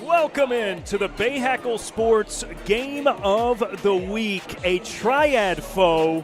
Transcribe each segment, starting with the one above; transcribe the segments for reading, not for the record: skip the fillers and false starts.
Welcome in to the Bahakel Sports Game of the Week, a triad foe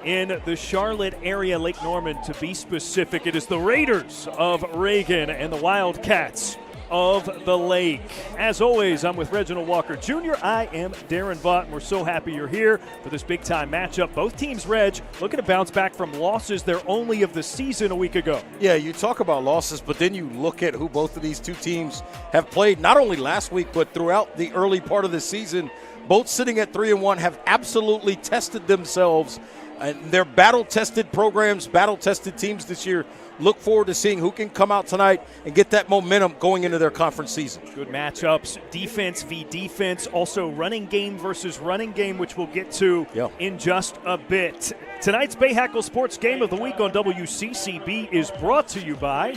in the Charlotte area, Lake Norman to be specific. It is the Raiders of Reagan and the Wildcats of the Lake. As always, I'm with Reginald Walker Jr. I am Darren Vaught, and we're so happy you're here for this big-time matchup. Both teams, Reg, looking to bounce back from losses their only of the season a week ago. Yeah, you talk about losses, but then you look at who both of these two teams have played, not only last week, but throughout the early part of the season. Both sitting at 3-1 have absolutely tested themselves. And they're battle-tested programs, battle-tested teams this year. Look forward to seeing who can come out tonight and get that momentum going into their conference season. Good matchups, defense v. defense, also running game versus running game, which we'll get to in just a bit. Tonight's Bahakel Sports Game of the Week on WCCB is brought to you by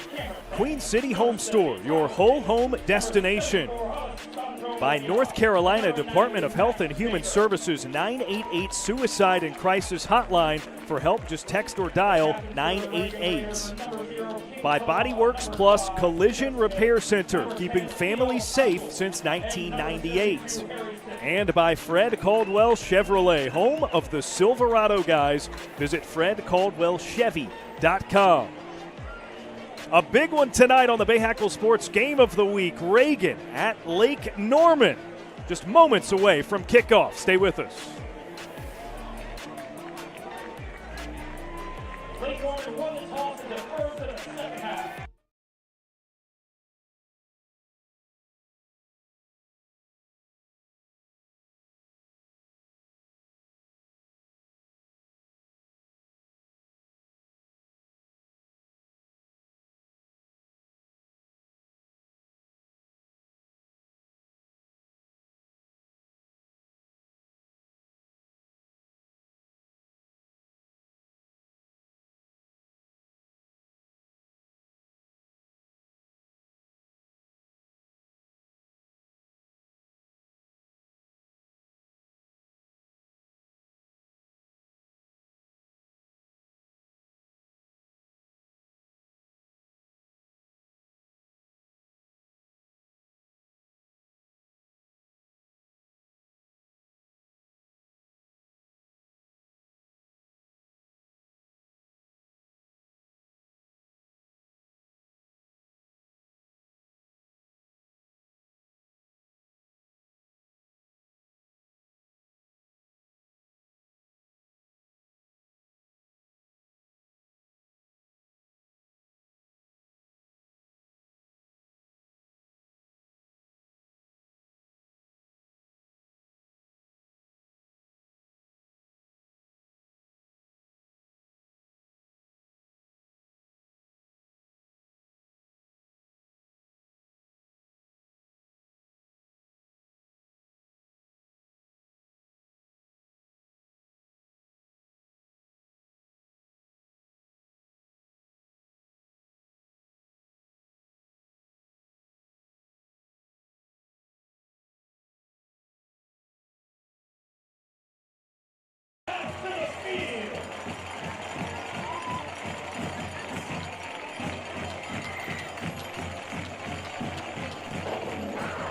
Queen City Home Store, your whole home destination. By North Carolina Department of Health and Human Services 988 Suicide and Crisis Hotline. For help, just text or dial 988. By Bodyworks Plus Collision Repair Center, keeping families safe since 1998. And by Fred Caldwell Chevrolet, home of the Silverado guys. Visit fredcaldwellchevy.com. A big one tonight on the Bahakel Sports Game of the Week. Reagan at Lake Norman. Just moments away from kickoff. Stay with us. Lake Norman won the toss in the first and the second half.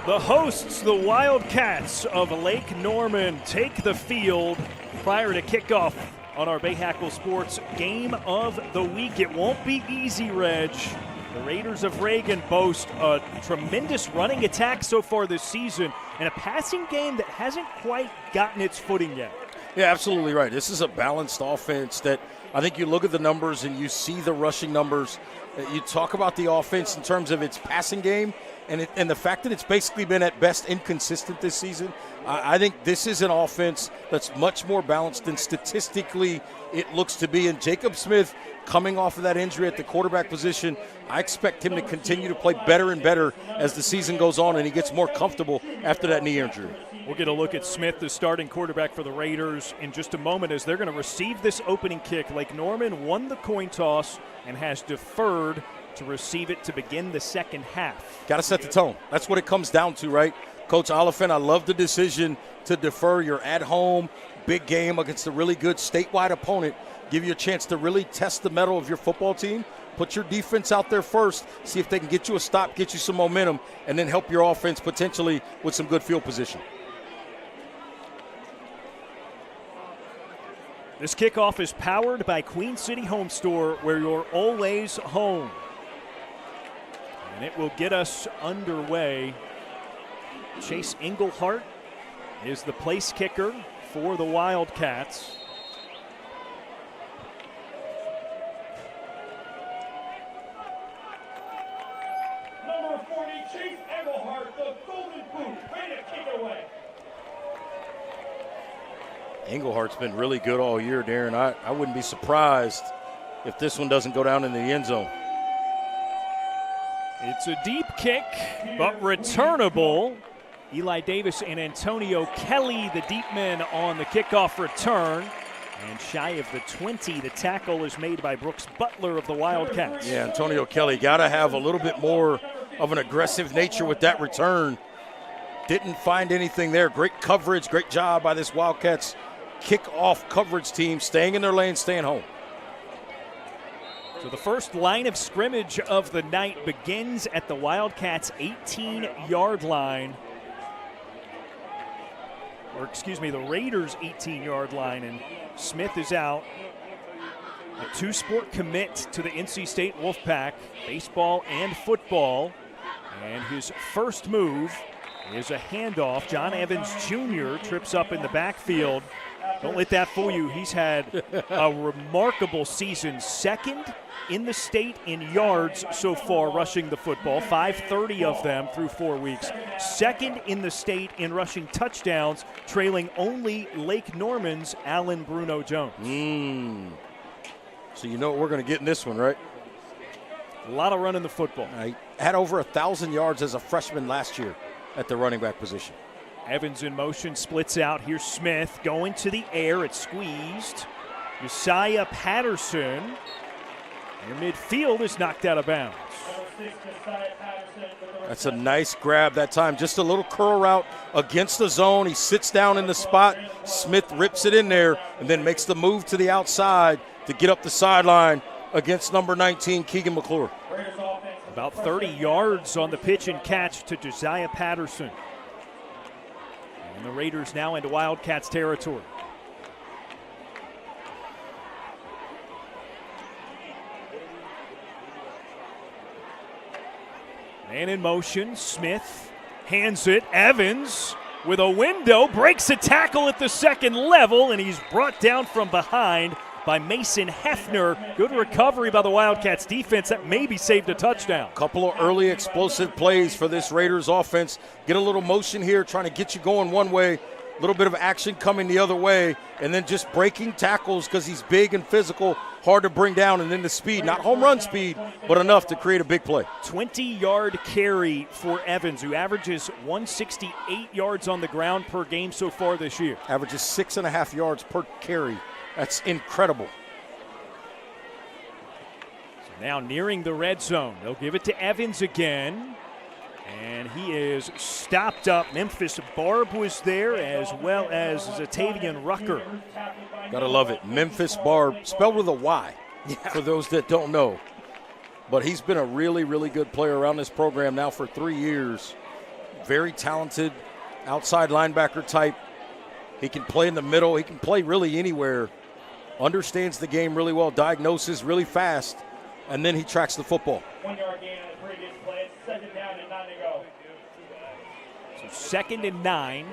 The hosts, the Wildcats of Lake Norman, take the field prior to kickoff on our Bahakel Sports Game of the Week. It won't be easy, Reg. The Raiders of Reagan boast a tremendous running attack so far this season and a passing game that hasn't quite gotten its footing yet. Yeah, absolutely right. This is a balanced offense that I think you look at the numbers and you see the rushing numbers. You talk about the offense in terms of its passing game and the fact that it's basically been at best inconsistent this season. I think this is an offense that's much more balanced than statistically it looks to be. And Jacob Smith, coming off of that injury at the quarterback position, I expect him to continue to play better and better as the season goes on and he gets more comfortable after that knee injury. We'll get a look at Smith, the starting quarterback for the Raiders, in just a moment as they're going to receive this opening kick. Lake Norman won the coin toss and has deferred to receive it to begin the second half. Got to set the tone. That's what it comes down to, right? Coach Oliphant, I love the decision to defer. You're at home, big game against a really good statewide opponent. Give you a chance to really test the mettle of your football team. Put your defense out there first, see if they can get you a stop, get you some momentum, and then help your offense potentially with some good field position. This kickoff is powered by Queen City Home Store, where you're always home. And it will get us underway. Chase Englehart is the place kicker for the Wildcats. Number 40, Chase Englehart, the Golden Boot, ready to kick away. Englehart's been really good all year, Darren. I wouldn't be surprised if this one doesn't go down in the end zone. It's a deep kick, but returnable. Eli Davis and Antonio Kelly, the deep men on the kickoff return. And shy of the 20, the tackle is made by Brooks Butler of the Wildcats. Yeah, Antonio Kelly got to have a little bit more of an aggressive nature with that return. Didn't find anything there. Great coverage, great job by this Wildcats kick-off coverage team, staying in their lane, staying home. So the first line of scrimmage of the night begins at the Wildcats' 18-yard line. Or excuse me, the Raiders' 18-yard line, and Smith is out. A two-sport commit to the NC State Wolfpack, baseball and football. And his first move is a handoff. John Evans Jr. trips up in the backfield. Don't let that fool you. He's had a remarkable season. Second in the state in yards so far rushing the football, 530 of them through 4 weeks. Second in the state in rushing touchdowns, trailing only Lake Norman's Alan Bruno Jones. So you know what we're going to get in this one, right? A lot of running the football. I had over 1,000 yards as a freshman last year at the running back position. Evans in motion, splits out. Here's Smith going to the air. It's squeezed. Josiah Patterson, near midfield, is knocked out of bounds. That's a nice grab that time. Just a little curl route against the zone. He sits down in the spot. Smith rips it in there and then makes the move to the outside to get up the sideline against number 19, Keegan McClure. About 30 yards on the pitch and catch to Josiah Patterson. And the Raiders now into Wildcats territory. Man in motion, Smith hands it. Evans with a window, breaks a tackle at the second level, and he's brought down from behind by Mason Hefner. Good recovery by the Wildcats defense. That maybe saved a touchdown. Couple of early explosive plays for this Raiders offense. Get a little motion here, trying to get you going one way, a little bit of action coming the other way, and then just breaking tackles because he's big and physical, hard to bring down, and then the speed, not home run speed, but enough to create a big play. 20-yard carry for Evans, who averages 168 yards on the ground per game so far this year. Averages 6.5 yards per carry. That's incredible. So now nearing the red zone. They'll give it to Evans again. And he is stopped up. Memphis Barb was there, as well as Zatavian Rucker. Gotta love it. Memphis Barb, spelled with a Y, for those that don't know. But he's been a really, really good player around this program now for 3 years. Very talented outside linebacker type. He can play in the middle. He can play really anywhere. Understands the game really well. Diagnoses really fast. And then he tracks the football. 1 yard gain on the previous play. Second down and 9 to go. So 2nd and 9.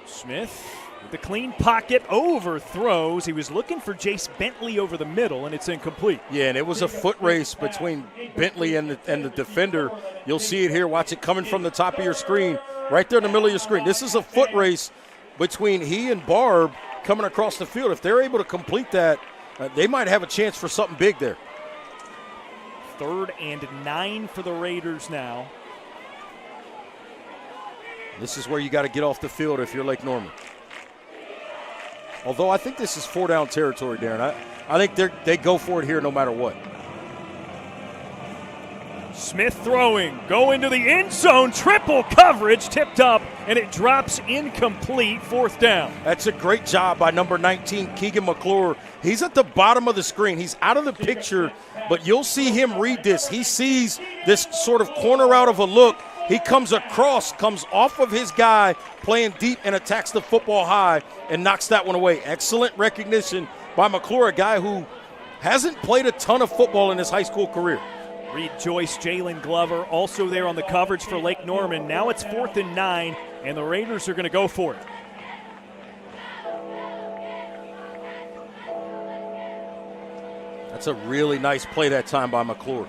Smith with the clean pocket, overthrows. He was looking for Jace Bentley over the middle, and it's incomplete. Yeah, and it was a foot race between Bentley and the defender. You'll see it here. Watch it coming from the top of your screen, right there in the middle of your screen. This is a foot race between he and Barb coming across the field. If they're able to complete that, they might have a chance for something big there. 3rd and 9 for the Raiders now. This is where you got to get off the field if you're Lake Norman. Although I think this is 4-down territory, Darren. I think they go for it here no matter what. Smith throwing, go into the end zone, triple coverage, tipped up and it drops incomplete, 4th down. That's a great job by number 19, Keegan McClure. He's at the bottom of the screen. He's out of the picture, but you'll see him read this. He sees this sort of corner out of a look. He comes across, comes off of his guy, playing deep, and attacks the football high and knocks that one away. Excellent recognition by McClure, a guy who hasn't played a ton of football in his high school career. Reed Joyce, Jalen Glover also there on the coverage for Lake Norman. Now it's 4th and 9, and the Raiders are going to go for it. That's a really nice play that time by McClure.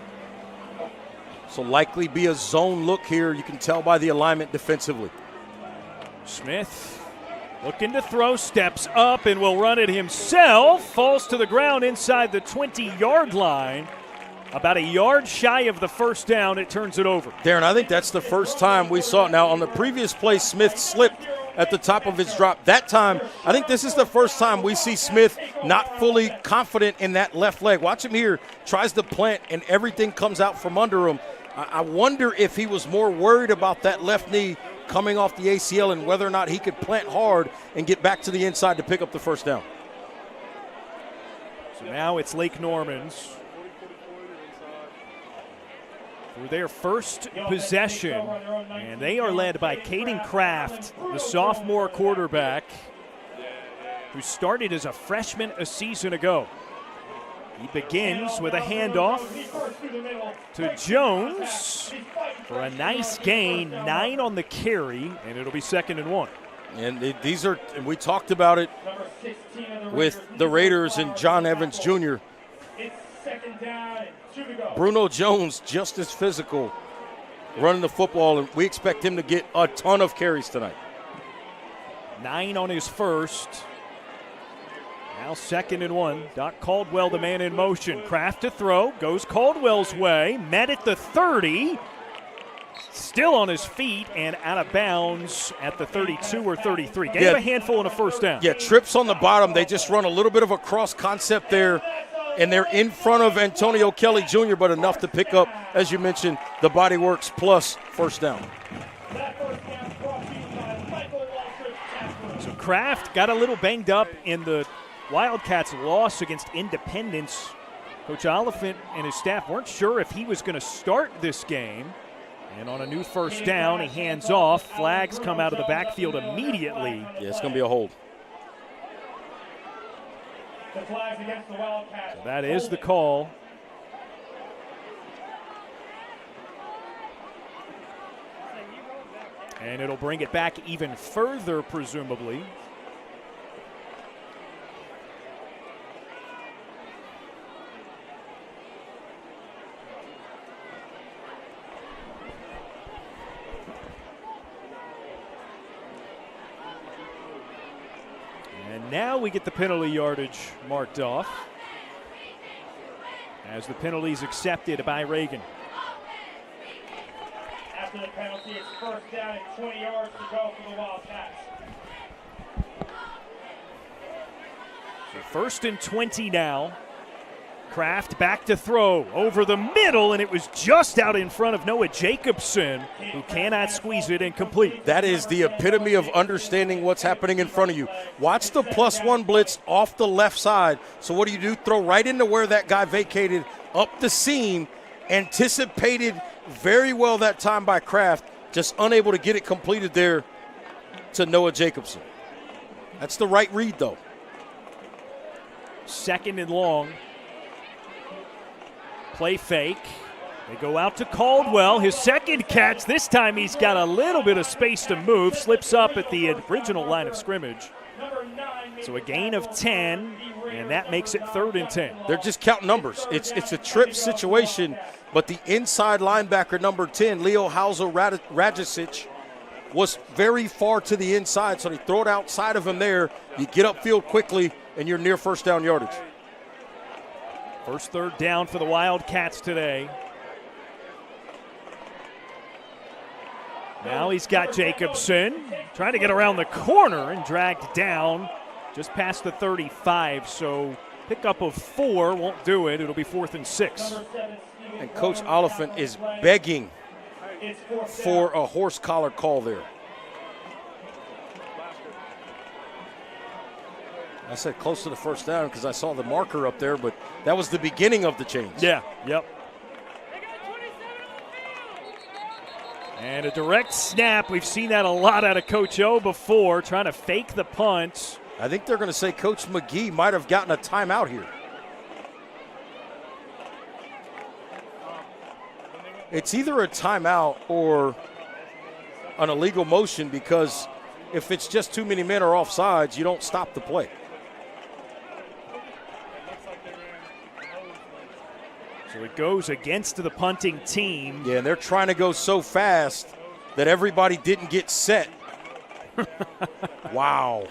So likely be a zone look here. You can tell by the alignment defensively. Smith looking to throw, steps up and will run it himself. Falls to the ground inside the 20-yard line. About a yard shy of the 1st down, it turns it over. Darren, I think that's the first time we saw it. Now, on the previous play, Smith slipped at the top of his drop. That time, I think this is the first time we see Smith not fully confident in that left leg. Watch him here, tries to plant, and everything comes out from under him. I wonder if he was more worried about that left knee coming off the ACL and whether or not he could plant hard and get back to the inside to pick up the 1st down. So now it's Lake Norman's for their first possession, and they are led by Caden Kraft, the sophomore quarterback who started as a freshman a season ago. He begins with a handoff to Jones for a nice gain, 9 on the carry, and it'll be 2nd and 1. And these are, and we talked about it with the Raiders and John Evans Jr. Bruno Jones, just as physical, running the football, and we expect him to get a ton of carries tonight. 9 on his first. Now 2nd and 1. Doc Caldwell, the man in motion. Kraft to throw, goes Caldwell's way, met at the 30. Still on his feet and out of bounds at the 32 or 33. Gave a handful and a 1st down. Yeah, trips on the bottom. They just run a little bit of a cross concept there, and they're in front of Antonio Kelly Jr., but enough to pick up, as you mentioned, the body works plus 1st down. So Kraft got a little banged up in the Wildcats' loss against Independence. Coach Oliphant and his staff weren't sure if he was going to start this game. And on a new 1st down, he hands off. Flags come out of the backfield immediately. Yeah, it's going to be a hold. The flags against the Wildcats. So that is the call. And it'll bring it back even further, presumably. And now we get the penalty yardage marked off as the penalty is accepted by Reagan. After the penalty, it's 1st down and 20 yards to go for the Wildcats. So 1st and 20 now. Kraft back to throw over the middle, and it was just out in front of Noah Jacobson, who cannot squeeze it incomplete. That is the epitome of understanding what's happening in front of you. Watch the +1 blitz off the left side. So what do? Throw right into where that guy vacated up the seam. Anticipated very well that time by Kraft, just unable to get it completed there to Noah Jacobson. That's the right read, though. 2nd and long. Play fake. They go out to Caldwell. His 2nd catch. This time he's got a little bit of space to move. Slips up at the original line of scrimmage. So a gain of 10, and that makes it 3rd and 10. They're just counting numbers. It's a trip situation, but the inside linebacker, number 10, Leo Hauser Radicic, was very far to the inside, so they throw it outside of him there. You get upfield quickly, and you're near 1st down yardage. First 3rd down for the Wildcats today. Now he's got Jacobson trying to get around the corner and dragged down just past the 35. So pickup of 4 won't do it. It'll be 4th and 6. And Coach Oliphant is begging for a horse collar call there. I said close to the first down because I saw the marker up there, but that was the beginning of the change. Yeah, yep. And a direct snap. We've seen that a lot out of Coach O before, trying to fake the punt. I think they're going to say Coach McGee might have gotten a timeout here. It's either a timeout or an illegal motion, because if it's just too many men are offsides, you don't stop the play. So it goes against the punting team. Yeah, and they're trying to go so fast that everybody didn't get set. Wow.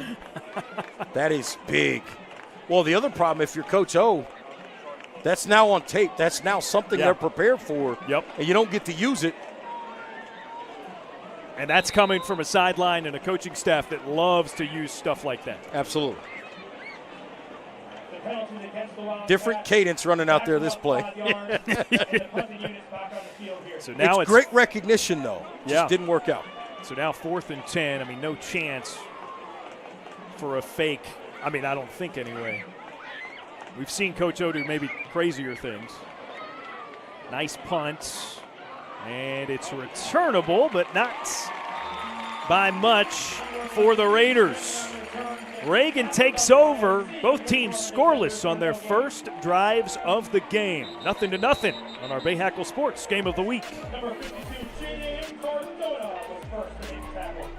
That is big. Well, the other problem, if you're Coach O, that's now on tape. That's now something they're prepared for. Yep. And you don't get to use it. And that's coming from a sideline and a coaching staff that loves to use stuff like that. Absolutely. Different cadence running out there this play. So now it's great recognition, though. Just didn't work out. So now 4th and 10. I mean, no chance for a fake. I mean, I don't think anyway. We've seen Coach O do maybe crazier things. Nice punt. And it's returnable, but not by much for the Raiders. Reagan takes over. Both teams scoreless on their first drives of the game. 0-0 on our Bahakel Sports Game of the Week. Number 52, J.M. Cardona was first to make tackle.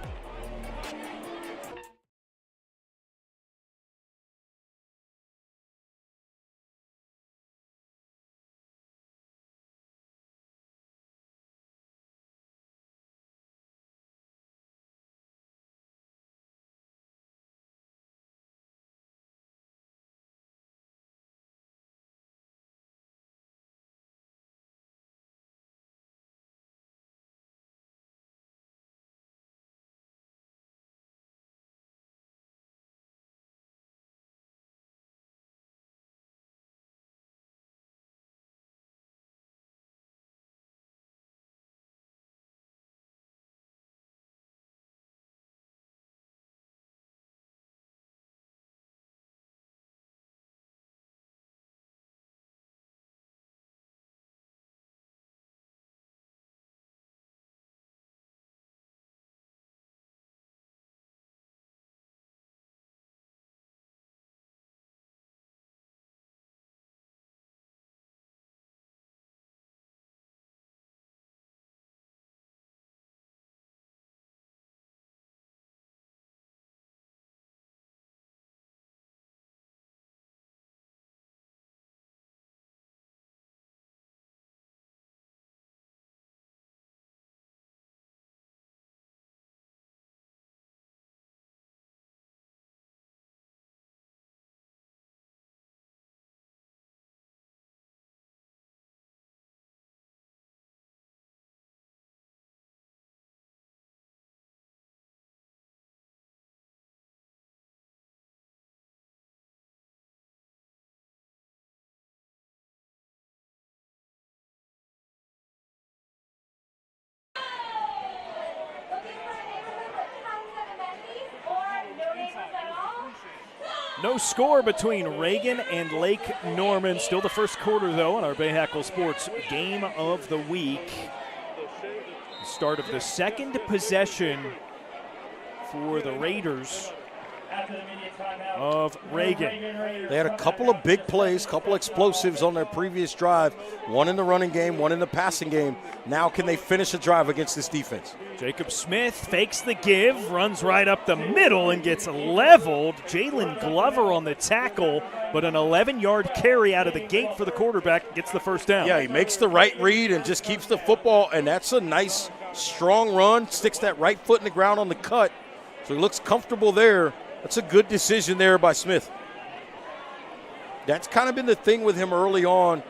No score between Reagan and Lake Norman. Still the first quarter, though, on our Bahakel Sports Game of the Week. The start of the second possession for the Raiders of Reagan. They had a couple of big plays, couple explosives on their previous drive. One in the running game, one in the passing game. Now can they finish a drive against this defense? Jacob Smith fakes the give, runs right up the middle and gets leveled. Jalen Glover on the tackle, but an 11-yard carry out of the gate for the quarterback gets the first down. Yeah, he makes the right read and just keeps the football, and that's a nice, strong run. Sticks that right foot in the ground on the cut, so he looks comfortable there. That's a good decision there by Smith. That's kind of been the thing with him early on.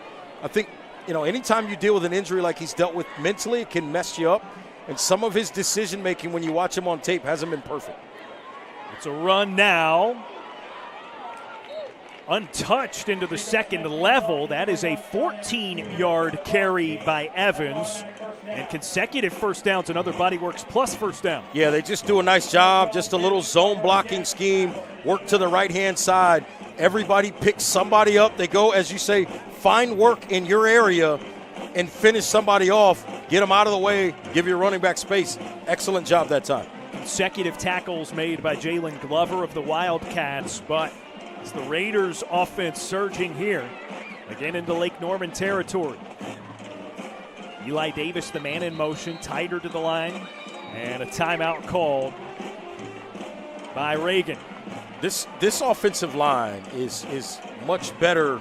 I think, anytime you deal with an injury like he's dealt with mentally, it can mess you up. And some of his decision-making when you watch him on tape hasn't been perfect. It's a run now. untouched into the second level. That is a 14-yard carry by Evans. And consecutive first downs and other Bodyworks plus first down. Yeah, they just do a nice job. Just a little zone blocking scheme. Work to the right-hand side. Everybody picks somebody up. They go, as you say, find work in your area and finish somebody off. Get them out of the way. Give your running back space. Excellent job that time. Consecutive tackles made by Jalen Glover of the Wildcats, but it's the Raiders offense surging here, again into Lake Norman territory. Eli Davis, the man in motion, tighter to the line, and a timeout called by Reagan. This offensive line is much better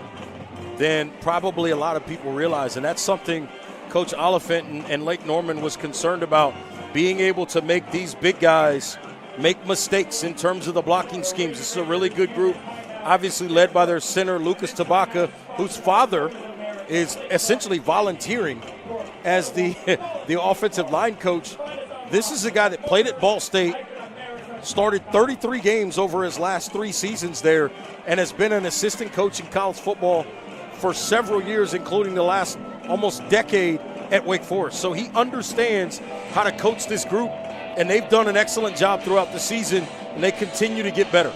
than probably a lot of people realize, and that's something Coach Oliphant and Lake Norman was concerned about, being able to make these big guys make mistakes in terms of the blocking schemes. This is a really good group, obviously led by their center, Lucas Tabaka, whose father is essentially volunteering as the offensive line coach. This is a guy that played at Ball State, started 33 games over his last 3 seasons there, and has been an assistant coach in college football for several years, including the last almost decade at Wake Forest. So he understands how to coach this group, and they've done an excellent job throughout the season, and they continue to get better.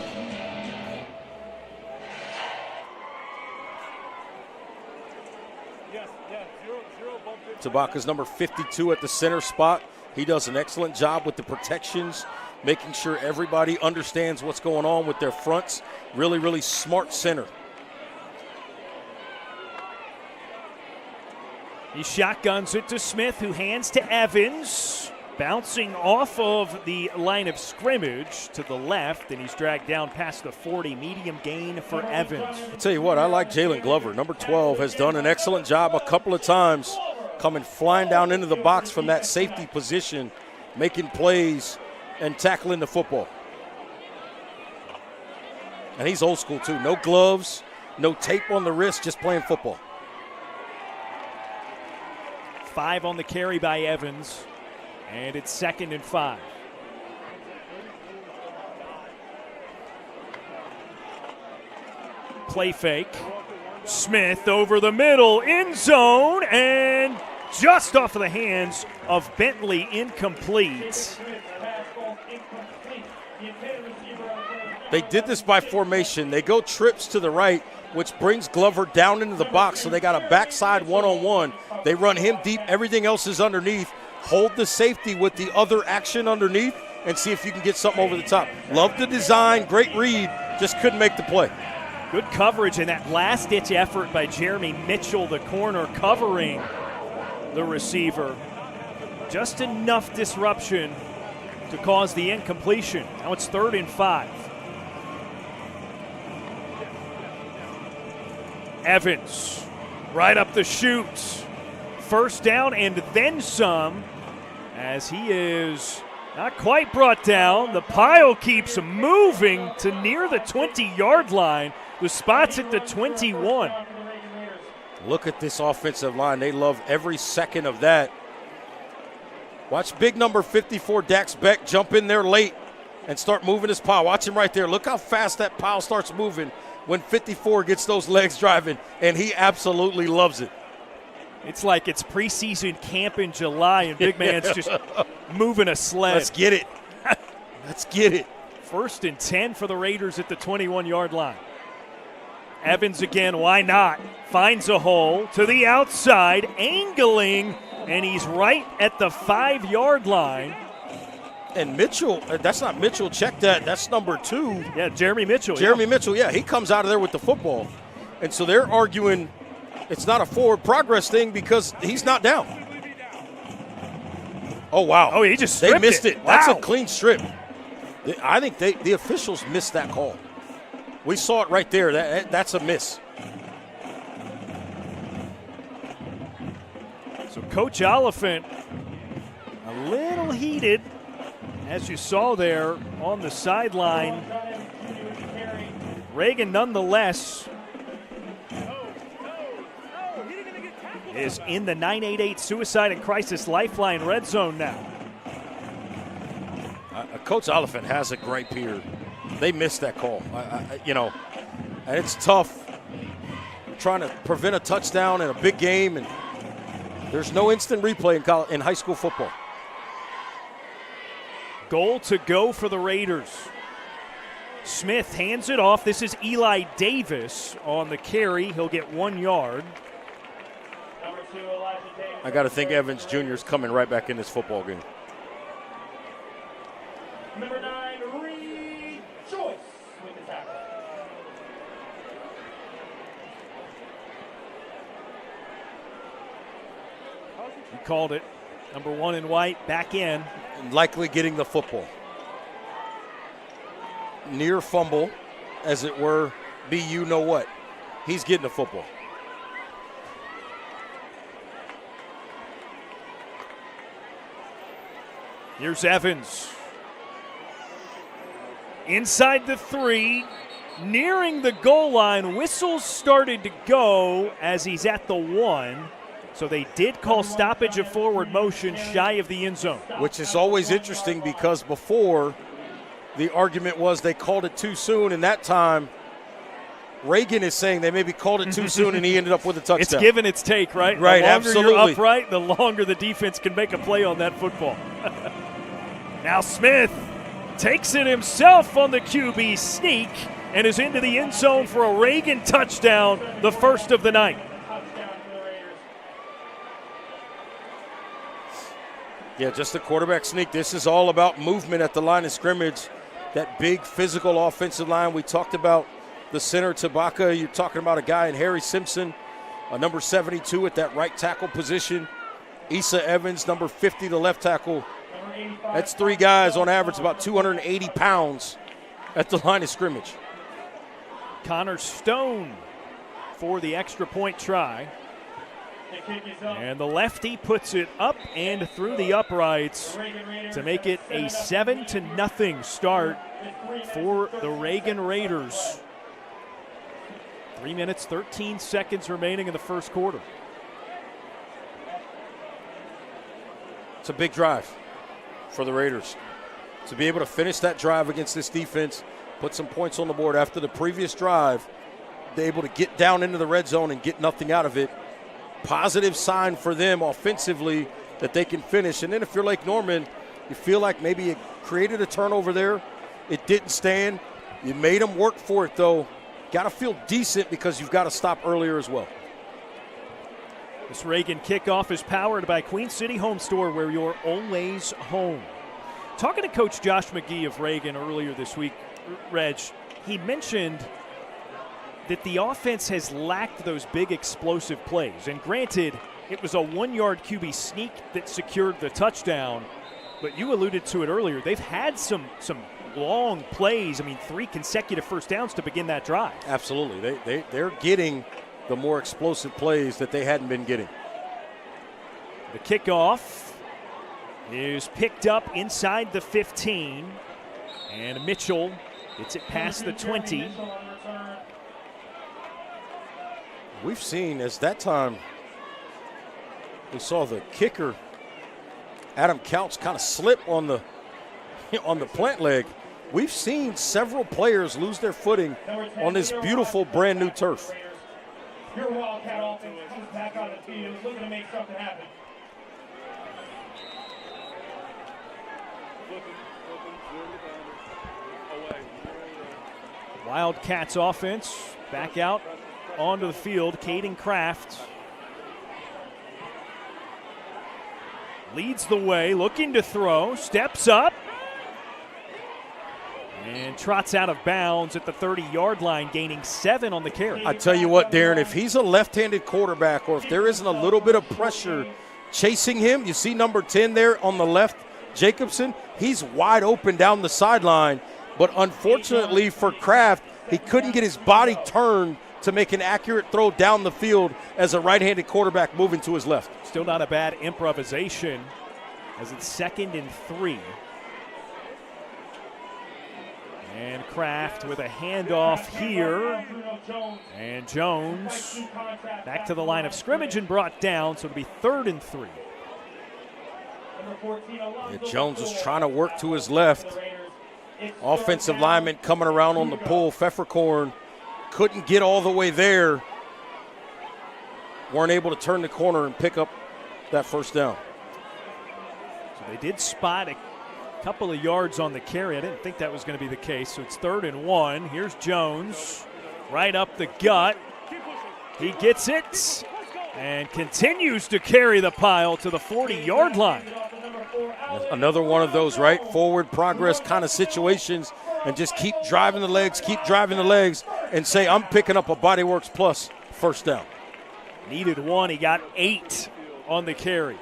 Tabaka's number 52 at the center spot. He does an excellent job with the protections, making sure everybody understands what's going on with their fronts. Really, really smart center. He shotguns it to Smith, who hands to Evans, bouncing off of the line of scrimmage to the left, and he's dragged down past the 40. Medium gain for Evans. I'll tell you what, I like Jalen Glover. Number 12 has done an excellent job a couple of times coming flying down into the box from that safety position, making plays and tackling the football. And he's old school too. No gloves, no tape on the wrist, just playing football. 5 on the carry by Evans, and it's 2nd and 5. Play fake. Smith over the middle, end zone, and just off of the hands of Bentley, incomplete. They did this by formation. They go trips to the right, which brings Glover down into the box, so they got a backside one-on-one. They run him deep. Everything else is underneath. Hold the safety with the other action underneath and see if you can get something over the top. Love the design. Great read. Just couldn't make the play. Good coverage in that last-ditch effort by Jeremy Mitchell, the corner, covering the receiver. Just enough disruption to cause the incompletion. Now it's 3rd and 5. Evans, right up the chute. First down and then some, as he is not quite brought down. The pile keeps moving to near the 20-yard line. The spot's at the 21. Look at this offensive line. They love every second of that. Watch big number 54, Dax Beck, jump in there late and start moving his pile. Watch him right there. Look how fast that pile starts moving when 54 gets those legs driving, and he absolutely loves it. It's like it's preseason camp in July, and Big Man's just moving a sled. Let's get it. Let's get it. 1st and 10 for the Raiders at the 21-yard line. Evans again, why not? Finds a hole to the outside, angling, and he's right at the 5-yard line. And Mitchell, that's not Mitchell, check that. That's number 2. Yeah, Jeremy Mitchell. Mitchell, yeah, he comes out of there with the football. And so they're arguing it's not a forward progress thing because he's not down. Oh, wow. Oh, he just They missed it. Wow. That's a clean strip. I think the officials missed that call. We saw it right there. That's a miss. So Coach Oliphant a little heated, as you saw there on the sideline. Reagan, nonetheless, is in the 988 Suicide and Crisis Lifeline red zone now. Coach Oliphant has a gripe here. They missed that call. And it's tough trying to prevent a touchdown in a big game, and there's no instant replay in high school football. Goal to go for the Raiders. Smith hands it off. This is Eli Davis on the carry. He'll get 1 yard. I got to think Evans Jr. is coming right back in this football game. Number 9, Reed Joyce with the tackle. He called it. Number 1 in white back in. And likely getting the football. Near fumble, as it were, be you know what. He's getting the football. Here's Evans. Inside the 3, nearing the goal line. Whistles started to go as he's at the 1. So they did call stoppage of forward motion shy of the end zone. Which is always interesting because before the argument was they called it too soon, and that time Reagan is saying they maybe called it too soon and he ended up with a touchdown. It's give and it's take, right? Right, the longer absolutely. You're upright, the longer the defense can make a play on that football. Now Smith takes it himself on the QB sneak and is into the end zone for a Reagan touchdown, the first of the night. Yeah, just the quarterback sneak. This is all about movement at the line of scrimmage. That big physical offensive line. We talked about the center, Tabaka. You're talking about a guy in Harry Simpson, a number 72 at that right tackle position. Issa Evans, number 50, the left tackle. That's 3 guys on average, about 280 pounds at the line of scrimmage. Connor Stone for the extra point try. And the lefty puts it up and through the uprights to make it a 7-0 start for the Reagan Raiders. 3 minutes, 13 seconds remaining in the first quarter. It's a big drive for the Raiders. To be able to finish that drive against this defense, put some points on the board after the previous drive, they're able to get down into the red zone and get nothing out of it. Positive sign for them offensively that they can finish. And then if you're Lake Norman, you feel like maybe you created a turnover there. It didn't stand. You made them work for it, though. Got to feel decent because you've got to stop earlier as well. This Reagan kickoff is powered by Queen City Home Store, where you're always home. Talking to Coach Josh McGee of Reagan earlier this week, Reg, he mentioned that the offense has lacked those big explosive plays. And granted, it was a 1-yard QB sneak that secured the touchdown, but you alluded to it earlier. They've had some long plays. I mean, 3 consecutive first downs to begin that drive. Absolutely. They're getting the more explosive plays that they hadn't been getting. The kickoff is picked up inside the 15, and Mitchell gets it past the 20. We've seen, as that time we saw the kicker, Adam Couch, kind of slip on the plant leg. We've seen several players lose their footing on this beautiful brand new turf. Your Wildcat offense comes back on the field, looking to make something happen. Wildcats offense back out onto the field. Caden Kraft leads the way, looking to throw, steps up, and trots out of bounds at the 30-yard line, gaining 7 on the carry. I tell you what, Darren, if he's a left-handed quarterback or if there isn't a little bit of pressure chasing him, you see number 10 there on the left, Jacobson, he's wide open down the sideline. But unfortunately for Kraft, he couldn't get his body turned to make an accurate throw down the field as a right-handed quarterback moving to his left. Still not a bad improvisation as it's 2nd and 3. And Kraft with a handoff here. And Jones back to the line of scrimmage and brought down, so it'll be 3rd and 3. Yeah, Jones was trying to work to his left. Offensive lineman coming around on the pull. Pfefferkorn couldn't get all the way there. Weren't able to turn the corner and pick up that first down. So they did spot a couple of yards on the carry. I didn't think that was going to be the case. So it's 3rd and 1. Here's Jones right up the gut. He gets it and continues to carry the pile to the 40-yard line. Another one of those, right, forward progress kind of situations, and just keep driving the legs, and say, I'm picking up a Bodyworks Plus first down. Needed 1. He got 8 on the carry.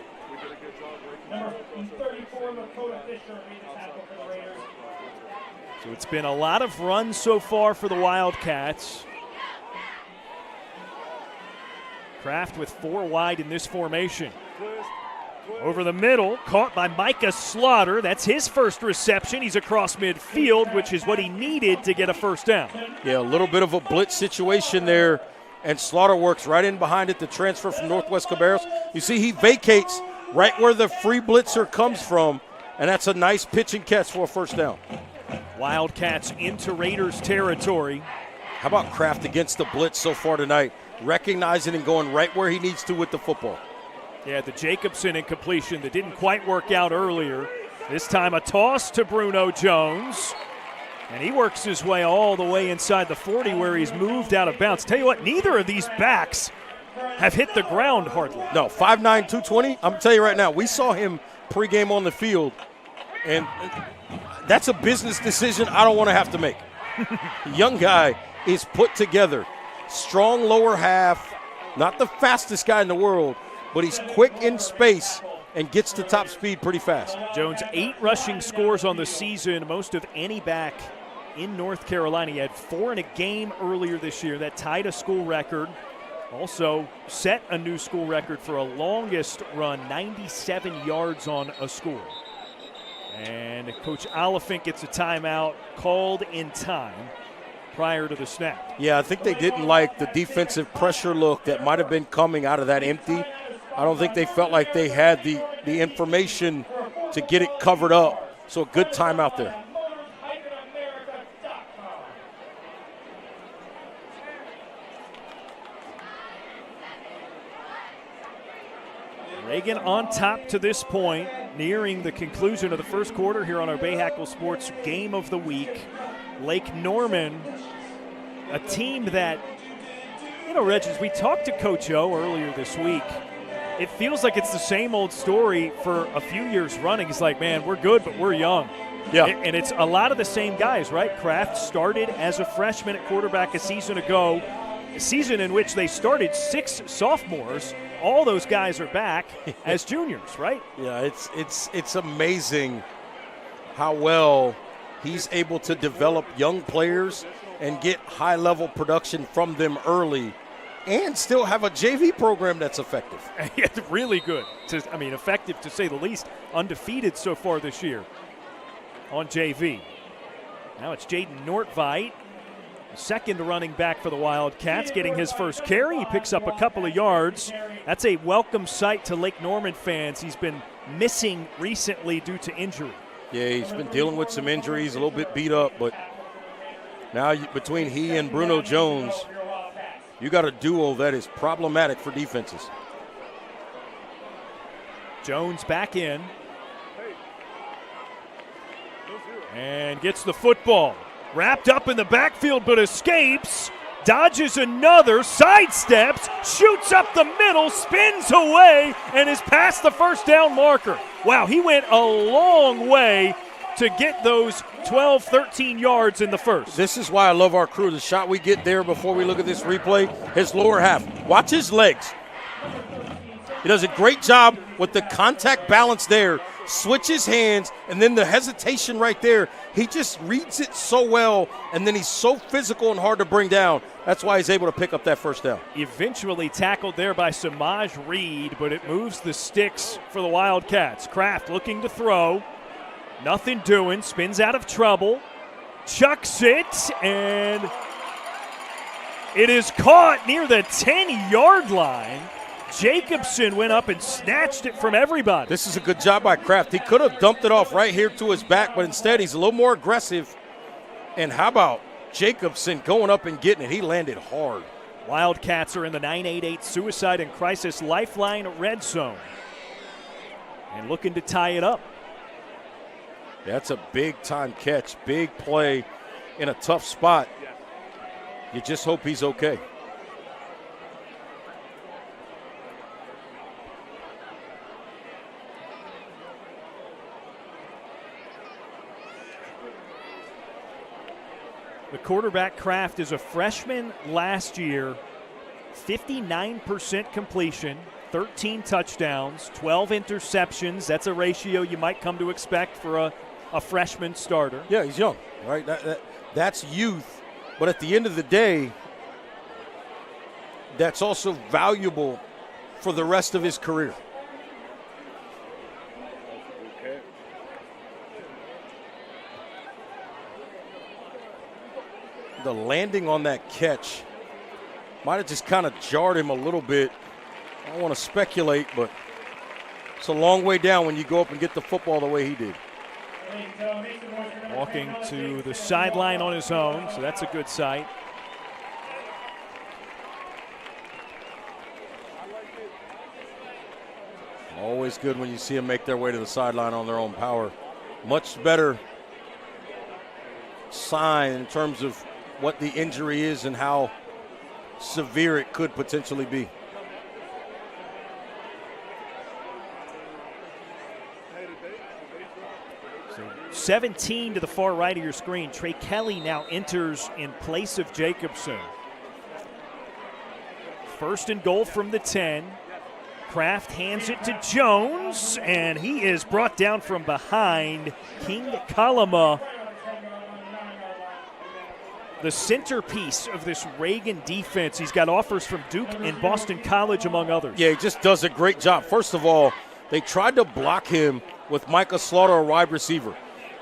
So it's been a lot of runs so far for the Wildcats. Kraft with 4 wide in this formation. Over the middle, caught by Micah Slaughter. That's his first reception. He's across midfield, which is what he needed to get a first down. Yeah, a little bit of a blitz situation there, and Slaughter works right in behind it, the transfer from Northwest Cabarrus. You see he vacates right where the free blitzer comes from, and that's a nice pitch and catch for a first down. Wildcats into Raiders territory. How about Kraft against the blitz so far tonight? Recognizing and going right where he needs to with the football. Yeah, the Jacobson incompletion that didn't quite work out earlier. This time a toss to Bruno Jones. And he works his way all the way inside the 40 where he's moved out of bounds. Tell you what, neither of these backs have hit the ground hardly. No, 5'9", 220. I'm going to tell you right now, we saw him pregame on the field, and that's a business decision I don't want to have to make. The young guy is put together. Strong lower half, not the fastest guy in the world, but he's quick in space and gets to top speed pretty fast. Jones, 8 rushing scores on the season, most of any back in North Carolina. He had 4 in a game earlier this year. That tied a school record. Also set a new school record for a longest run, 97 yards on a score. And Coach Oliphant gets a timeout called in time prior to the snap. Yeah, I think they didn't like the defensive pressure look that might have been coming out of that empty. I don't think they felt like they had the information to get it covered up. So a good timeout there. Reagan on top to this point, nearing the conclusion of the first quarter here on our Bahakel Sports Game of the Week. Lake Norman, a team that, Reg, as we talked to Coach O earlier this week, it feels like it's the same old story for a few years running. It's like, man, we're good, but we're young. Yeah. And it's a lot of the same guys, right? Kraft started as a freshman at quarterback a season ago, a season in which they started 6 sophomores. All those guys are back as juniors, right? Yeah, it's amazing how well he's able to develop young players and get high-level production from them early and still have a JV program that's effective. Yeah, really good. Effective to say the least. Undefeated so far this year on JV. Now it's Jaden Nortvite, second running back for the Wildcats, getting his first carry. He picks up a couple of yards. That's a welcome sight to Lake Norman fans. He's been missing recently due to injury. Yeah, he's been dealing with some injuries, a little bit beat up, but now between he and Bruno Jones, you got a duo that is problematic for defenses. Jones back in and gets the football. Wrapped up in the backfield but escapes. Dodges another, sidesteps, shoots up the middle, spins away, and is past the first down marker. Wow, he went a long way to get those 12, 13 yards in the first. This is why I love our crew. The shot we get there before we look at this replay, his lower half. Watch his legs. He does a great job with the contact balance there. Switches hands, and then the hesitation right there. He just reads it so well, and then he's so physical and hard to bring down. That's why he's able to pick up that first down. Eventually tackled there by Samaj Reed, but it moves the sticks for the Wildcats. Kraft looking to throw. Nothing doing. Spins out of trouble. Chucks it, and it is caught near the 10-yard line. Jacobson went up and snatched it from everybody. This is a good job by Kraft. He could have dumped it off right here to his back, but instead he's a little more aggressive. And how about Jacobson going up and getting it. He landed hard. Wildcats are in the 988 Suicide and Crisis Lifeline red zone and looking to tie it up. That's a big-time catch, big play in a tough spot. You just hope he's okay. The quarterback Kraft is a freshman last year, 59% completion, 13 touchdowns, 12 interceptions. That's a ratio you might come to expect for a freshman starter. Yeah, he's young, right? That's youth, but at the end of the day, that's also valuable for the rest of his career. The landing on that catch might have just kind of jarred him a little bit. I don't want to speculate, but it's a long way down when you go up and get the football the way he did. Walking to the sideline on his own, so that's a good sight. Always good when you see them make their way to the sideline on their own power. Much better sign in terms of what the injury is and how severe it could potentially be. So 17 to the far right of your screen. Trey Kelly now enters in place of Jacobson. First and goal from the 10. Kraft hands it to Jones, and he is brought down from behind. King Kalama, the centerpiece of this Reagan defense. He's got offers from Duke and Boston College, among others. Yeah, he just does a great job. First of all, they tried to block him with Micah Slaughter, a wide receiver.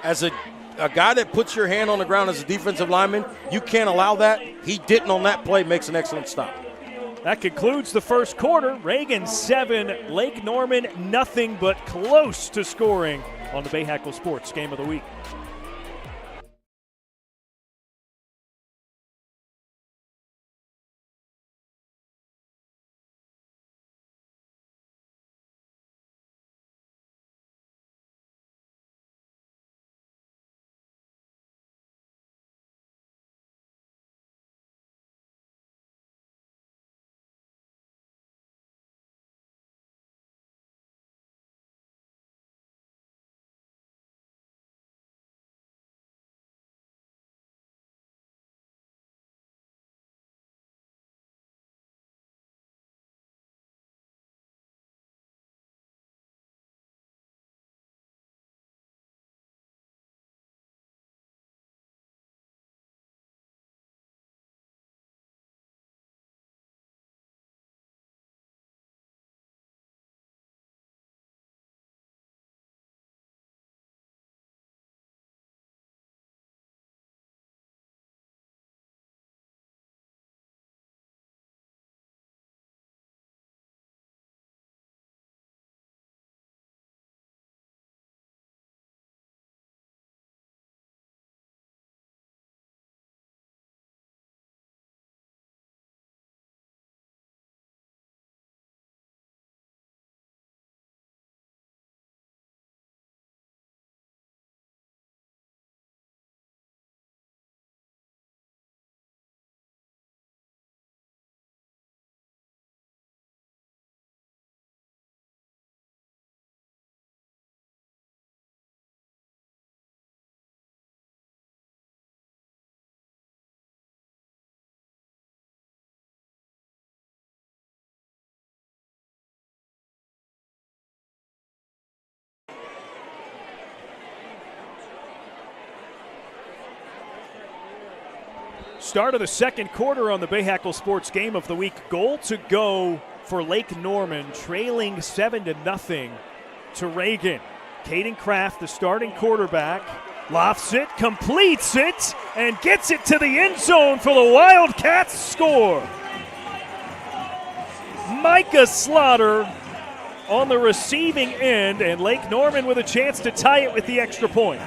As a guy that puts your hand on the ground as a defensive lineman, you can't allow that. He didn't on that play, makes an excellent stop. That concludes the first quarter. Reagan 7, Lake Norman nothing, but close to scoring on the Bahakel Sports Game of the Week. Start of the second quarter on the Bahakel Sports Game of the Week. Goal to go for Lake Norman, trailing 7-0 to Reagan. Caden Kraft, the starting quarterback, lofts it, completes it, and gets it to the end zone for the Wildcats score. Micah Slaughter on the receiving end, and Lake Norman with a chance to tie it with the extra point.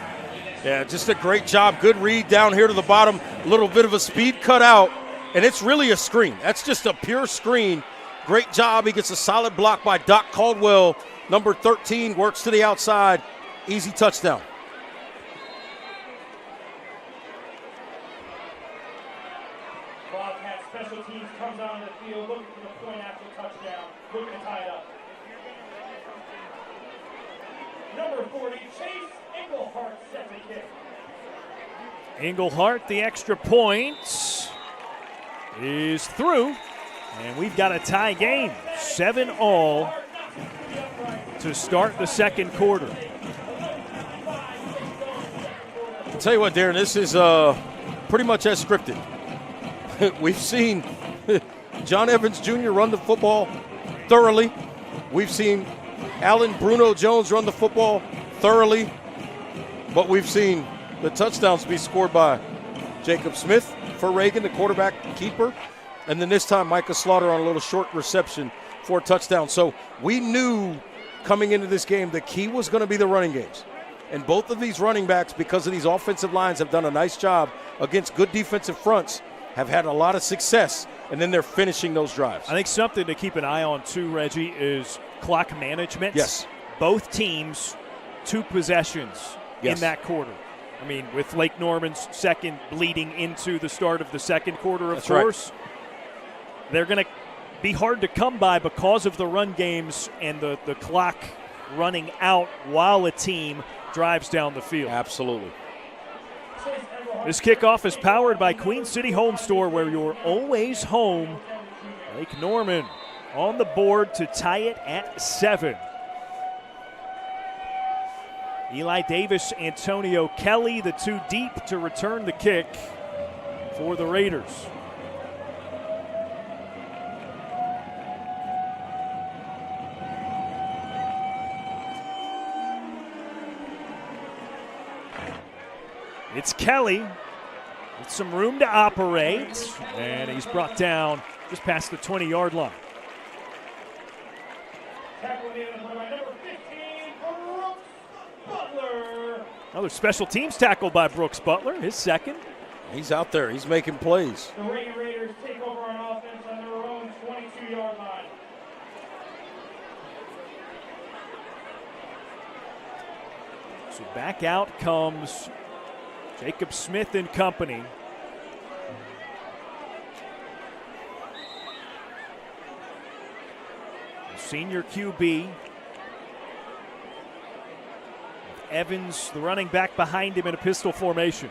Yeah, just a great job. Good read down here to the bottom. little bit of a speed cut out, and it's really a screen. That's just a pure screen. Great job. He gets a solid block by Doc Caldwell. Number 13 works to the outside. Easy touchdown. Wildcats special teams comes out on the field looking for the point after touchdown, looking to tie it up. Number 40, Chase Englehart sets a kick. Englehart, the extra point is through, and we've got a tie game. 7-all to start the second quarter. I'll tell you what, Darren, this is pretty much as scripted. We've seen John Evans Jr. run the football thoroughly. We've seen Allen Bruno Jones run the football thoroughly. But we've seen the touchdowns be scored by Jacob Smith for Reagan, the quarterback keeper. And then this time, Micah Slaughter on a little short reception for a touchdown. So we knew coming into this game the key was going to be the running games. And both of these running backs, because of these offensive lines, have done a nice job against good defensive fronts, have had a lot of success, and then they're finishing those drives. I think something to keep an eye on too, Reggie, is clock management. Yes. Both teams, 2 possessions in that quarter. I mean, with Lake Norman's second bleeding into the start of the second quarter, of course. Right. They're going to be hard to come by because of the run games and the clock running out while a team drives down the field. Absolutely. This kickoff is powered by Queen City Home Store, where you're always home. Lake Norman on the board to tie it at 7. Eli Davis, Antonio Kelly, the 2 deep to return the kick for the Raiders. It's Kelly with some room to operate, and he's brought down just past the 20-yard line. Another special teams tackle by Brooks Butler, his second. He's out there. He's making plays. The Reagan Raiders take over on offense on their own 22-yard line. So back out comes Jacob Smith and company. The senior QB. Evans, the running back, behind him in a pistol formation.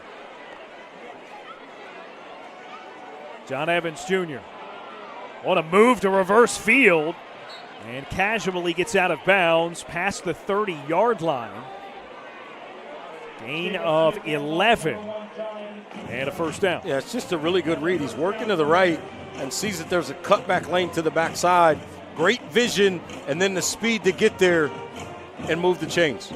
John Evans Jr. on a move to reverse field and casually gets out of bounds past the 30-yard line. Gain of 11 and a first down. Yeah, it's just a really good read. He's working to the right and sees that there's a cutback lane to the backside. Great vision, and then the speed to get there and move the chains.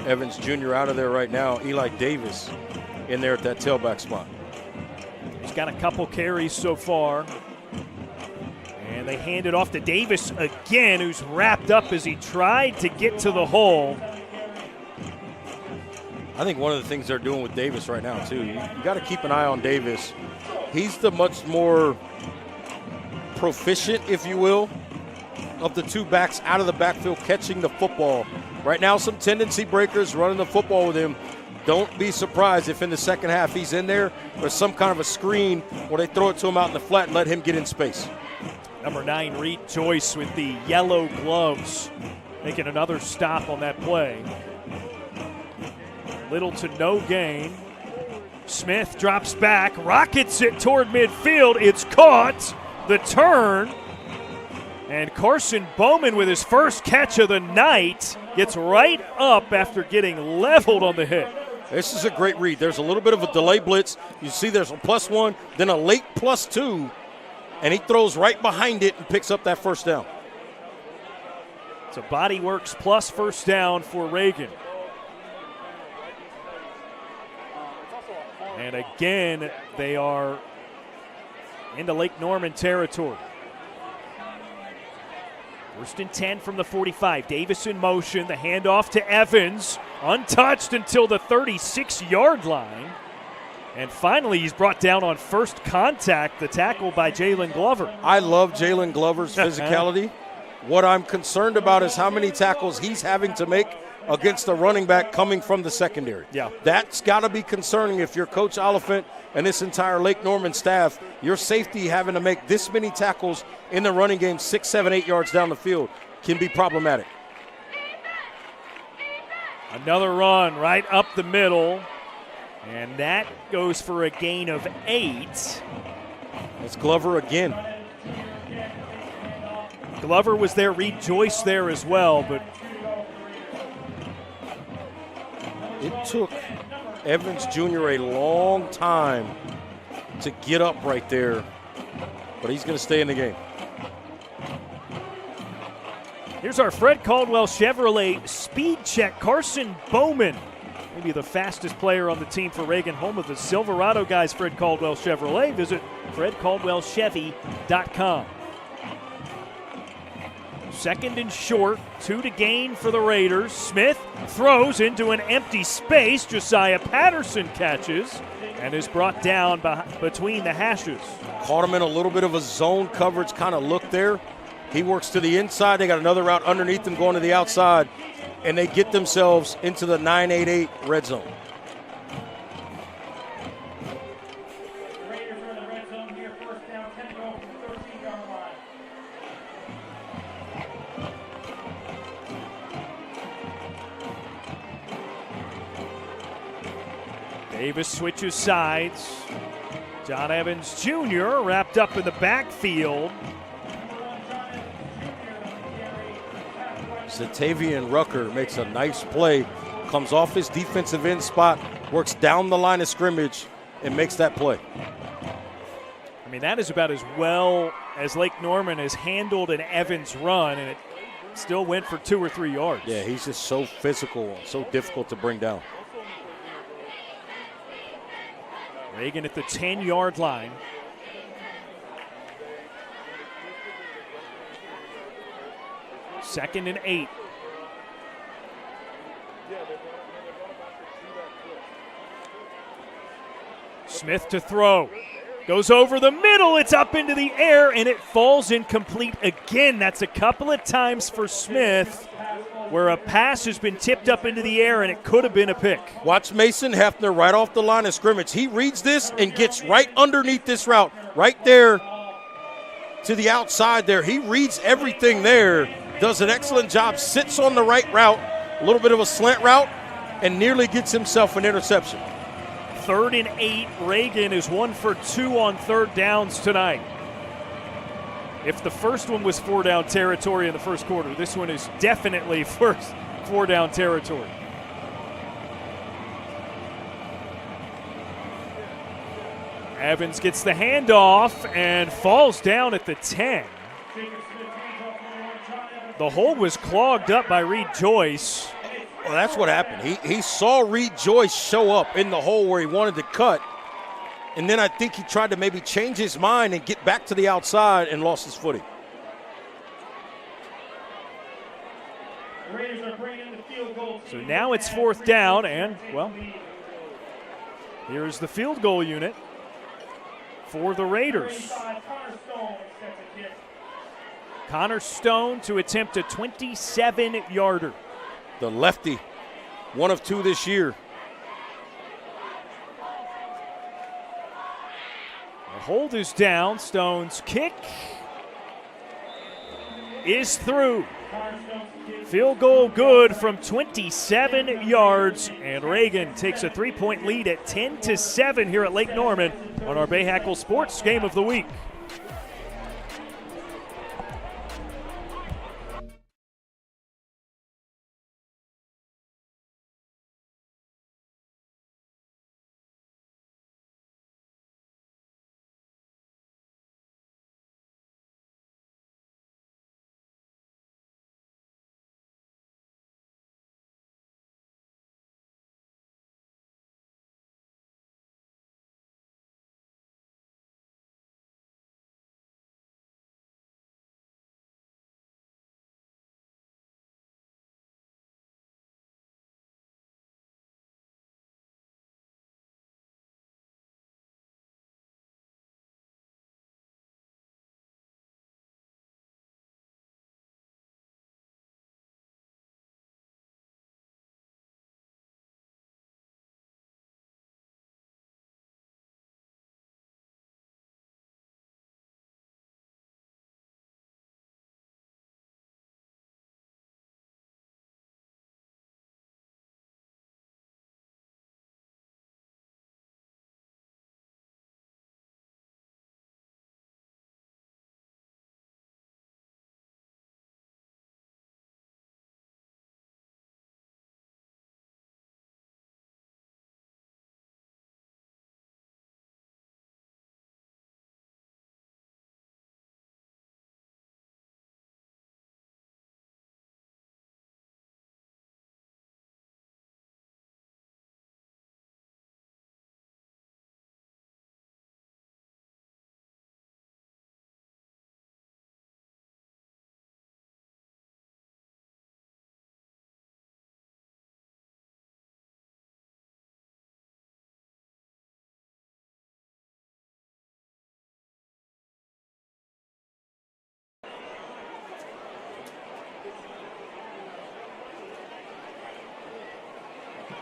Evans Jr. out of there right now. Eli Davis in there at that tailback spot. He's got a couple carries so far. And they hand it off to Davis again, who's wrapped up as he tried to get to the hole. I think one of the things they're doing with Davis right now, too, you got to keep an eye on Davis. He's the much more proficient, if you will, of the 2 backs out of the backfield catching the football. Right now, some tendency breakers running the football with him. Don't be surprised if in the second half he's in there or some kind of a screen where they throw it to him out in the flat and let him get in space. Number 9, Reed Joyce with the yellow gloves, making another stop on that play. Little to no gain. Smith drops back, rockets it toward midfield. It's caught. The turn. And Carson Bowman with his first catch of the night gets right up after getting leveled on the hit. This is a great read. There's a little bit of a delay blitz. You see there's a +1, then a late +2, and he throws right behind it and picks up that first down. It's a body works plus first down for Reagan. And again, they are into Lake Norman territory. First and 10 from the 45. Davis in motion. The handoff to Evans. Untouched until the 36-yard line. And finally, he's brought down on first contact, the tackle by Jalen Glover. I love Jalen Glover's physicality. What I'm concerned about is how many tackles he's having to make against a running back coming from the secondary. Yeah. That's got to be concerning if you're Coach Oliphant and this entire Lake Norman staff. Your safety having to make this many tackles in the running game 6, 7, 8 yards down the field can be problematic. Another run right up the middle. And that goes for a gain of 8. It's Glover again. Glover was there, Reed Joyce there as well, but it took Evans Jr. a long time to get up right there, but he's going to stay in the game. Here's our Fred Caldwell Chevrolet speed check. Carson Bowman, maybe the fastest player on the team for Reagan, home of the Silverado guys. Fred Caldwell Chevrolet. Visit fredcaldwellchevy.com. Second and short, 2 to gain for the Raiders. Smith throws into an empty space. Josiah Patterson catches and is brought down between the hashes. Caught him in a little bit of a zone coverage kind of look there. He works to the inside. They got another route underneath them going to the outside, and they get themselves into the 9-8-8 red zone. Raiders are in the red zone here. First down, 10 to go from the 13-yard line. Davis switches sides. John Evans Jr. wrapped up in the backfield. Zatavian Rucker makes a nice play, comes off his defensive end spot, works down the line of scrimmage, and makes that play. I mean, that is about as well as Lake Norman has handled an Evans run, and it still went for 2 or 3 yards. Yeah, he's just so physical, so difficult to bring down. Reagan at the 10-yard line. Second and 8. Smith to throw. Goes over the middle. It's up into the air, and it falls incomplete again. That's a couple of times for Smith where a pass has been tipped up into the air, and it could have been a pick. Watch Mason Hefner right off the line of scrimmage. He reads this and gets right underneath this route, right there to the outside there. He reads everything there, does an excellent job, sits on the right route, a little bit of a slant route, and nearly gets himself an interception. 3rd and 8. Reagan is 1 for 2 on third downs tonight. If the first one was 4-down territory in the first quarter, this one is definitely first 4-down territory. Evans gets the handoff and falls down at the 10. The hole was clogged up by Reed Joyce. Well, that's what happened. He saw Reed Joyce show up in the hole where he wanted to cut, and then I think he tried to maybe change his mind and get back to the outside and lost his footing. So now it's 4th down, and, well, here's the field goal unit for the Raiders. Connor Stone to attempt a 27-yarder. The lefty, 1 of 2 this year. The hold is down. Stone's kick is through. Field goal good from 27 yards, and Reagan takes a 3-point lead at 10-7 here at Lake Norman on our Bahakel Sports Game of the Week.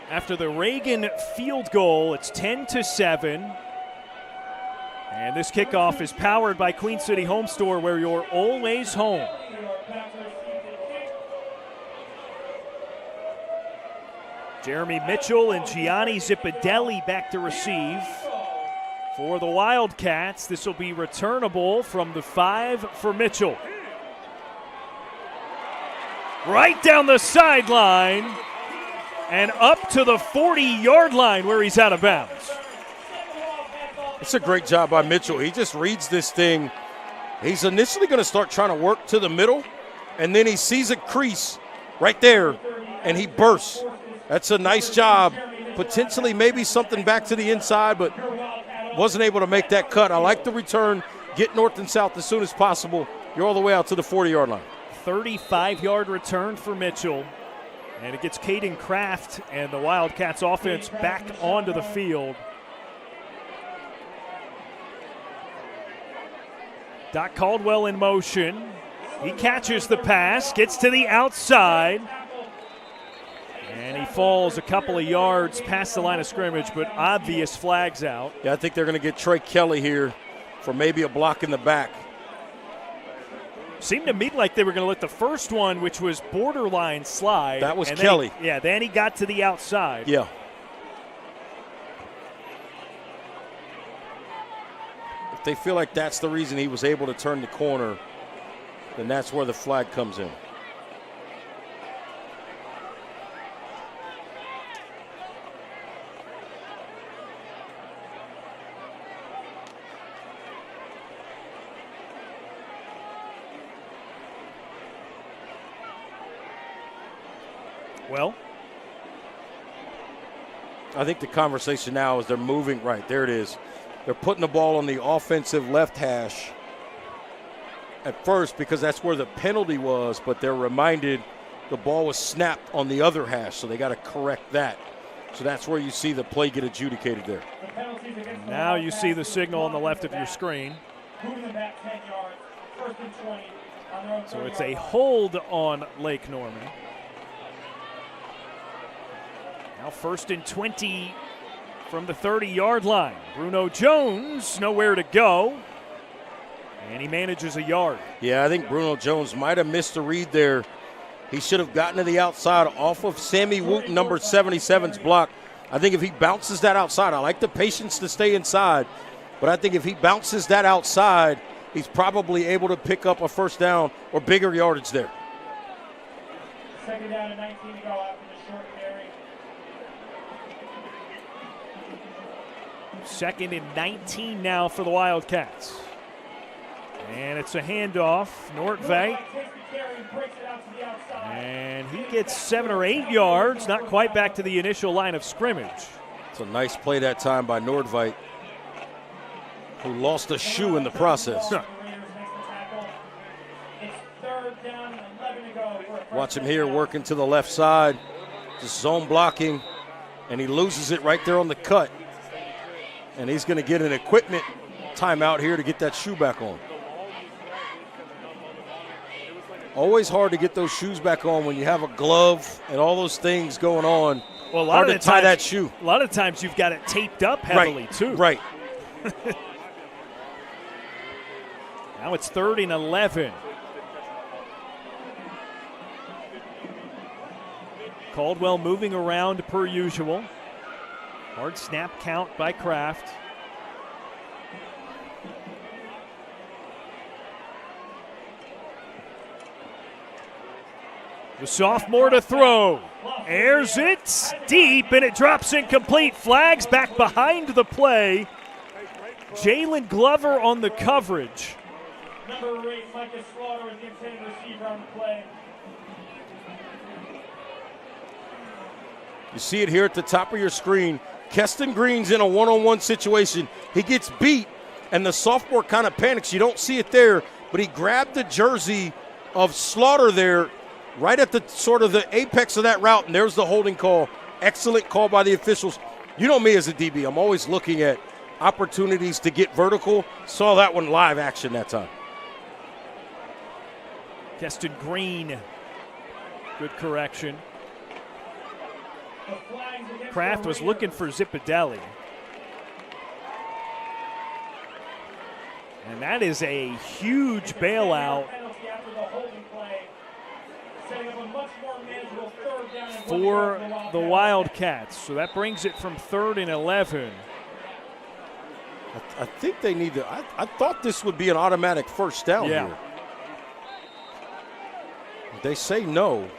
After the Reagan field goal, it's 10-7. And this kickoff is powered by Queen City Home Store, where you're always home. Jeremy Mitchell and Gianni Zipadelli back to receive. For the Wildcats, this will be returnable from the 5 for Mitchell. Right down the sideline and up to the 40-yard line where he's out of bounds. It's a great job by Mitchell. He just reads this thing. He's initially going to start trying to work to the middle, and then he sees a crease right there, and he bursts. That's a nice job. Potentially maybe something back to the inside, but wasn't able to make that cut. I like the return. Get north and south as soon as possible. You're all the way out to the 40-yard line. 35-yard return for Mitchell. And it gets Caden Kraft and the Wildcats offense back onto the field. Doc Caldwell in motion. He catches the pass, gets to the outside. And he falls a couple of yards past the line of scrimmage, but obvious flags out. Yeah, I think they're going to get Trey Kelly here for maybe a block in the back. Seemed to me like they were going to let the first one, which was borderline slide. That was Kelly. Then he got to the outside. Yeah. If they feel like that's the reason he was able to turn the corner, then that's where the flag comes in. Well, I think the conversation now is they're moving right. There it is. They're putting the ball on the offensive left hash at first because that's where the penalty was, but they're reminded the ball was snapped on the other hash, so they got to correct that. So that's where you see the play get adjudicated there. Now you see the signal on the left of your screen. So it's a hold on Lake Norman. Now 1st and 20 from the 30-yard line. Bruno Jones nowhere to go, and he manages a yard. Yeah, I think Bruno Jones might have missed a read there. He should have gotten to the outside off of Sammy Wooten, number 77's block. I think if he bounces that outside, I like the patience to stay inside, but I think if he bounces that outside, he's probably able to pick up a first down or bigger yardage there. 2nd down and 19 to go after the short carry. 2nd and 19 now for the Wildcats. And it's a handoff. Nordveit. And he gets 7 or 8 yards, not quite back to the initial line of scrimmage. It's a nice play that time by Nordveit, who lost a shoe in the process. Watch him here working to the left side, just zone blocking, and he loses it right there on the cut. And he's going to get an equipment timeout here to get that shoe back on. Always hard to get those shoes back on when you have a glove and all those things going on. Well, a lot hard of to tie that shoe. A lot of times you've got it taped up heavily, too. Right. Now it's 3rd and 11. Caldwell moving around per usual. Hard snap count by Kraft. The sophomore to throw. Airs it deep, and it drops incomplete. Flags back behind the play. Jalen Glover on the coverage. Number 8, Micah Slaughter is the intended receiver on the play. You see it here at the top of your screen. Keston Green's in a one-on-one situation. He gets beat, and the sophomore kind of panics. You don't see it there, but he grabbed the jersey of Slaughter there right at the sort of the apex of that route, and there's the holding call. Excellent call by the officials. You know me as a DB. I'm always looking at opportunities to get vertical. Saw that one live action that time. Keston Green, good correction. Kraft was looking for Zipadelli. And that is a huge bailout for the Wildcats. So that brings it from 3rd and 11. I think they need to. I thought this would be an automatic first down here. They say no.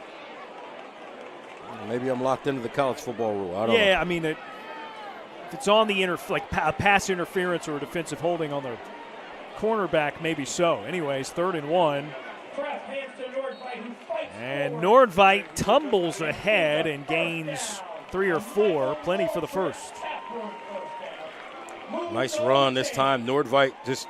Maybe I'm locked into the college football rule. I don't know. Yeah, I mean, if it's on the a pass interference or a defensive holding on the cornerback, maybe so. Anyways, 3rd and 1. And Nordveit tumbles ahead and gains 3 or 4. Plenty for the first. Nice run this time. Nordveit just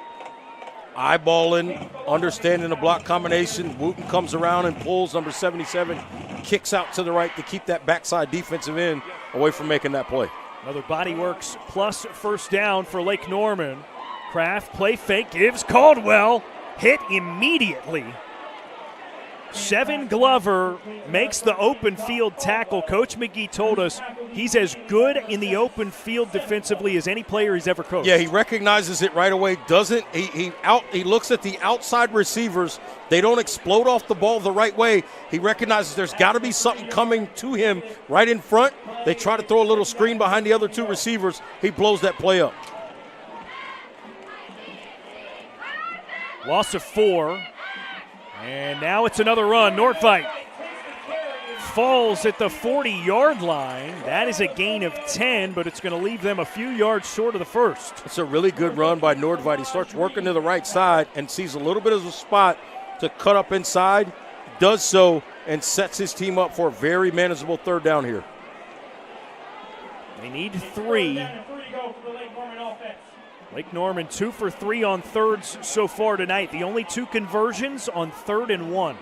eyeballing, understanding the block combination. Wooten comes around and pulls number 77, kicks out to the right to keep that backside defensive end away from making that play. Another body works plus first down for Lake Norman. Kraft play fake, gives Caldwell, hit immediately. 7 Glover makes the open field tackle. Coach McGee told us he's as good in the open field defensively as any player he's ever coached. Yeah, he recognizes it right away. He looks at the outside receivers. They don't explode off the ball the right way. He recognizes there's got to be something coming to him right in front. They try to throw a little screen behind the other 2 receivers. He blows that play up. Loss of 4. And now it's another run. Nordveit falls at the 40-yard line. That is a gain of 10, but it's going to leave them a few yards short of the first. It's a really good run by Nordveit. He starts working to the right side and sees a little bit of a spot to cut up inside, does so, and sets his team up for a very manageable 3rd down here. They need 3. Lake Norman 2 for 3 on thirds so far tonight. The only 2 conversions on 3rd and 1.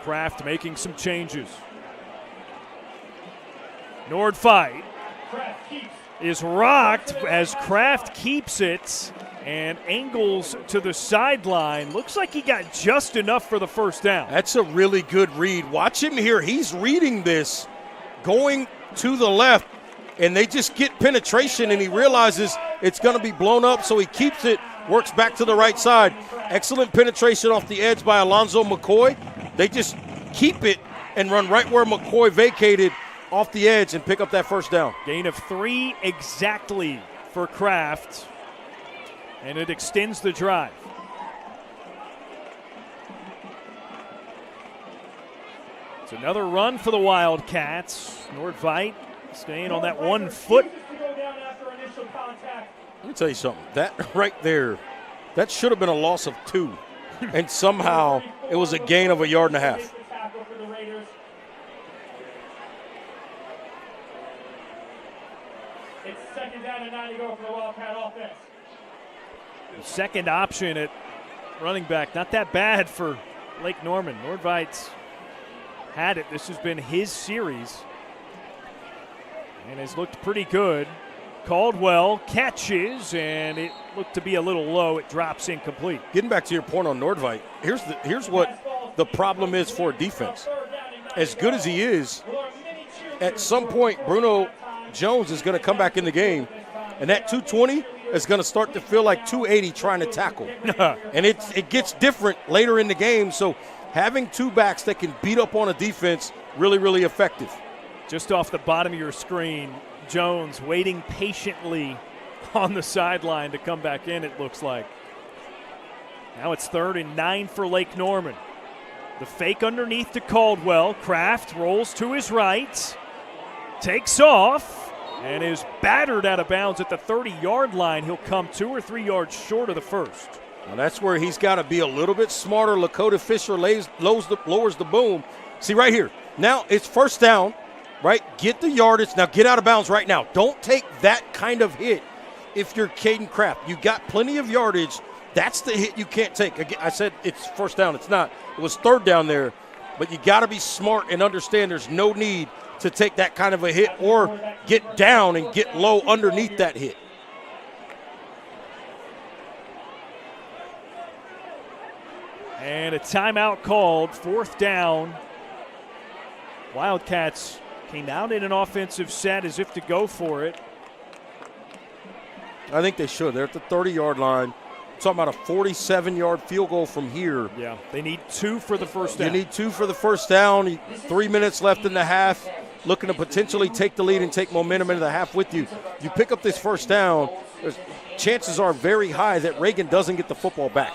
Kraft making some changes. Nordveit is rocked as Kraft keeps it and angles to the sideline. Looks like he got just enough for the first down. That's a really good read. Watch him here. He's reading this, going to the left, and they just get penetration, and he realizes it's going to be blown up, so he keeps it, works back to the right side. Excellent penetration off the edge by Alonzo McCoy. They just keep it and run right where McCoy vacated off the edge and pick up that first down. Gain of 3 exactly for Kraft, and it extends the drive. It's another run for the Wildcats. Nordveit staying on that 1 foot. Let me tell you something. That right there, that should have been a loss of 2. And somehow it was a gain of 1.5 yards. It's 2nd down and 9 to go for the Wildcat offense. The second option at running back, not that bad for Lake Norman. Nordveit's had it. This has been his series and has looked pretty good. Caldwell catches, and it looked to be a little low. It drops incomplete. Getting back to your point on Nordveit, here's what the problem is for defense. As good as he is, at some point Bruno Jones is going to come back in the game, and that 220 is going to start to feel like 280 trying to tackle. And it gets different later in the game, so having 2 backs that can beat up on a defense, really, really effective. Just off the bottom of your screen, Jones waiting patiently on the sideline to come back in, it looks like. Now it's 3rd and 9 for Lake Norman. The fake underneath to Caldwell. Kraft rolls to his right, takes off, and is battered out of bounds at the 30-yard line. He'll come 2 or 3 yards short of the first. Now that's where he's got to be a little bit smarter. Lakota Fisher lowers the boom. See right here. Now it's first down, right? Get the yardage. Now get out of bounds right now. Don't take that kind of hit if you're Caden Kraft. You got plenty of yardage. That's the hit you can't take. Again, I said it's first down. It's not. It was 3rd down there. But you got to be smart and understand there's no need to take that kind of a hit or get down and get low underneath that hit. And a timeout called, 4th down. Wildcats came out in an offensive set as if to go for it. I think they should. They're at the 30-yard line. I'm talking about a 47-yard field goal from here. Yeah, they need 2 for the first down. You need 2 for the first down. 3 minutes left in the half. Looking to potentially take the lead and take momentum into the half with you. You pick up this first down, chances are very high that Reagan doesn't get the football back.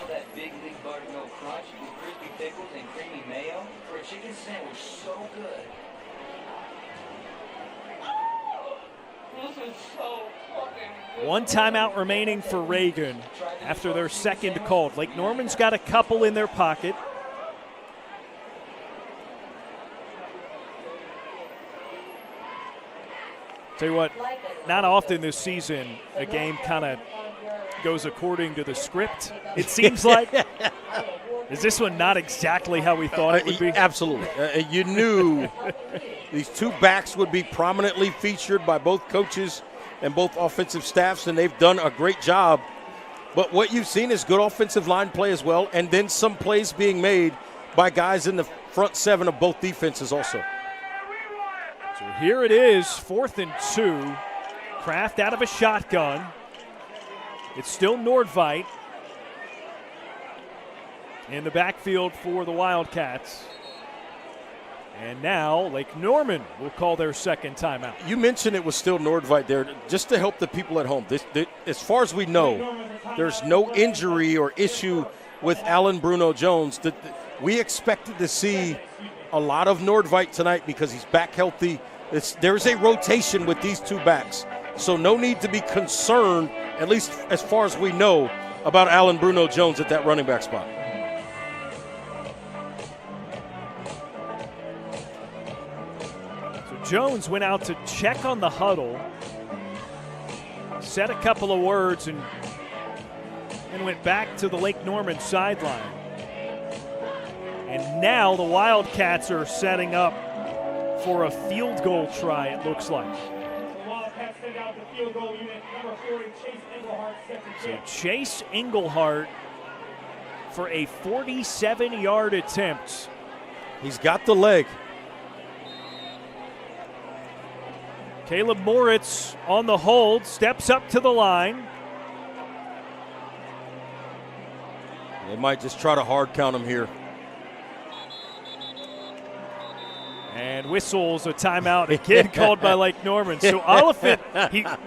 One timeout remaining for Reagan after their second called. Lake Norman's got a couple in their pocket. Tell you what, not often this season a game kind of goes according to the script, it seems like. Is this one not exactly how we thought it would be? Absolutely. You knew these 2 backs would be prominently featured by both coaches and both offensive staffs, and they've done a great job. But what you've seen is good offensive line play as well, and then some plays being made by guys in the front 7 of both defenses also. So here it is, 4th and 2. Kraft out of a shotgun. It's still Nordveit in the backfield for the Wildcats. And now Lake Norman will call their second timeout. You mentioned it was still Nordveit there. Just to help the people at home, as far as we know, there's no injury or issue with Alan Bruno Jones. We expected to see a lot of Nordveit tonight because he's back healthy. There's a rotation with these 2 backs. So no need to be concerned, at least as far as we know, about Alan Bruno Jones at that running back spot. Jones went out to check on the huddle, said a couple of words, and went back to the Lake Norman sideline. And now the Wildcats are setting up for a field goal try, it looks like. So Chase Englehart for a 47-yard attempt. He's got the leg. Caleb Moritz on the hold, steps up to the line. They might just try to hard count him here. And whistles a timeout again called by Lake Norman. So Oliphant,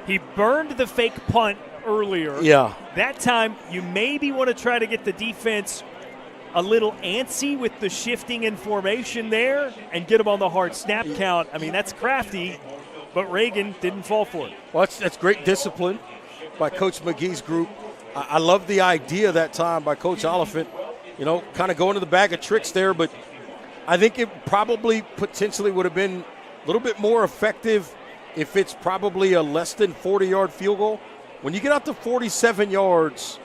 he burned the fake punt earlier. Yeah. That time you maybe want to try to get the defense a little antsy with the shifting in formation there and get them on the hard snap count. I mean, that's crafty. But Reagan didn't fall for it. Well, that's great discipline by Coach McGee's group. I love the idea that time by Coach Oliphant, kind of going to the bag of tricks there, but I think it probably potentially would have been a little bit more effective if it's probably a less than 40-yard field goal. When you get out to 47 yards,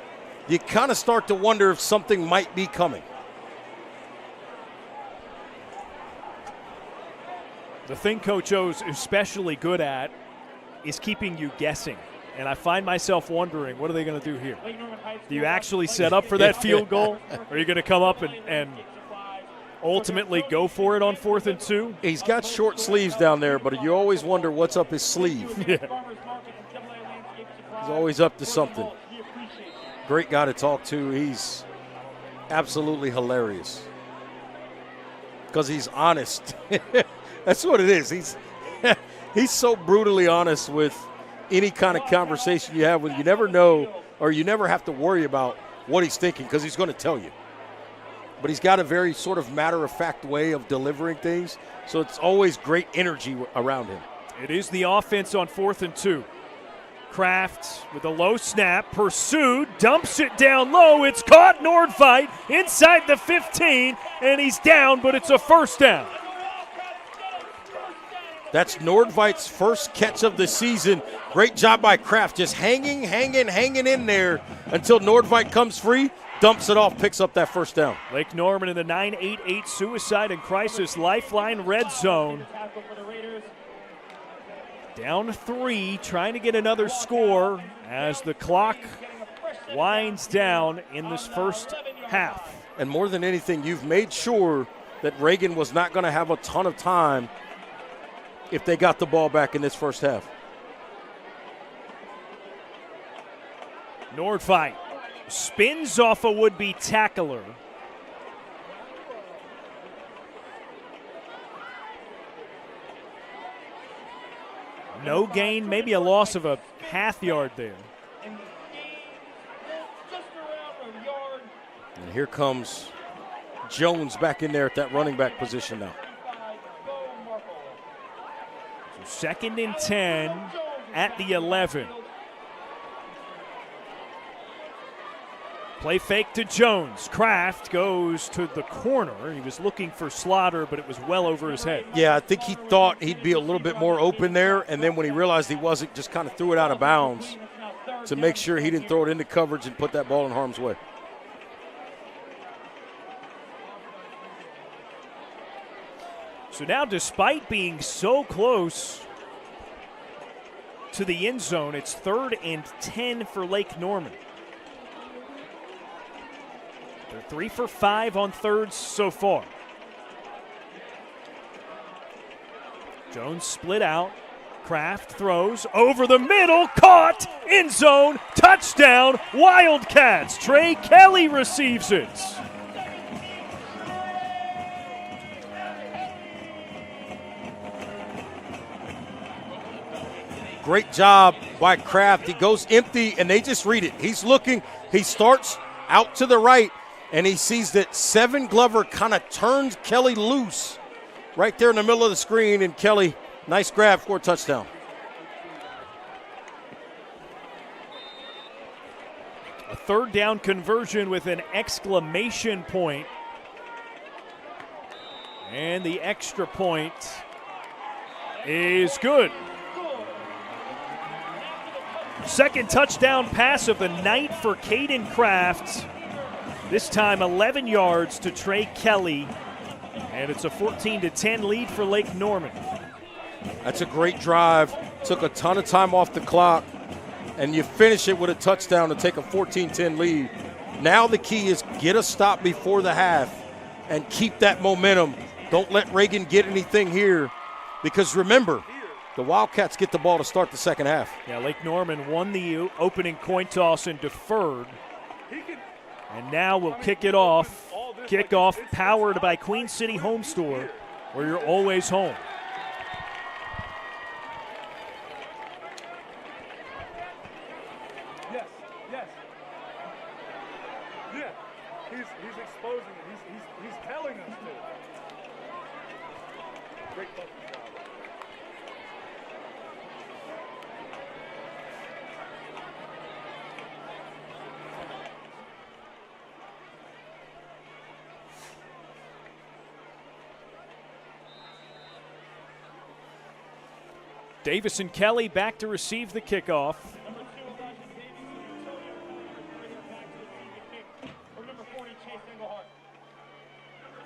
you kind of start to wonder if something might be coming. The thing Coach O's especially good at is keeping you guessing. And I find myself wondering, what are they going to do here? Do you actually set up for that field goal? Or are you going to come up and ultimately go for it on 4th and 2? He's got short sleeves down there, but you always wonder what's up his sleeve. Yeah. He's always up to something. Great guy to talk to. He's absolutely hilarious because he's honest. That's what it is. He's so brutally honest with any kind of conversation you have with. You never know, or you never have to worry about what he's thinking because he's going to tell you. But he's got a very sort of matter-of-fact way of delivering things, so it's always great energy around him. It is the offense on 4th and 2. Kraft with a low snap, pursued, dumps it down low. It's caught. Nordveit inside the 15, and he's down, but it's a first down. That's Nordveit's first catch of the season. Great job by Kraft, just hanging in there until Nordveit comes free, dumps it off, picks up that first down. Lake Norman in the 9-8-8 Suicide and Crisis Lifeline Red Zone. Down 3, trying to get another score as the clock winds down in this first half. And more than anything, you've made sure that Reagan was not going to have a ton of time if they got the ball back in this first half. Nordfight spins off a would-be tackler. No gain, maybe a loss of a half yard there. And here comes Jones back in there at that running back position now. So 2nd and 10 at the 11. Play fake to Jones. Kraft goes to the corner. He was looking for Slaughter, but it was well over his head. Yeah, I think he thought he'd be a little bit more open there, and then when he realized he wasn't, just kind of threw it out of bounds to make sure he didn't throw it into coverage and put that ball in harm's way. So now, despite being so close to the end zone, it's 3rd and 10 for Lake Norman. They're 3 for 5 on thirds so far. Jones split out. Kraft throws over the middle, caught, end zone, touchdown, Wildcats. Trey Kelly receives it. Great job by Kraft. He goes empty, and they just read it. He's looking. He starts out to the right, and he sees that Seven Glover kind of turns Kelly loose right there in the middle of the screen, and Kelly, nice grab for a touchdown. A 3rd down conversion with an exclamation point. And the extra point is good. 2nd touchdown pass of the night for Caden Kraft. This time 11 yards to Trey Kelly. And it's a 14-10 lead for Lake Norman. That's a great drive. Took a ton of time off the clock. And you finish it with a touchdown to take a 14-10 lead. Now the key is get a stop before the half and keep that momentum. Don't let Reagan get anything here. Because remember, the Wildcats get the ball to start the second half. Yeah, Lake Norman won the opening coin toss and deferred. And now we'll kick it off. Kickoff powered by Queen City Home Store, where you're always home. Yes. Yeah, he's exposing it. He's telling us to. Great fucking job. Davis and Kelly back to receive the kickoff.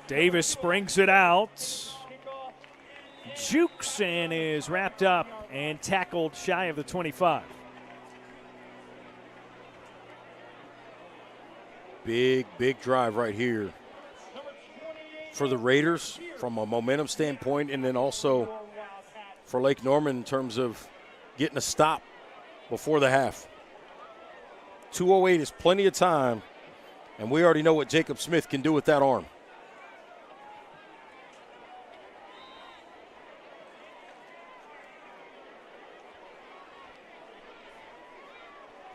Davis brings it out. Jukes and is wrapped up and tackled shy of the 25. Big drive right here for the Raiders from a momentum standpoint, and then also for Lake Norman in terms of getting a stop before the half. 2:08 is plenty of time, and we already know what Jacob Smith can do with that arm.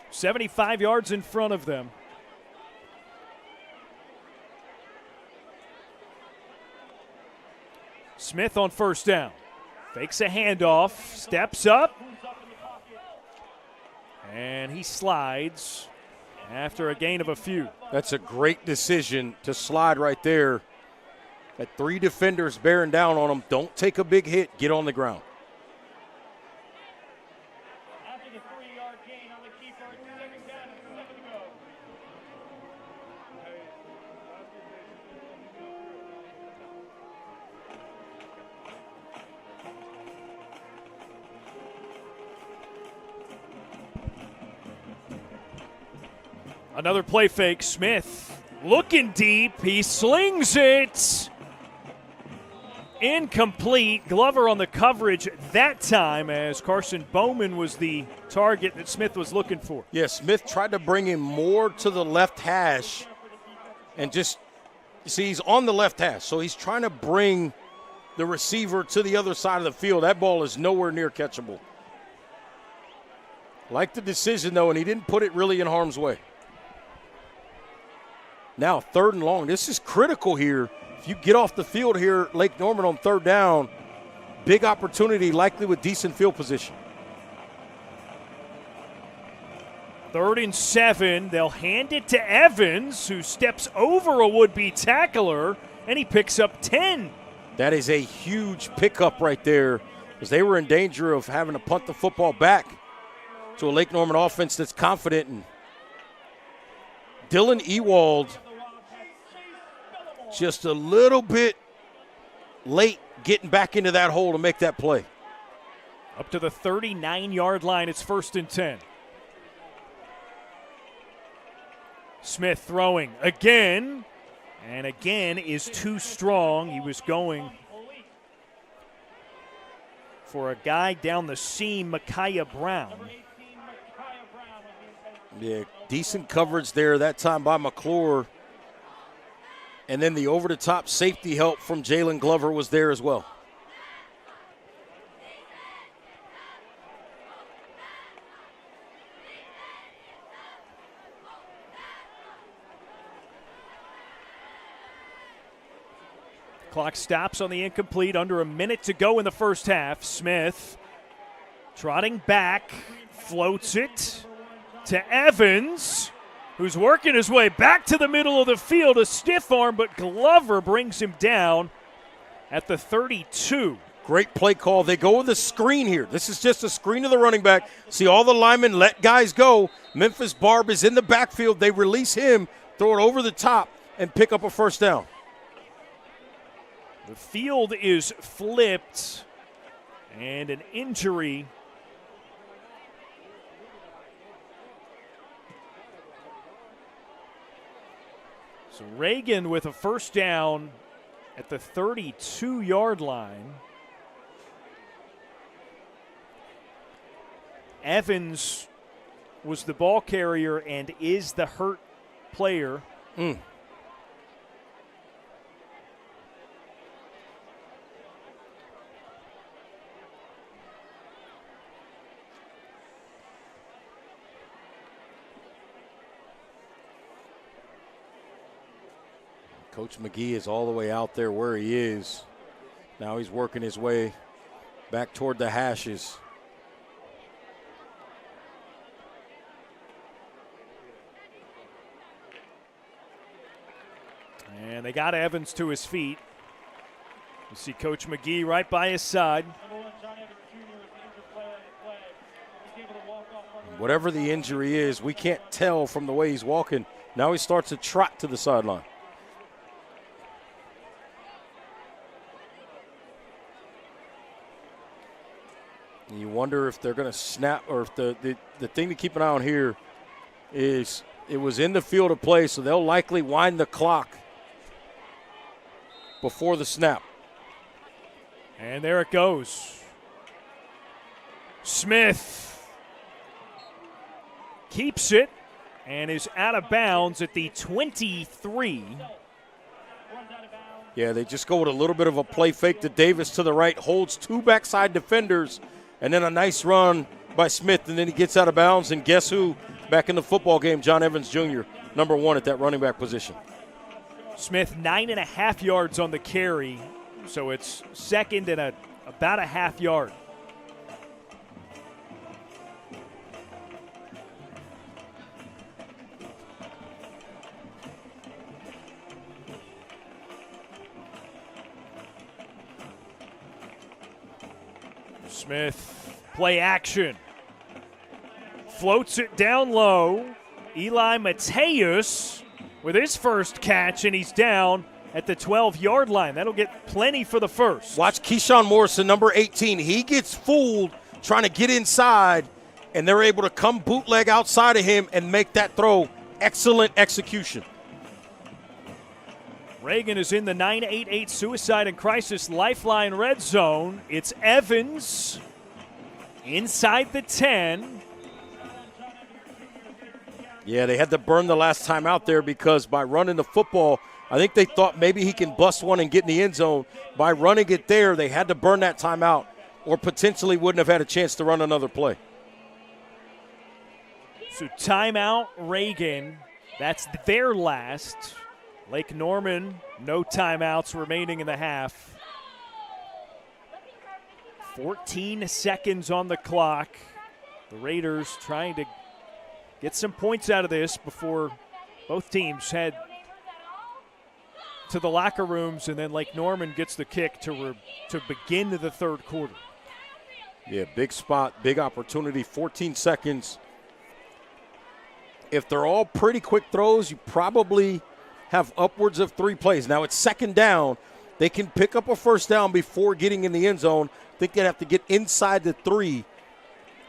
$75 yards in front of them. Smith on 1st down. Fakes a handoff, steps up, and he slides after a gain of a few. That's a great decision to slide right there. Got 3 defenders bearing down on him. Don't take a big hit. Get on the ground. After the 3-yard gain on the keeper, 2nd down and 7 to go. Another play fake. Smith looking deep. He slings it. Incomplete. Glover on the coverage that time as Carson Bowman was the target that Smith was looking for. Yeah, Smith tried to bring him more to the left hash and just, you see, he's on the left hash, so he's trying to bring the receiver to the other side of the field. That ball is nowhere near catchable. Like the decision, though, and he didn't put it really in harm's way. Now, 3rd and long. This is critical here. If you get off the field here, Lake Norman on 3rd down, big opportunity, likely with decent field position. 3rd and 7. They'll hand it to Evans, who steps over a would-be tackler, and he picks up 10. That is a huge pickup right there, because they were in danger of having to punt the football back to a Lake Norman offense that's confident. And Dylan Ewald just a little bit late getting back into that hole to make that play. Up to the 39-yard line, it's 1st and 10. Smith throwing again, and again is too strong. He was going for a guy down the seam, Micaiah Brown. Yeah, decent coverage there that time by McClure. And then the over-the-top safety help from Jalen Glover was there as well. Clock stops on the incomplete. Under a minute to go in the first half. Smith trotting back, floats it to Evans, who's working his way back to the middle of the field. A stiff arm, but Glover brings him down at the 32. Great play call. They go with a screen here. This is just a screen of the running back. See all the linemen let guys go. Memphis Barb is in the backfield. They release him, throw it over the top, and pick up a 1st down. The field is flipped, and an injury. So Reagan with a 1st down at the 32-yard line. Evans was the ball carrier and is the hurt player. Coach McGee is all the way out there where he is. Now he's working his way back toward the hashes. And they got Evans to his feet. You see Coach McGee right by his side. Whatever the injury is, we can't tell from the way he's walking. Now he starts to trot to the sideline. You wonder if they're going to snap, or if the thing to keep an eye on here is it was in the field of play, so they'll likely wind the clock before the snap. And there it goes. Smith keeps it and is out of bounds at the 23. Yeah, they just go with a little bit of a play fake to Davis to the right, holds 2 backside defenders, and then a nice run by Smith, and then he gets out of bounds. And guess who? Back in the football game, John Evans Jr., number 1 at that running back position. Smith 9.5 yards on the carry, so it's second and about a half yard. Smith, play action. Floats it down low. Eli Mateus with his first catch, and he's down at the 12-yard line. That'll get plenty for the first. Watch Keyshawn Morrison, number 18. He gets fooled trying to get inside, and they're able to come bootleg outside of him and make that throw. Excellent execution. Reagan is in the 988 Suicide and Crisis Lifeline red zone. It's Evans inside the 10. Yeah, they had to burn the last time out there because by running the football, I think they thought maybe he can bust one and get in the end zone. By running it there, they had to burn that timeout or potentially wouldn't have had a chance to run another play. So timeout, Reagan. That's their last. Lake Norman, no timeouts remaining in the half. 14 seconds on the clock. The Raiders trying to get some points out of this before both teams head to the locker rooms, and then Lake Norman gets the kick to begin the third quarter. Yeah, big spot, big opportunity, 14 seconds. If they're all pretty quick throws, you probably have upwards of 3 plays. Now it's second down. They can pick up a first down before getting in the end zone. I think they'd have to get inside the 3.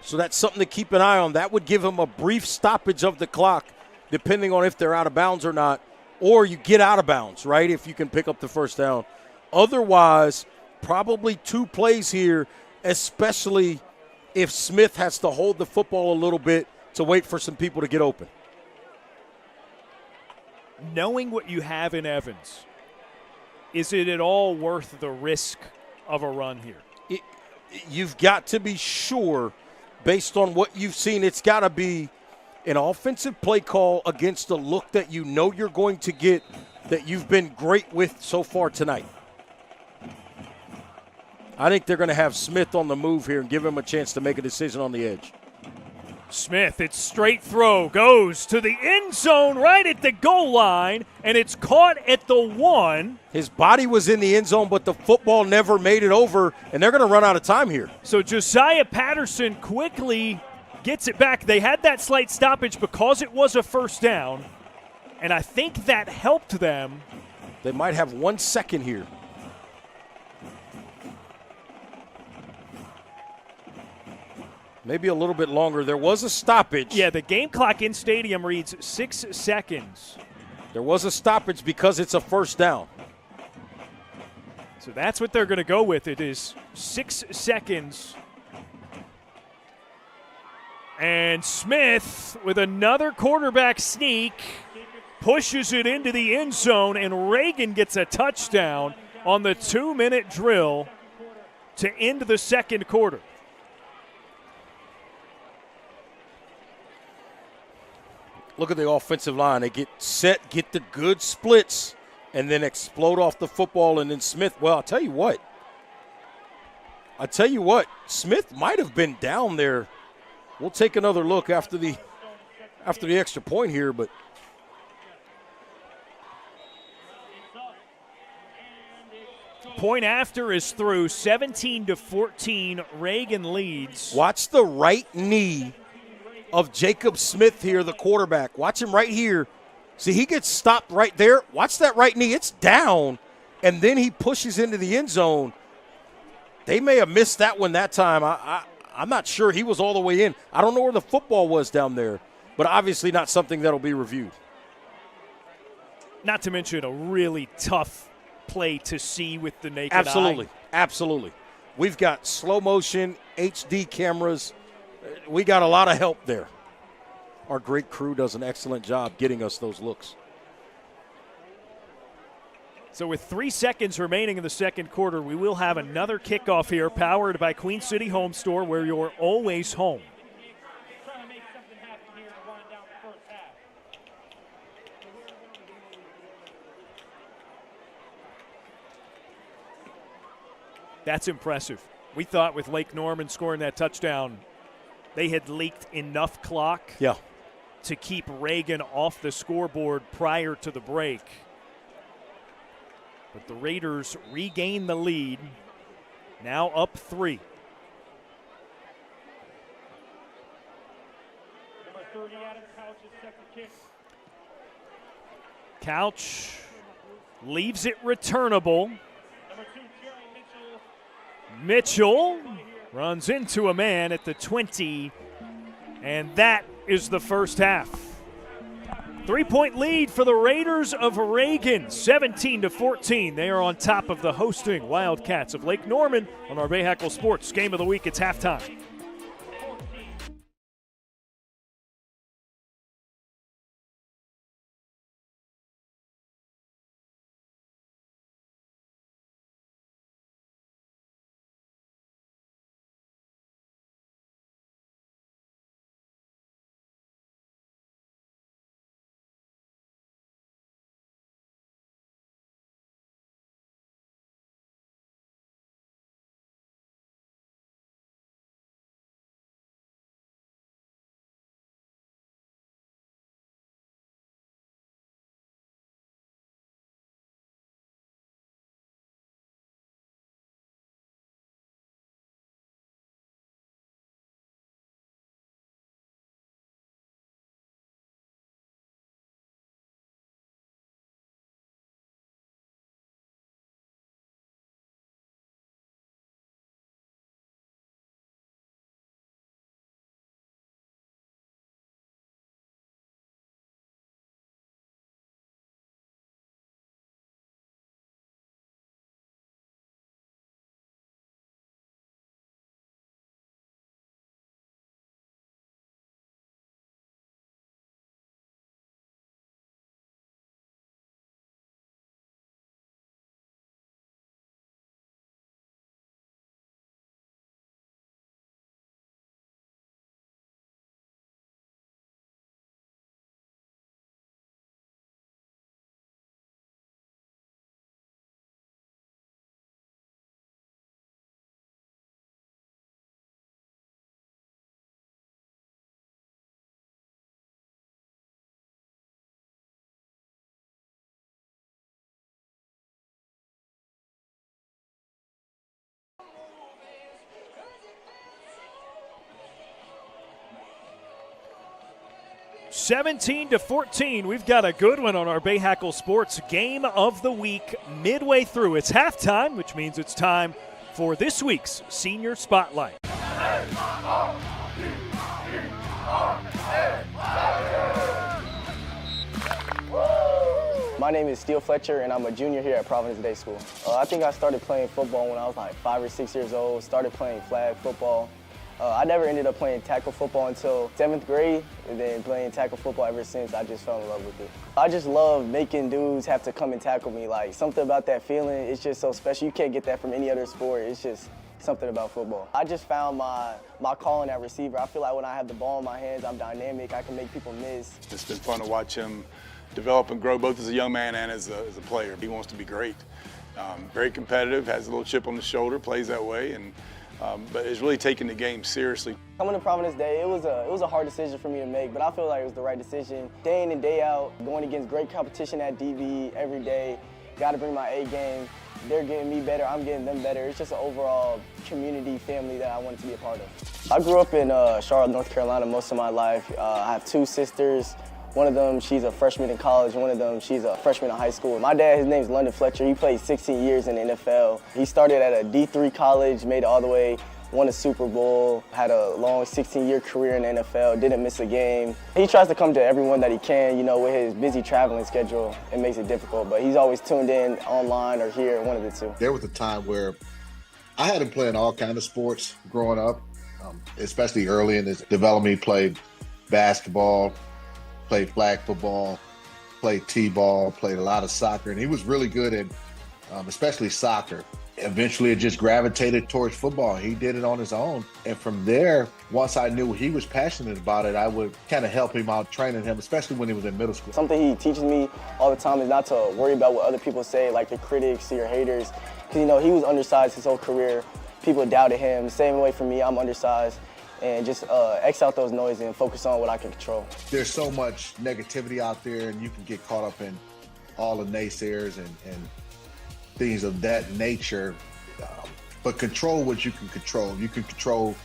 So that's something to keep an eye on. That would give them a brief stoppage of the clock, depending on if they're out of bounds or not, or you get out of bounds, right, if you can pick up the first down. Otherwise, probably 2 plays here, especially if Smith has to hold the football a little bit to wait for some people to get open. Knowing what you have in Evans, is it at all worth the risk of a run here? You've got to be sure, based on what you've seen, it's got to be an offensive play call against a look that you know you're going to get that you've been great with so far tonight. I think they're going to have Smith on the move here and give him a chance to make a decision on the edge. Smith, it's straight throw, goes to the end zone right at the goal line, and it's caught at the 1. His body was in the end zone, but the football never made it over, and they're going to run out of time here. So Josiah Patterson quickly gets it back. They had that slight stoppage because it was a first down, and I think that helped them. They might have 1 second here. Maybe a little bit longer. There was a stoppage. Yeah, the game clock in stadium reads 6 seconds. There was a stoppage because it's a first down. So that's what they're going to go with. It is 6 seconds. And Smith, with another quarterback sneak, pushes it into the end zone, and Reagan gets a touchdown on the 2-minute drill to end the second quarter. Look at the offensive line. They get set, get the good splits, and then explode off the football. And then Smith, well, I'll tell you what, Smith might have been down there. We'll take another look after the extra point here, but point after is through. 17-14, Reagan leads. Watch the right knee of Jacob Smith here, the quarterback. Watch him right here. See, he gets stopped right there. Watch that right knee. It's down, and then he pushes into the end zone. They may have missed that one that time. I'm not sure he was all the way in. I don't know where the football was down there, but obviously not something that will be reviewed. Not to mention a really tough play to see with the naked eye. Absolutely. We've got slow motion, HD cameras. We got a lot of help there. Our great crew does an excellent job getting us those looks. So with 3 seconds remaining in the second quarter, we will have another kickoff here, powered by Queen City Home Store, where you're always home. Trying to make something happen here and wind down the first half. That's impressive. We thought with Lake Norman scoring that touchdown, they had leaked enough clock to keep Reagan off the scoreboard prior to the break. But the Raiders regain the lead, now up 3. Number 30, Adam Couch's second kick. Couch leaves it returnable. Number 2, Jerry Mitchell. Mitchell runs into a man at the 20, and that is the first half. 3-point lead for the Raiders of Reagan, 17-14. They are on top of the hosting Wildcats of Lake Norman on our Bahakel Sports Game of the Week. It's halftime. (17-14). We've got a good one on our Bahakel Sports Game of the Week midway through. It's halftime, which means it's time for this week's Senior Spotlight. My name is Steele Fletcher, and I'm a junior here at Providence Day School. I think I started playing football when I was like 5 or 6 years old, started playing flag football. I never ended up playing tackle football until 7th grade, and then playing tackle football ever since. I just fell in love with it. I just love making dudes have to come and tackle me. Like, something about that feeling, it's just so special. You can't get that from any other sport. It's just something about football. I just found my calling at receiver. I feel like when I have the ball in my hands, I'm dynamic. I can make people miss. It's been fun to watch him develop and grow both as a young man and as a player. He wants to be great. Very competitive, has a little chip on the shoulder, plays that way, and but is really taking the game seriously. Coming to Providence Day, it was a hard decision for me to make, but I feel like it was the right decision. Day in and day out, going against great competition at DB every day. Got to bring my A game. They're getting me better, I'm getting them better. It's just an overall community family that I wanted to be a part of. I grew up in Charlotte, North Carolina most of my life. I have 2 sisters. One of them, she's a freshman in college. One of them, she's a freshman in high school. My dad, his name's London Fletcher. He played 16 years in the NFL. He started at a D3 college, made it all the way, won a Super Bowl, had a long 16-year career in the NFL, didn't miss a game. He tries to come to everyone that he can, you know, with his busy traveling schedule. It makes it difficult, but he's always tuned in online or here, one of the two. There was a time where I had him playing all kinds of sports growing up, especially early in his development. He played basketball, played flag football, played t-ball, played a lot of soccer, and he was really good at especially soccer. Eventually, it just gravitated towards football. He did it on his own. And from there, once I knew he was passionate about it, I would kind of help him out, training him, especially when he was in middle school. Something he teaches me all the time is not to worry about what other people say, like the critics or your haters. Because, you know, he was undersized his whole career. People doubted him. Same way for me, I'm undersized. And just X out those noises and focus on what I can control. There's so much negativity out there, and you can get caught up in all the naysayers and things of that nature. But control what you can control. You can control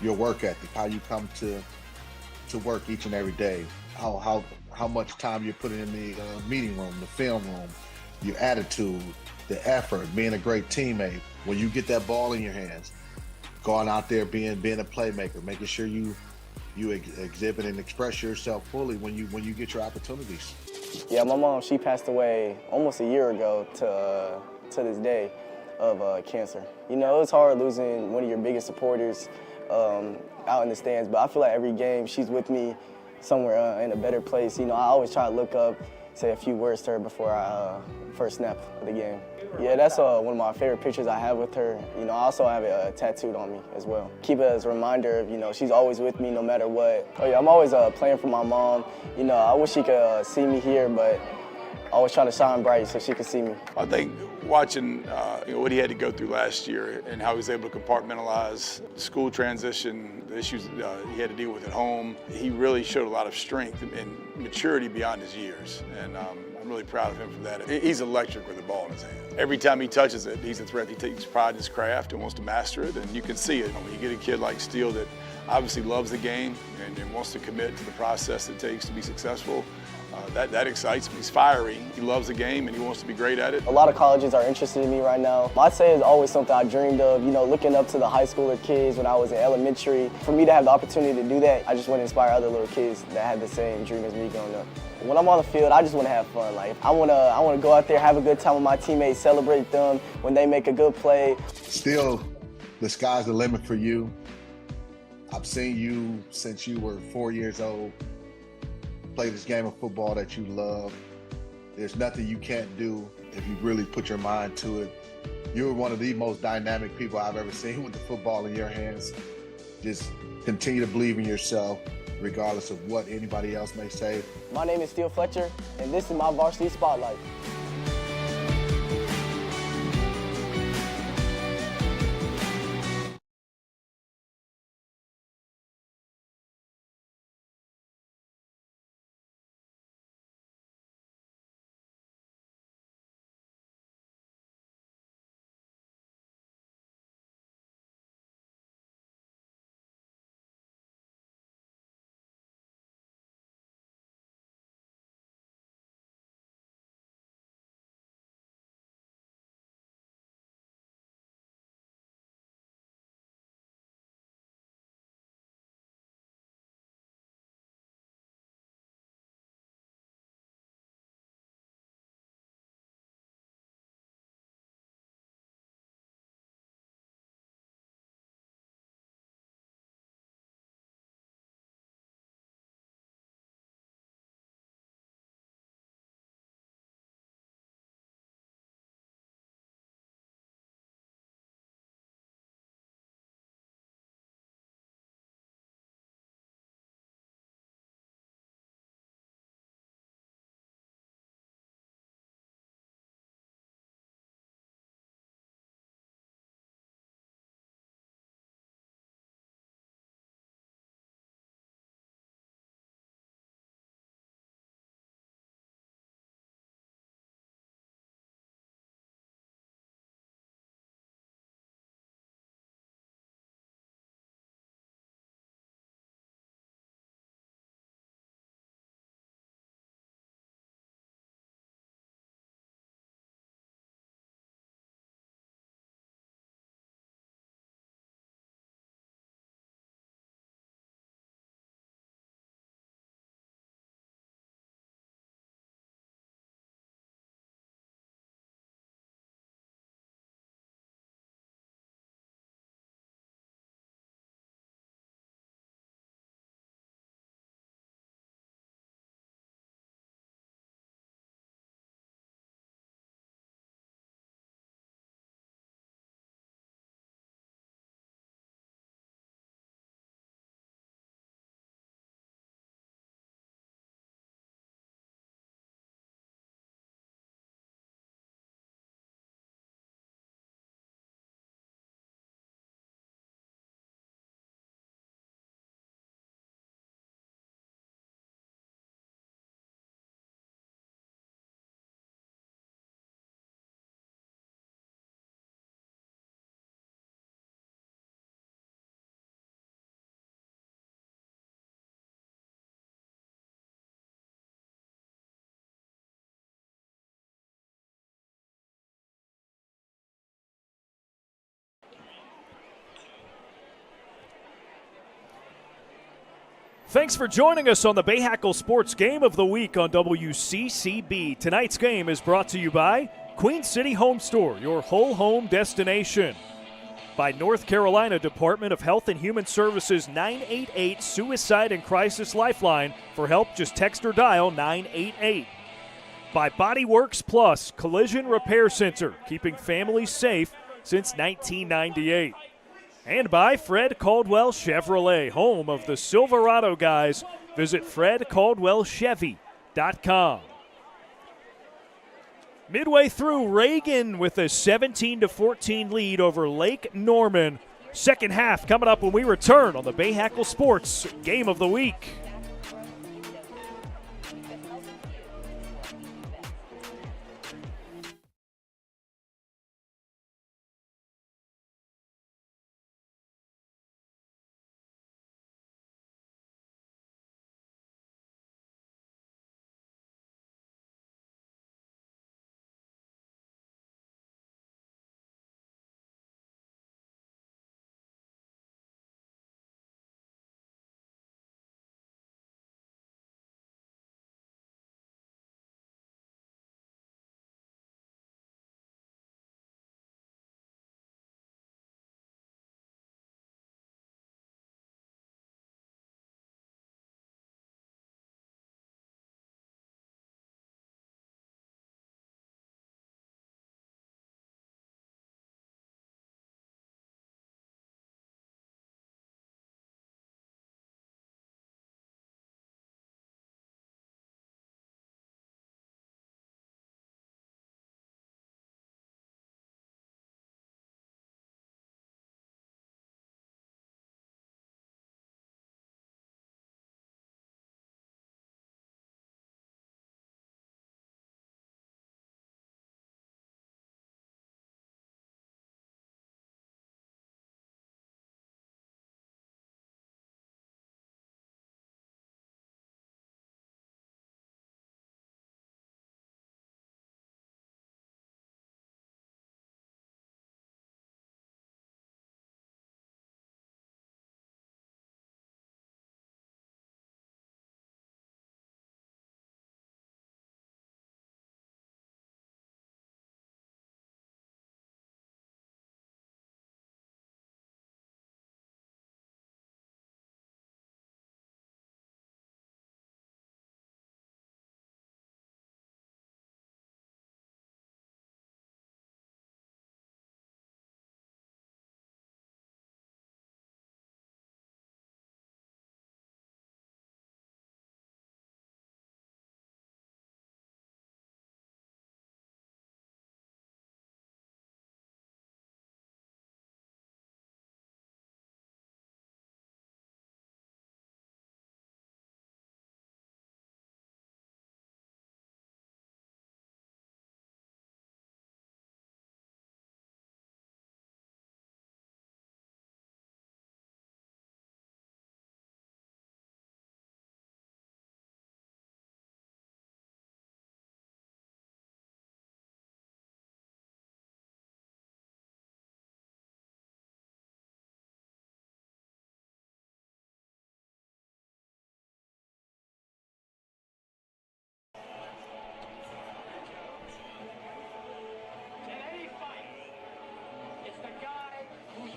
your work ethic, how you come to work each and every day, how much time you're putting in the meeting room, the film room, your attitude, the effort, being a great teammate. When you get that ball in your hands, going out there being a playmaker, making sure you you exhibit and express yourself fully when you get your opportunities. Yeah, my mom, she passed away almost a year ago to this day of cancer. You know, it was hard losing one of your biggest supporters out in the stands, but I feel like every game she's with me somewhere in a better place. You know, I always try to look up, say a few words to her before I first snap of the game. Yeah, that's one of my favorite pictures I have with her. You know, I also have it tattooed on me as well. Keep it as a reminder of, you know, she's always with me no matter what. Oh yeah, I'm always playing for my mom. You know, I wish she could see me here, but I always try to shine bright so she could see me. I think watching what he had to go through last year and how he was able to compartmentalize the school transition, the issues he had to deal with at home, he really showed a lot of strength and maturity beyond his years. And I'm really proud of him for that. He's electric with the ball in his hand. Every time he touches it, he's a threat. He takes pride in his craft and wants to master it, and you can see it. When you get a kid like Steele that obviously loves the game and wants to commit to the process it takes to be successful, that excites me. He's fiery, he loves the game, and he wants to be great at it. A lot of colleges are interested in me right now. I'd say it's always something I dreamed of, you know, looking up to the high schooler kids when I was in elementary. For me to have the opportunity to do that, I just want to inspire other little kids that had the same dream as me growing up. When I'm on the field, I just want to have fun. Like, I want to go out there, have a good time with my teammates, celebrate them when they make a good play. Still, the sky's the limit for you. I've seen you since you were 4 years old. Play this game of football that you love. There's nothing you can't do if you really put your mind to it. You're one of the most dynamic people I've ever seen with the football in your hands. Just continue to believe in yourself, regardless of what anybody else may say. My name is Steele Fletcher, and this is my Varsity Spotlight. Thanks for joining us on the Bahakel Sports Game of the Week on WCCB. Tonight's game is brought to you by Queen City Home Store, your whole home destination. By North Carolina Department of Health and Human Services 988 Suicide and Crisis Lifeline. For help, just text or dial 988. By Body Works Plus Collision Repair Center, keeping families safe since 1998. And by Fred Caldwell Chevrolet, home of the Silverado guys. Visit FredCaldwellChevy.com. Midway through, Reagan with a 17-14 lead over Lake Norman. Second half coming up when we return on the Bahakel Sports Game of the Week.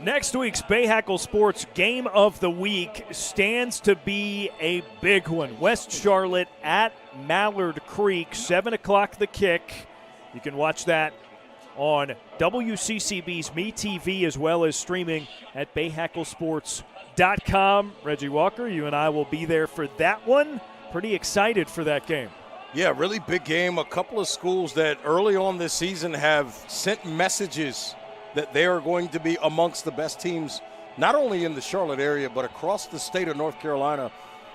Next week's Bahakel Sports Game of the Week stands to be a big one. West Charlotte at Mallard Creek, 7 o'clock the kick. You can watch that on WCCB's MeTV as well as streaming at BahakelSports.com. Reggie Walker, you and I will be there for that one. Pretty excited for that game. Yeah, really big game. A couple of schools that early on this season have sent messages that they are going to be amongst the best teams, not only in the Charlotte area, but across the state of North Carolina.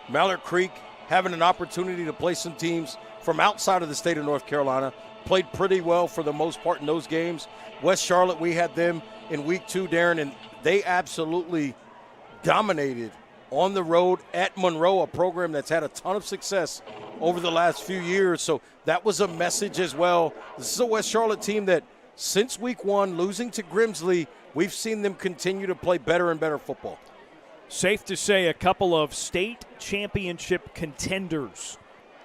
Mallard Creek having an opportunity to play some teams from outside of the state of North Carolina, played pretty well for the most part in those games. West Charlotte, we had them in week 2, Darren, and they absolutely dominated on the road at Monroe, a program that's had a ton of success over the last few years. So that was a message as well. This is a West Charlotte team that since week 1, losing to Grimsley, we've seen them continue to play better and better football. Safe to say a couple of state championship contenders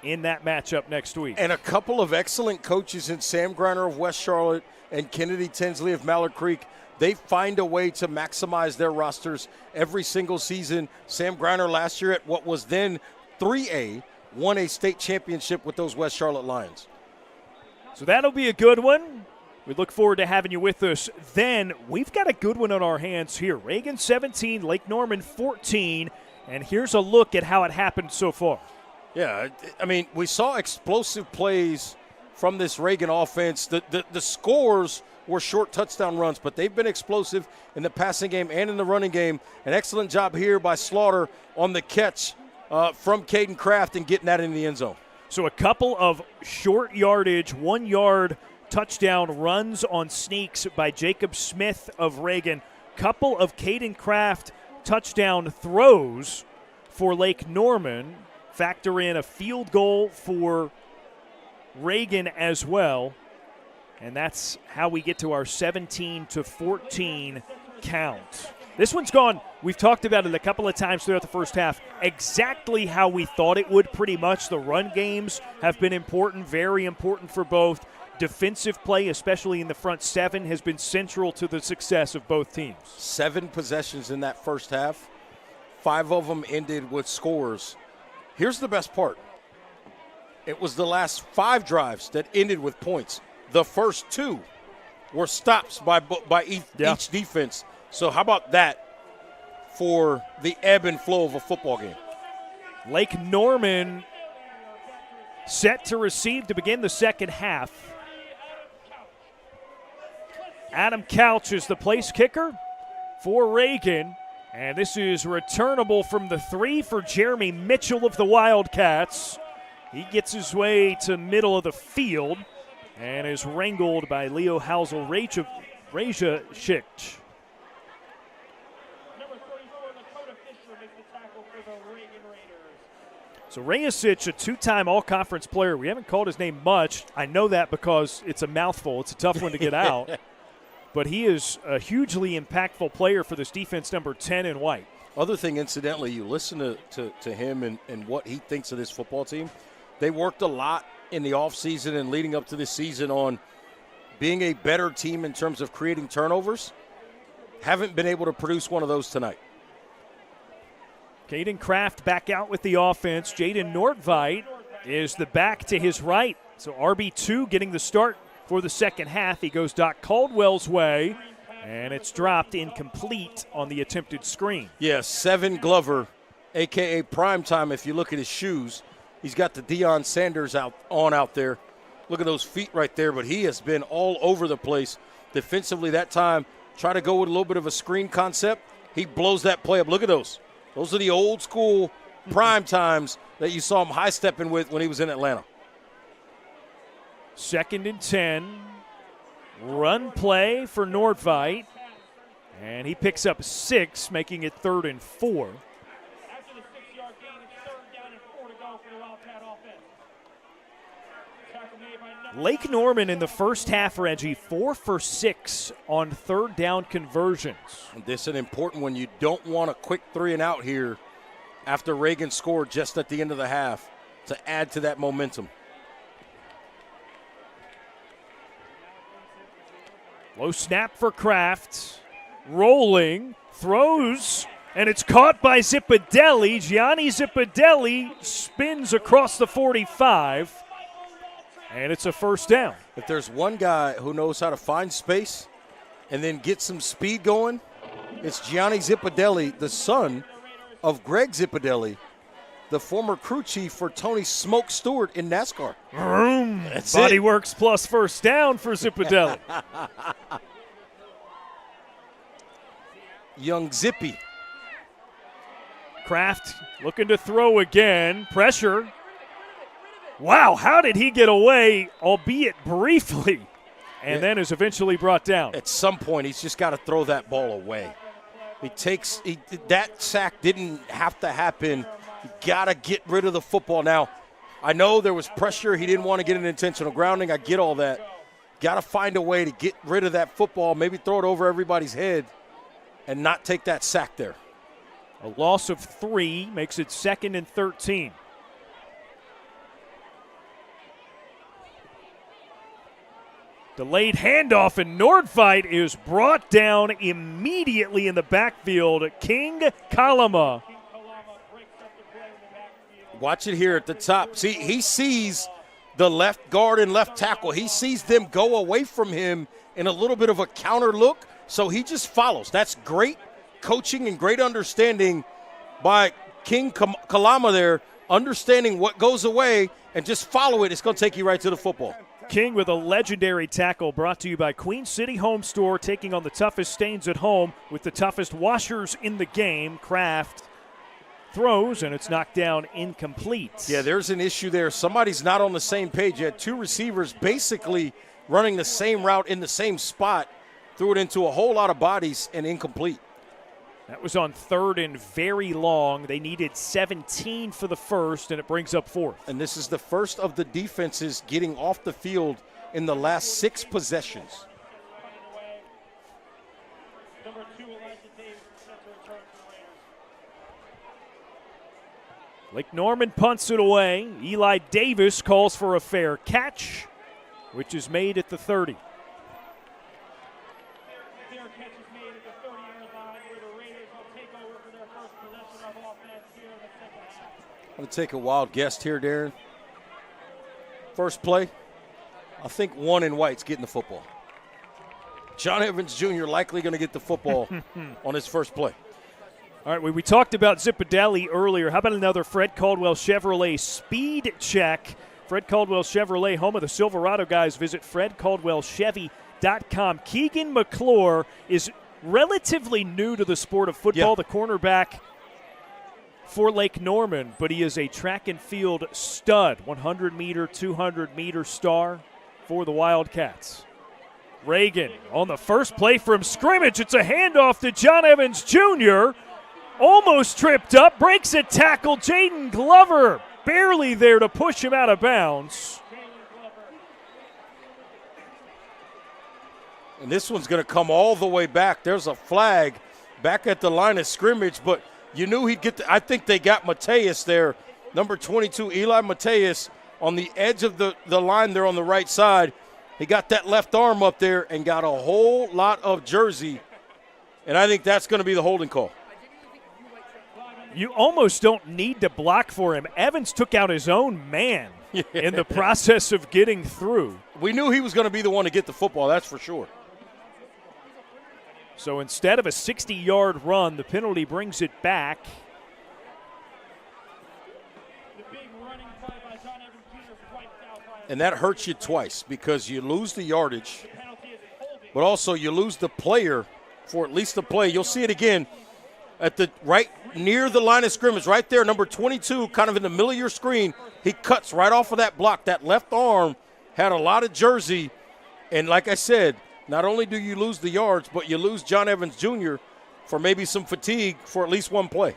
in that matchup next week. And a couple of excellent coaches in Sam Griner of West Charlotte and Kennedy Tinsley of Mallard Creek. They find a way to maximize their rosters every single season. Sam Griner last year at what was then 3A won a state championship with those West Charlotte Lions. So that'll be a good one. We look forward to having you with us. Then we've got a good one on our hands here. Reagan 17, Lake Norman 14. And here's a look at how it happened so far. Yeah, I mean, we saw explosive plays from this Reagan offense. The scores were short touchdown runs, but they've been explosive in the passing game and in the running game. An excellent job here by Slaughter on the catch from Caden Kraft and getting that in the end zone. So a couple of short yardage, 1 yard touchdown runs on sneaks by Jacob Smith of Reagan. Couple of Caden Kraft touchdown throws for Lake Norman. Factor in a field goal for Reagan as well. And that's how we get to our 17-14 count. This one's gone, we've talked about it a couple of times throughout the first half, exactly how we thought it would pretty much. The run games have been important, very important for both. Defensive play, especially in the front seven, has been central to the success of both teams. 7 possessions in that first half. 5 of them ended with scores. Here's the best part. It was the last 5 drives that ended with points. The first 2 were stops by each defense. So how about that for the ebb and flow of a football game? Lake Norman set to receive to begin the second half. Adam Couch is the place kicker for Reagan. And this is returnable from the 3 for Jeremy Mitchell of the Wildcats. He gets his way to middle of the field and is wrangled by Leo Housel Rajashik. So Rajashik, a 2-time all-conference player. We haven't called his name much. I know that because it's a mouthful. It's a tough one to get out. But he is a hugely impactful player for this defense, number 10 in white. Other thing, incidentally, you listen to him and what he thinks of this football team. They worked a lot in the offseason and leading up to this season on being a better team in terms of creating turnovers. Haven't been able to produce one of those tonight. Caden Kraft back out with the offense. Jaden Nortveit is the back to his right. So RB2 getting the start for the second half. He goes Doc Caldwell's way, and it's dropped incomplete on the attempted screen. Yeah, 7 Glover, a.k.a. Primetime if you look at his shoes. He's got the Deion Sanders out there. Look at those feet right there, but he has been all over the place defensively that time. Try to go with a little bit of a screen concept. He blows that play up. Look at those. Those are the old school prime times that you saw him high-stepping with when he was in Atlanta. 2nd and 10. Run play for Nortveit. And he picks up 6, making it 3rd and 4. After the 6-yard gain, it's 3rd down and 4 to go for the Wildcat offense. Tackle made by number Lake Norman in the first half, Reggie, 4 for 6 on 3rd down conversions. This is an important one. You don't want a quick 3 and out here after Reagan scored just at the end of the half to add to that momentum. Low snap for Kraft. Rolling, throws, and it's caught by Zippadelli. Gianni Zippadelli spins across the 45, and it's a first down. If there's one guy who knows how to find space and then get some speed going, it's Gianni Zippadelli, the son of Greg Zippadelli, the former crew chief for Tony Smoke Stewart in NASCAR. That's Body it. works plus first down for Zippadelli. Young Zippy. Kraft looking to throw again. Pressure. Wow, how did he get away, albeit briefly, and then is eventually brought down? At some point, he's just got to throw that ball away. That sack didn't have to happen. You got to get rid of the football. Now, I know there was pressure. He didn't want to get an intentional grounding. I get all that. Got to find a way to get rid of that football, maybe throw it over everybody's head and not take that sack there. A loss of 3 makes it 2nd and 13. Delayed handoff, and Nordveit is brought down immediately in the backfield. King Kalama. Watch it here at the top. See, he sees the left guard and left tackle. He sees them go away from him in a little bit of a counter look, so he just follows. That's great coaching and great understanding by King Kalama there, understanding what goes away and just follow it. It's going to take you right to the football. King with a legendary tackle, brought to you by Queen City Home Store, taking on the toughest stains at home with the toughest washers in the game. Kraft throws, and it's knocked down incomplete. Yeah, there's an issue there. Somebody's not on the same page. You had 2 receivers basically running the same route in the same spot, threw it into a whole lot of bodies and incomplete. That was on 3rd and very long. They needed 17 for the first, and it brings up 4th. And this is the first of the defenses getting off the field in the last 6 possessions. Lake Norman punts it away. Eli Davis calls for a fair catch, which is made at the 30. I'm going to take a wild guess here, Darren. First play, I think 1 in white's getting the football. John Evans Jr. likely going to get the football on his first play. All right, we talked about Zipadelli earlier. How about another Fred Caldwell Chevrolet speed check? Fred Caldwell Chevrolet, home of the Silverado guys. Visit fredcaldwellchevy.com. Keegan McClure is relatively new to the sport of football, the cornerback for Lake Norman, but he is a track and field stud, 100-meter, 200-meter star for the Wildcats. Reagan on the first play from scrimmage. It's a handoff to John Evans Jr. Almost tripped up, breaks a tackle. Jaden Glover barely there to push him out of bounds. And this one's going to come all the way back. There's a flag back at the line of scrimmage, but you knew he'd get I think they got Mateus there, number 22, Eli Mateus, on the edge of the line there on the right side. He got that left arm up there and got a whole lot of jersey, and I think that's going to be the holding call. You almost don't need to block for him. Evans took out his own man in the process of getting through. We knew he was going to be the one to get the football, that's for sure. So instead of a 60-yard run, the penalty brings it back. And that hurts you twice because you lose the yardage, but also you lose the player for at least the play. You'll see it again at the right near the line of scrimmage, right there, number 22, kind of in the middle of your screen. He cuts right off of that block. That left arm had a lot of jersey, and like I said, not only do you lose the yards, but you lose John Evans Jr. for maybe some fatigue for at least one play.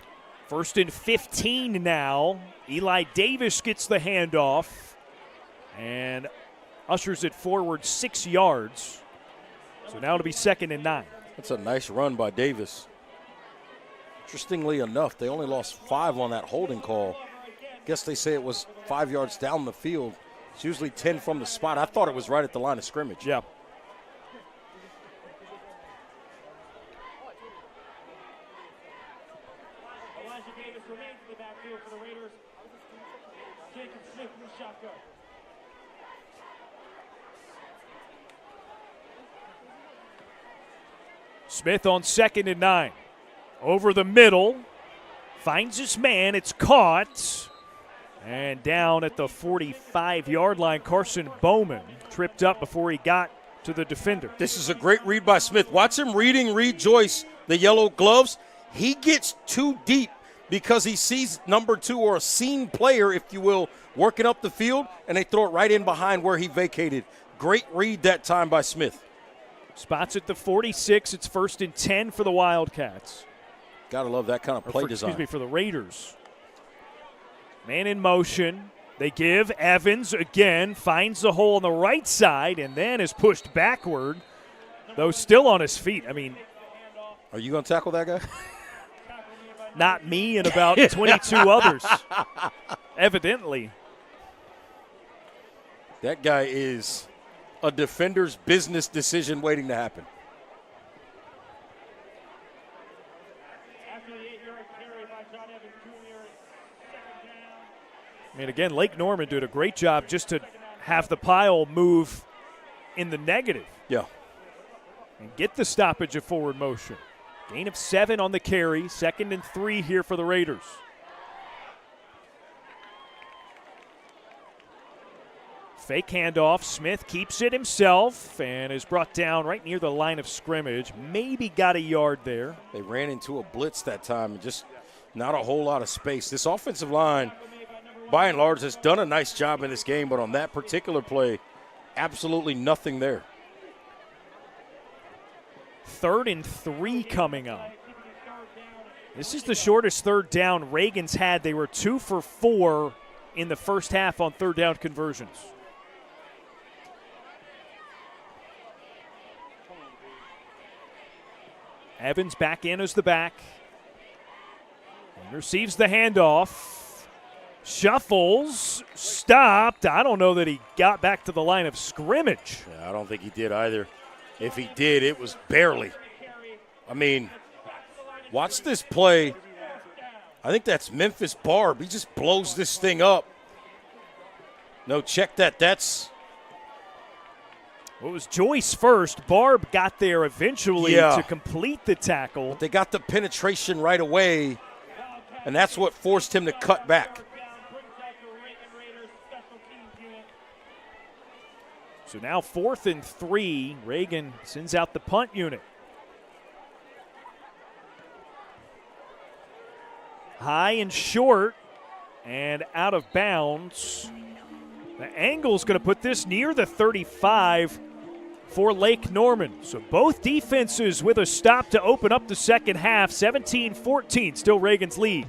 1st and 15 now. Eli Davis gets the handoff and ushers it forward 6 yards. So now it'll be 2nd and 9. That's a nice run by Davis. Interestingly enough, they only lost 5 on that holding call. Guess they say it was 5 yards down the field. It's usually 10 from the spot. I thought it was right at the line of scrimmage. Yeah. Smith on 2nd and 9. Over the middle. Finds his man. It's caught. And down at the 45-yard line, Carson Bowman tripped up before he got to the defender. This is a great read by Smith. Watch him reading Reed Joyce, the yellow gloves. He gets too deep because he sees number 2 or a seen player, if you will, working up the field, and they throw it right in behind where he vacated. Great read that time by Smith. Spots at the 46. It's 1st and 10 for the Wildcats. Gotta love that kind of play design. Excuse me, for the Raiders. Man in motion. They give. Evans again finds the hole on the right side and then is pushed backward, though still on his feet. I mean, are you going to tackle that guy? Not me and about 22 others, evidently. That guy is a defender's business decision waiting to happen. After the 8-yard carry by John Evans Jr., second down. I mean, again, Lake Norman did a great job just to have the pile move in the negative. Yeah. And get the stoppage of forward motion. Gain of 7 on the carry, 2nd and 3 here for the Raiders. Fake handoff. Smith keeps it himself and is brought down right near the line of scrimmage. Maybe got a yard there. They ran into a blitz that time and just not a whole lot of space. This offensive line, by and large, has done a nice job in this game, but on that particular play, absolutely nothing there. 3rd and 3 coming up. This is the shortest 3rd down Reagan's had. They were 2 for 4 in the first half on 3rd down conversions. Evans back in as the back. And receives the handoff. Shuffles. Stopped. I don't know that he got back to the line of scrimmage. Yeah, I don't think he did either. If he did, it was barely. I mean, watch this play. I think that's Memphis Barb. He just blows this thing up. No, check that. That's. Well, it was Joyce first. Barb got there eventually to complete the tackle. But they got the penetration right away, and that's what forced him to cut back. So now 4th and 3. Reagan sends out the punt unit. High and short and out of bounds. The angle's going to put this near the 35 for Lake Norman. So both defenses with a stop to open up the second half. 17-14, still Reagan's lead.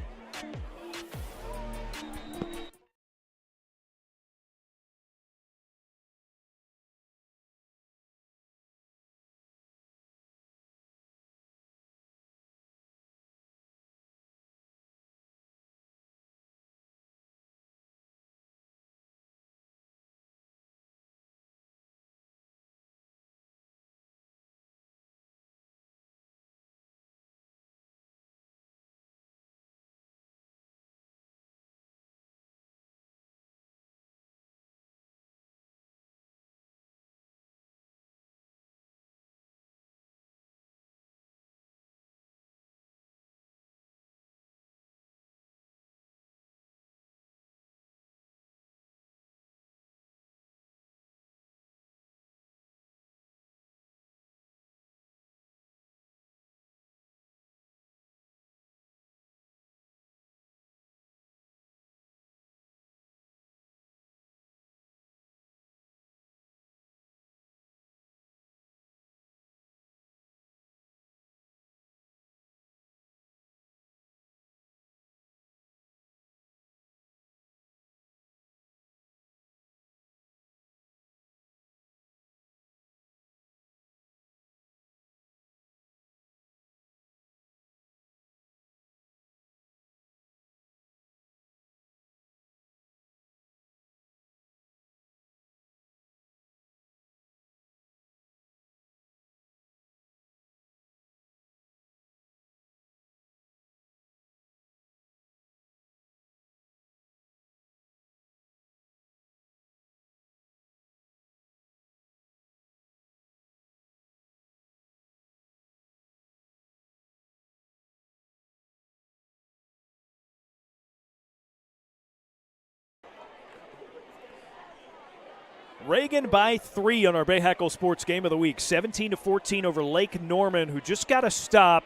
Reagan by 3 on our Bahakel Sports Game of the Week. 17-14 over Lake Norman, who just got a stop.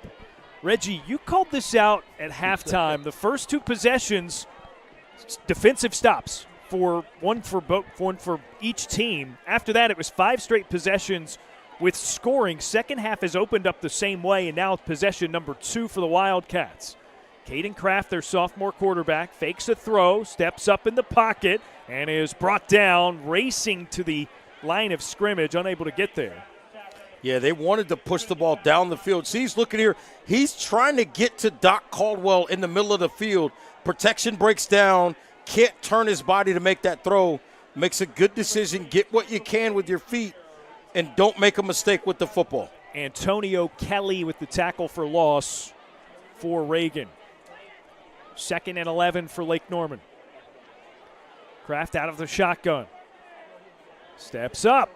Reggie, you called this out at halftime. The first 2 possessions, defensive stops for one for each team. After that, it was 5 straight possessions with scoring. Second half has opened up the same way, and now possession number 2 for the Wildcats. Caden Kraft, their sophomore quarterback, fakes a throw, steps up in the pocket, and is brought down, racing to the line of scrimmage, unable to get there. Yeah, they wanted to push the ball down the field. See, he's looking here. He's trying to get to Doc Caldwell in the middle of the field. Protection breaks down. Can't turn his body to make that throw. Makes a good decision. Get what you can with your feet, and don't make a mistake with the football. Antonio Kelly with the tackle for loss for Reagan. 2nd and 11 for Lake Norman. Kraft out of the shotgun. Steps up.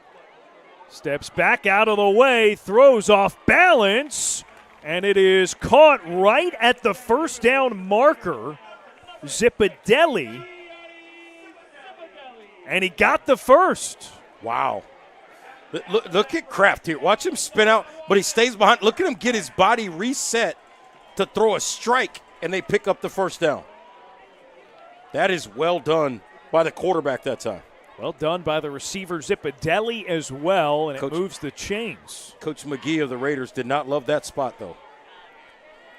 Steps back out of the way. Throws off balance. And it is caught right at the first down marker. Zipadelli. And he got the first. Wow. Look at Kraft here. Watch him spin out, but he stays behind. Look at him get his body reset to throw a strike, and they pick up the first down. That is well done by the quarterback that time. Well done by the receiver Zipadelli as well, and it moves the chains. Coach McGee of the Raiders did not love that spot, though.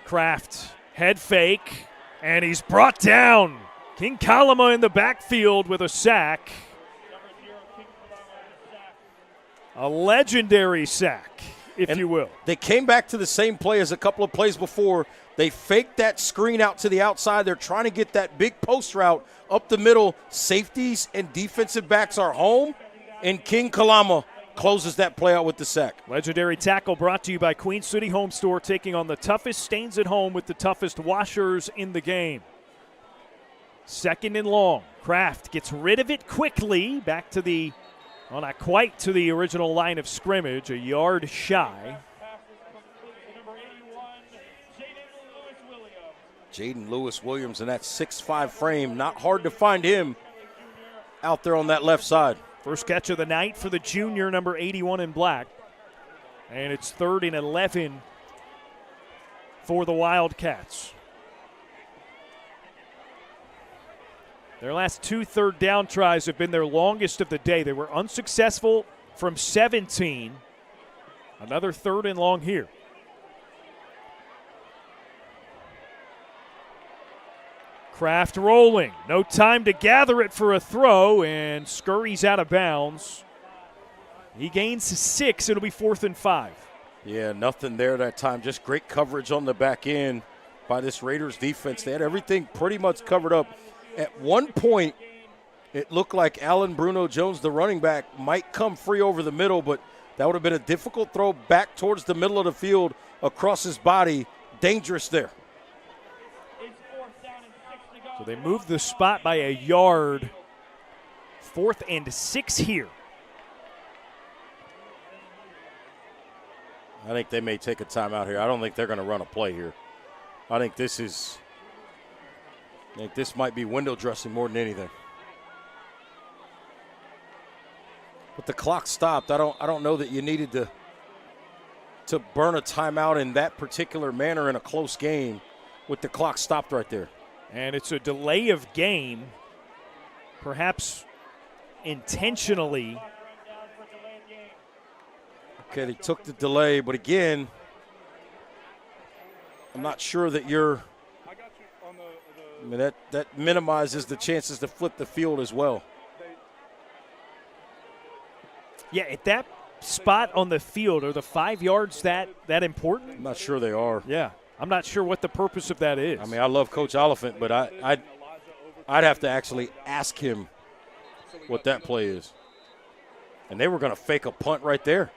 Kraft, head fake, and he's brought down. King Kalama in the backfield with a sack. A legendary sack, if you will. They came back to the same play as a couple of plays before. They faked that screen out to the outside. They're trying to get that big post route up the middle. Safeties and defensive backs are home, and King Kalama closes that play out with the sack. Legendary tackle brought to you by Queen City Home Store, taking on the toughest stains at home with the toughest washers in the game. 2nd and long. Kraft gets rid of it quickly. Back to the, well, not quite to the original line of scrimmage, a yard shy. Jaden Lewis-Williams in that 6'5" frame. Not hard to find him out there on that left side. First catch of the night for the junior, number 81 in black. And it's 3rd and 11 for the Wildcats. Their last 2 third-down tries have been their longest of the day. They were unsuccessful from 17. Another 3rd and long here. Kraft rolling. No time to gather it for a throw, and scurries out of bounds. He gains 6. It'll be 4th and 5. Yeah, nothing there that time. Just great coverage on the back end by this Raiders defense. They had everything pretty much covered up. At one point, it looked like Alan Bruno Jones, the running back, might come free over the middle, but that would have been a difficult throw back towards the middle of the field across his body. Dangerous there. So they moved the spot by a yard. 4th and 6 here. I think they may take a timeout here. I don't think they're going to run a play here. I think this might be window dressing more than anything. But the clock stopped. I don't know that you needed to burn a timeout in that particular manner in a close game with the clock stopped right there. And it's a delay of game, perhaps intentionally. Okay, they took the delay, but again, I'm not sure that I mean, that minimizes the chances to flip the field as well. Yeah, at that spot on the field, are the 5 yards that important? I'm not sure they are. Yeah, I'm not sure what the purpose of that is. I mean, I love Coach Oliphant, but I'd have to actually ask him what that play is. And they were going to fake a punt right there.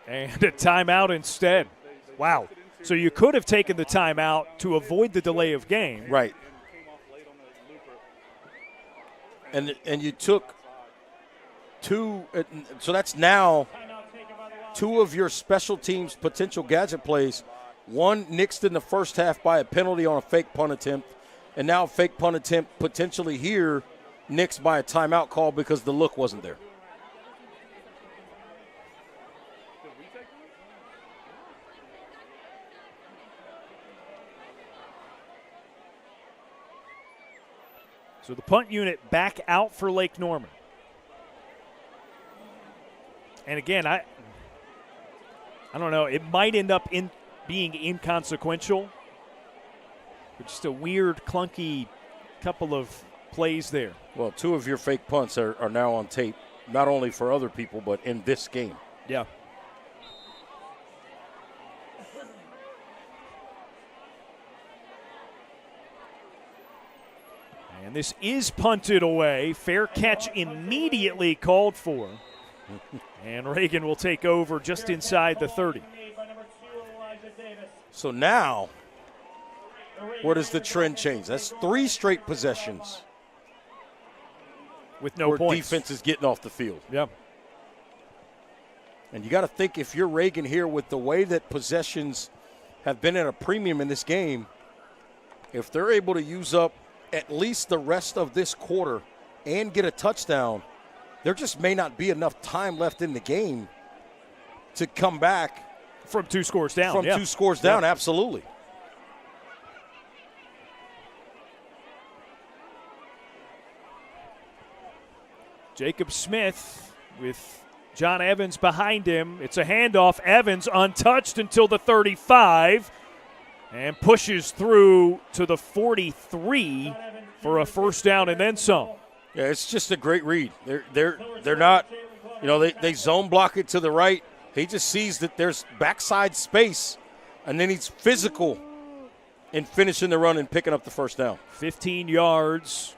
And a timeout instead. Wow. So you could have taken the timeout to avoid the delay of game. Right. And you took 2, so that's now 2 of your special teams potential gadget plays. 1 nixed in the first half by a penalty on a fake punt attempt, and now a fake punt attempt potentially here nixed by a timeout call because the look wasn't there. So the punt unit back out for Lake Norman. And again, I don't know. It might end up being inconsequential. But just a weird, clunky couple of plays there. Well, 2 of your fake punts are now on tape, not only for other people, but in this game. Yeah. And this is punted away. Fair catch immediately called for. And Reagan will take over just inside the 30. So now, where does the trend change? That's 3 straight possessions with no where points. Defense is getting off the field. Yeah. And you got to think, if you're Reagan here, with the way that possessions have been at a premium in this game, if they're able to use up at least the rest of this quarter and get a touchdown, there just may not be enough time left in the game to come back from 2 scores down. From 2 scores down, absolutely. Jacob Smith with John Evans behind him. It's a handoff. Evans untouched until the 35 and pushes through to the 43 for a first down and then some. Yeah, it's just a great read. They're not, they zone block it to the right. He just sees that there's backside space, and then he's physical in finishing the run and picking up the first down. 15 yards.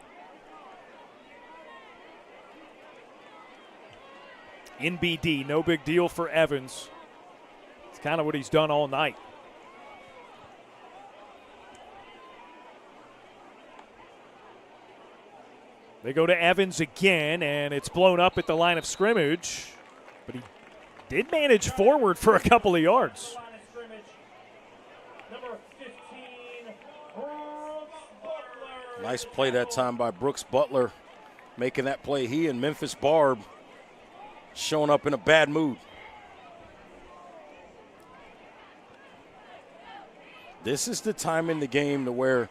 In BD, no big deal for Evans. It's kind of what he's done all night. They go to Evans again, and it's blown up at the line of scrimmage. But he did manage forward for a couple of yards. Nice play that time by Brooks Butler, making that play. He and Memphis Barb showing up in a bad mood. This is the time in the game to where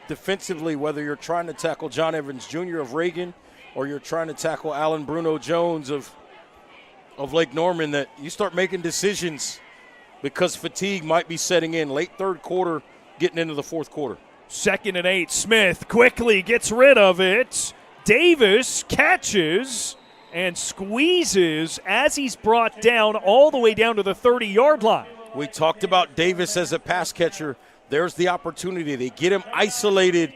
defensively, whether you're trying to tackle John Evans Jr. of Reagan or you're trying to tackle Alan Bruno Jones of Lake Norman, that you start making decisions because fatigue might be setting in late third quarter, getting into the fourth quarter. 2nd and 8. Smith quickly gets rid of it. Davis catches and squeezes as he's brought down all the way down to the 30-yard line. We talked about Davis as a pass catcher. There's the opportunity. They get him isolated.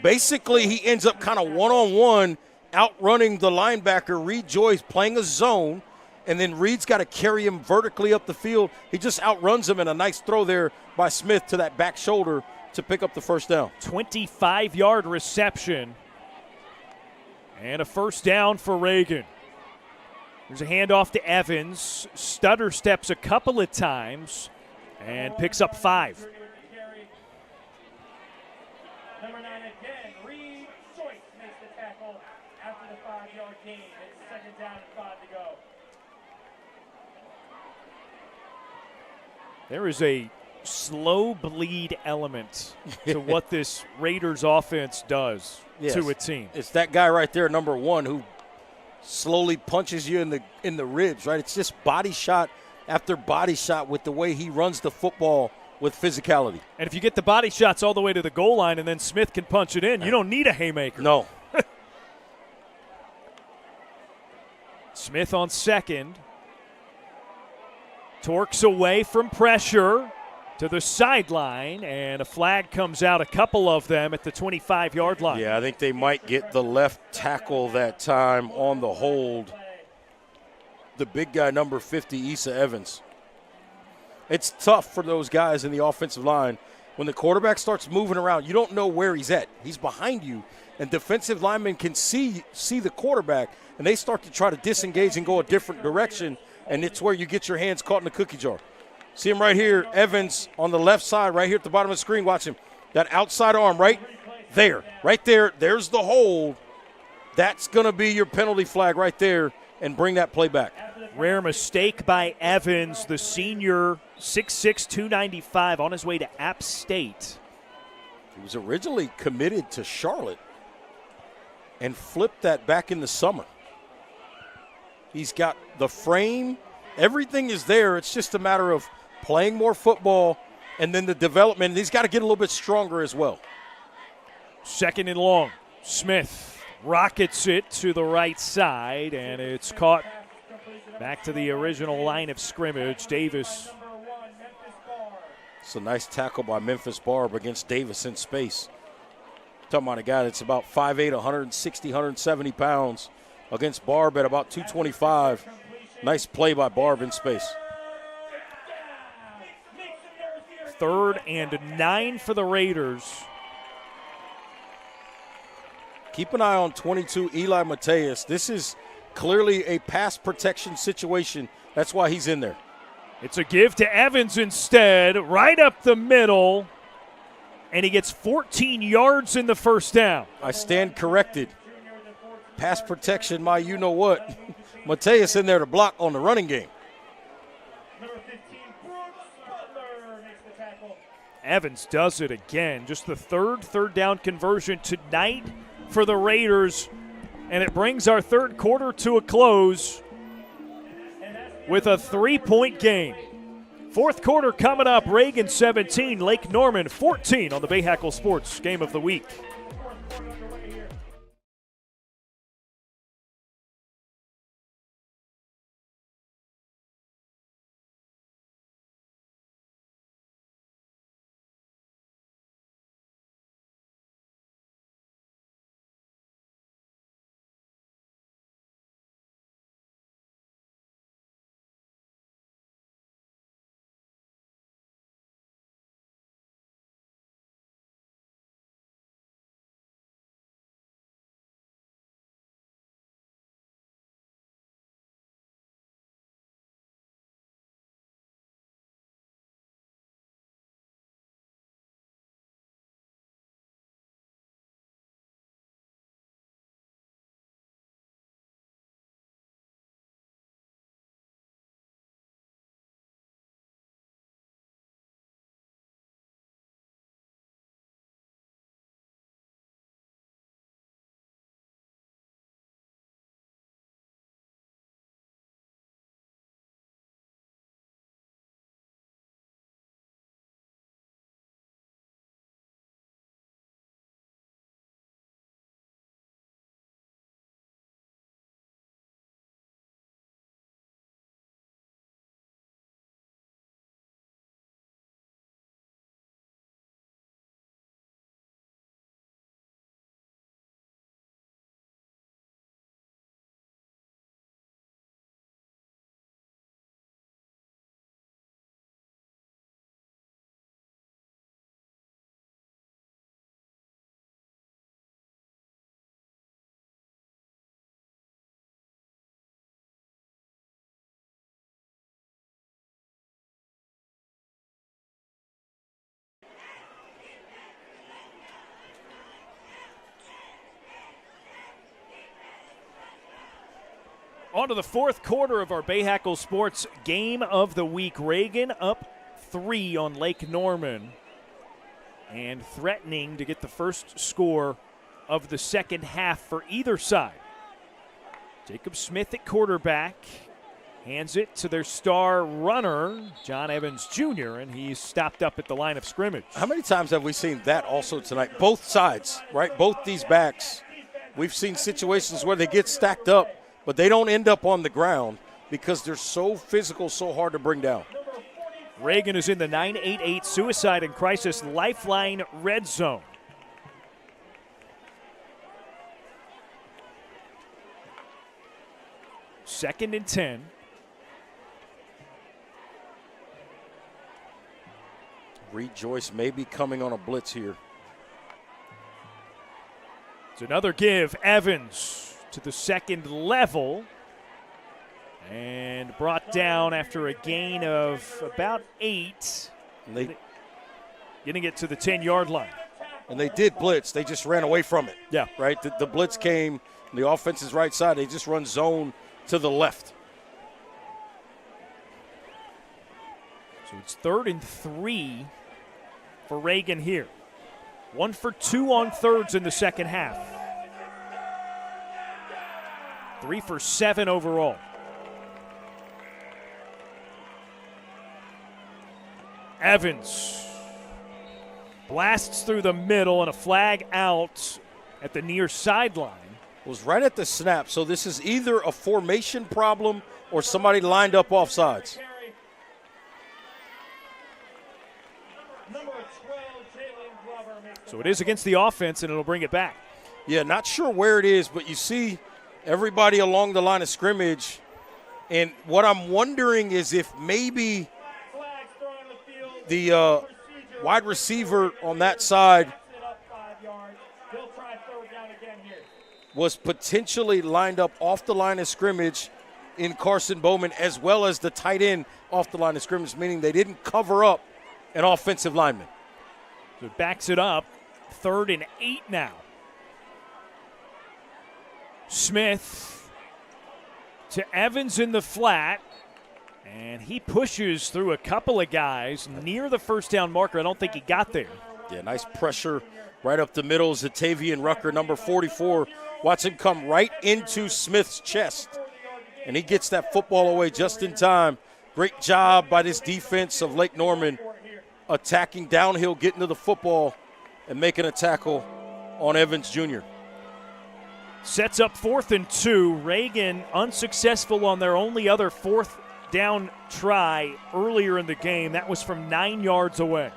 Basically, he ends up kind of one-on-one, outrunning the linebacker, Reed Joyce, playing a zone, and then Reed's got to carry him vertically up the field. He just outruns him, and a nice throw there by Smith to that back shoulder to pick up the first down. 25-yard reception and a first down for Reagan. There's a handoff to Evans. Stutter steps a couple of times and picks up 5. Number 9 again, Reed Joyce makes the tackle after the 5-yard gain. It's 2nd down and 5 to go. There is a slow bleed element to what this Raiders offense does to a team. It's that guy right there, number 1, who slowly punches you in the ribs, right? It's just body shot after body shot with the way he runs the football with physicality. And if you get the body shots all the way to the goal line and then Smith can punch it in, you don't need a haymaker. No. Smith on 2nd. Torques away from pressure to the sideline, and a flag comes out, a couple of them at the 25-yard line. Yeah, I think they might get the left tackle that time on the hold. The big guy, number 50, Issa Evans. It's tough for those guys in the offensive line. When the quarterback starts moving around, you don't know where he's at. He's behind you, and defensive linemen can see the quarterback, and they start to try to disengage and go a different direction, and it's where you get your hands caught in the cookie jar. See him right here, Evans on the left side, right here at the bottom of the screen. Watch him. That outside arm right there. Right there. There's the hold. That's going to be your penalty flag right there and bring that play back. Rare mistake by Evans, the senior, 6'6", 295, on his way to App State. He was originally committed to Charlotte and flipped that back in the summer. He's got the frame. Everything is there. It's just a matter of playing more football and then the development. He's got to get a little bit stronger as well. 2nd and long. Smith rockets it to the right side, and it's caught Back to the original line of scrimmage. Davis. It's a nice tackle by Memphis Barb against Davis in space. Talking about a guy that's about 5'8", 160, 170 pounds against Barb at about 225. Nice play by Barb in space. 3rd and 9 for the Raiders. Keep an eye on 22, Eli Mateus. This is clearly a pass protection situation. That's why he's in there. It's a give to Evans instead, right up the middle, and he gets 14 yards in the first down. I stand corrected. Pass protection, my you-know-what. Mateus in there to block on the running game. Evans does it again. Just the third down conversion tonight for the Raiders, and it brings our third quarter to a close with a 3-point game. Fourth quarter coming up. Reagan 17, Lake Norman 14 on the Bahakel Sports Game of the Week. On to the fourth quarter of our Bahakel Sports Game of the Week. Reagan up 3 on Lake Norman and threatening to get the first score of the second half for either side. Jacob Smith at quarterback hands it to their star runner, John Evans Jr., and he's stopped up at the line of scrimmage. How many times have we seen that also tonight? Both sides, right? Both these backs. We've seen situations where they get stacked up, but they don't end up on the ground because they're so physical, so hard to bring down. Reagan is in the 988 Suicide and Crisis Lifeline Red Zone. Second and 10. Reed Joyce may be coming on a blitz here. It's another give. Evans to the second level and brought down after a gain of about 8. Getting it to the 10-yard line. And they did blitz. They just ran away from it. Yeah. Right? The blitz came, the offense's right side. They just run zone to the left. So it's 3rd and 3 for Reagan here. 1 for 2 on thirds in the second half. 3 for 7 overall. Evans blasts through the middle and a flag out at the near sideline. Was right at the snap. So this is either a formation problem or somebody lined up offsides. So it is against the offense, and it'll bring it back. Yeah, not sure where it is, but you see everybody along the line of scrimmage. And what I'm wondering is if maybe the wide receiver on that side was potentially lined up off the line of scrimmage in Carson Bowman, as well as the tight end off the line of scrimmage, meaning they didn't cover up an offensive lineman. So it backs it up. 3rd and 8 now. Smith to Evans in the flat, and he pushes through a couple of guys near the first down marker. I don't think he got there. Yeah, nice pressure right up the middle. Zatavian Rucker, number 44. Watch him come right into Smith's chest, and he gets that football away just in time. Great job by this defense of Lake Norman, attacking downhill, getting to the football, and making a tackle on Evans Jr. Sets up 4th and 2. Reagan unsuccessful on their only other 4th down try earlier in the game. That was from 9 yards away.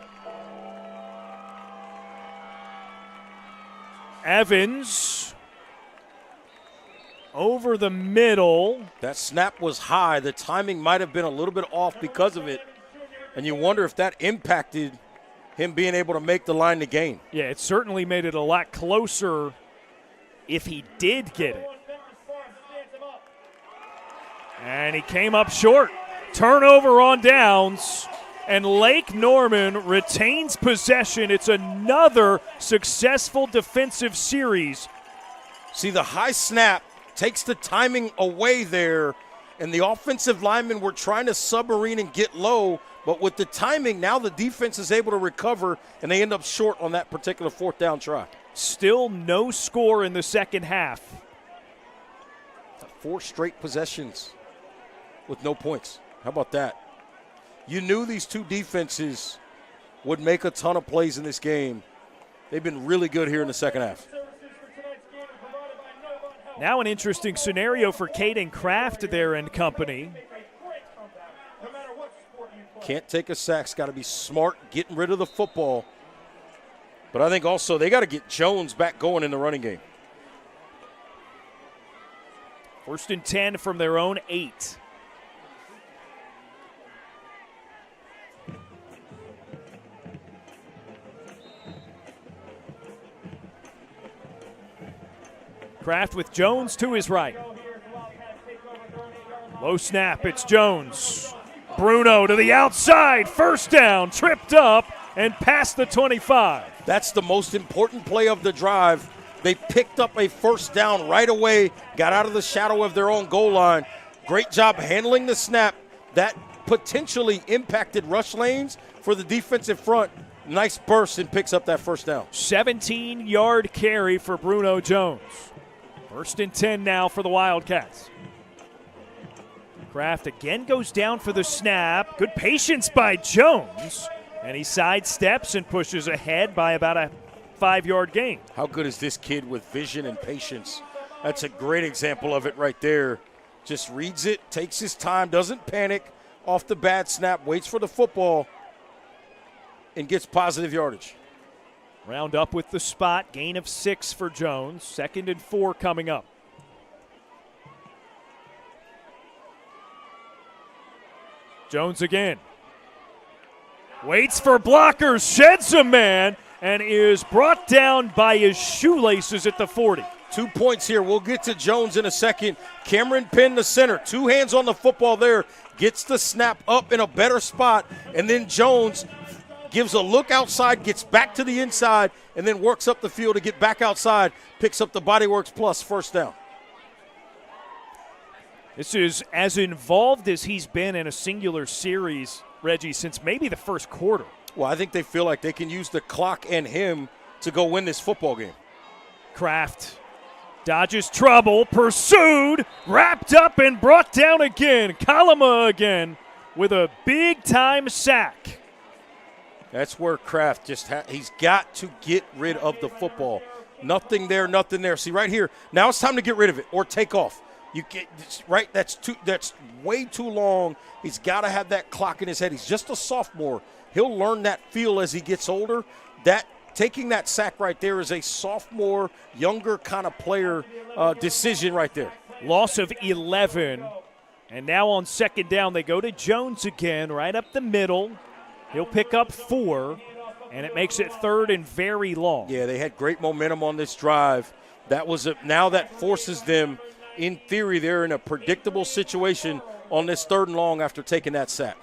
Evans over the middle. That snap was high. The timing might have been a little bit off because of it, and you wonder if that impacted him being able to make the line to gain. Yeah, it certainly made it a lot closer if he did get it. And he came up short. Turnover on downs, and Lake Norman retains possession. It's another successful defensive series. See, the high snap takes the timing away there, and the offensive linemen were trying to submarine and get low, but with the timing, now the defense is able to recover, and they end up short on that particular 4th down try. Still no score in the second half. 4 straight possessions with no points. How about that? You knew these two defenses would make a ton of plays in this game. They've been really good here in the second half. Now an interesting scenario for Caden Kraft there and company. Can't take a sack. Got to be smart getting rid of the football. But I think also they got to get Jones back going in the running game. 1st and 10 from their own 8. Kraft with Jones to his right. Low snap, it's Jones. Bruno to the outside, 1st down, tripped up and past the 25. That's the most important play of the drive. They picked up a 1st down right away, got out of the shadow of their own goal line. Great job handling the snap. That potentially impacted rush lanes for the defensive front. Nice burst and picks up that 1st down. 17-yard carry for Bruno Jones. 1st and 10 now for the Wildcats. Kraft again goes down for the snap. Good patience by Jones. And he sidesteps and pushes ahead by about a 5-yard gain. How good is this kid with vision and patience? That's a great example of it right there. Just reads it, takes his time, doesn't panic off the bad snap, waits for the football, and gets positive yardage. Round up with the spot, gain of 6 for Jones. 2nd and 4 coming up. Jones again. Waits for blockers, sheds a man, and is brought down by his shoelaces at the 40. 2 points here. We'll get to Jones in a second. Cameron Penn, the center. 2 hands on the football there. Gets the snap up in a better spot. And then Jones gives a look outside, gets back to the inside, and then works up the field to get back outside. Picks up the Bodyworks Plus 1st down. This is as involved as he's been in a singular series, Reggie, since maybe the 1st quarter. Well, I think they feel like they can use the clock and him to go win this football game. Kraft dodges trouble, pursued, wrapped up, and brought down again. Kalama again with a big-time sack. That's where Kraft he's got to get rid of the football. Nothing there, nothing there. See right here, now it's time to get rid of it or take off. You get right. That's way too long. He's got to have that clock in his head. He's just a sophomore. He'll learn that feel as he gets older. That taking that sack right there is a sophomore, younger kind of player decision right there. Loss of 11. And now on second down, they go to Jones again, right up the middle. He'll pick up 4, and it makes it third and very long. Yeah, they had great momentum on this drive. Now that forces them, in theory, they're in a predictable situation on this third and long after taking that sack.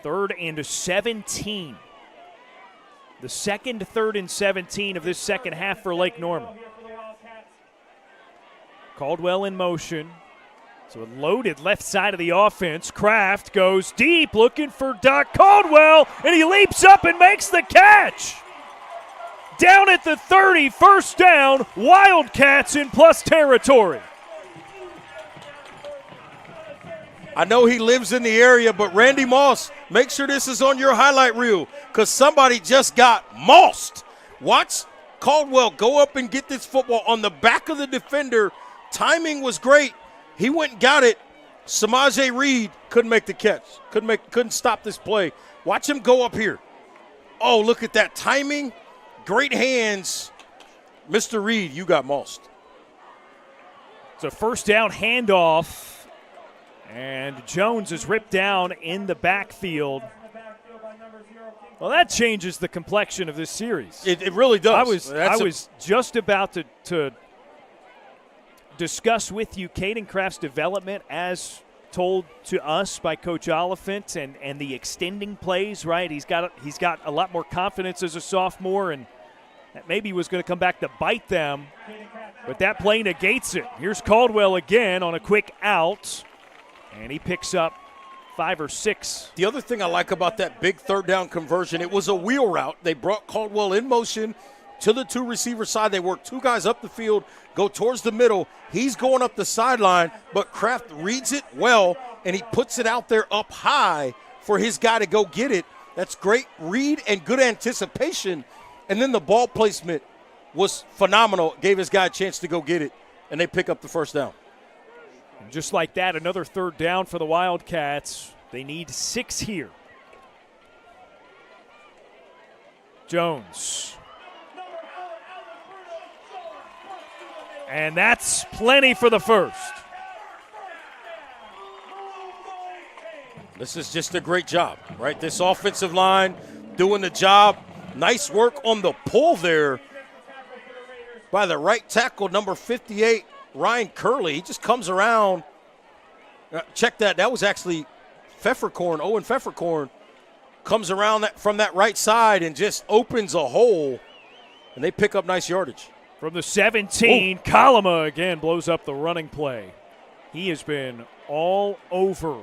Third and 17. The second third and 17 of this second half for Lake Norman. Caldwell in motion. So a loaded left side of the offense. Kraft goes deep looking for Doc Caldwell, and he leaps up and makes the catch. Down at the 30, first down, Wildcats in plus territory. I know he lives in the area, but Randy Moss, make sure this is on your highlight reel because somebody just got mossed. Watch Caldwell go up and get this football on the back of the defender. Timing was great. He went and got it. Samaje Reed couldn't make the catch. Couldn't stop this play. Watch him go up here. Oh, look at that timing. Great hands. Mr. Reed, you got mossed. It's a first down handoff. And Jones is ripped down in the backfield. Well, that changes the complexion of this series. It really does. I was just about to discuss with you Caden Kraft's development as told to us by Coach Oliphant and the extending plays, right? He's got a lot more confidence as a sophomore, and that maybe was going to come back to bite them, but that play negates it. Here's Caldwell again on a quick out, and he picks up 5 or 6. The other thing I like about that big third down conversion, it was a wheel route. They brought Caldwell in motion to the 2 receiver side. They work 2 guys up the field, go towards the middle. He's going up the sideline, but Kraft reads it well, and he puts it out there up high for his guy to go get it. That's great read and good anticipation. And then the ball placement was phenomenal. Gave his guy a chance to go get it, and they pick up the first down. And just like that, another third down for the Wildcats. They need 6 here. Jones. And that's plenty for the first. This is just a great job, right? This offensive line doing the job. Nice work on the pull there by the right tackle, number 58, Ryan Curley. He just comes around. Check that. That was actually Pfefferkorn. Owen Pfefferkorn comes around from that right side and just opens a hole, and they pick up nice yardage. From the 17, Kalama again blows up the running play. He has been all over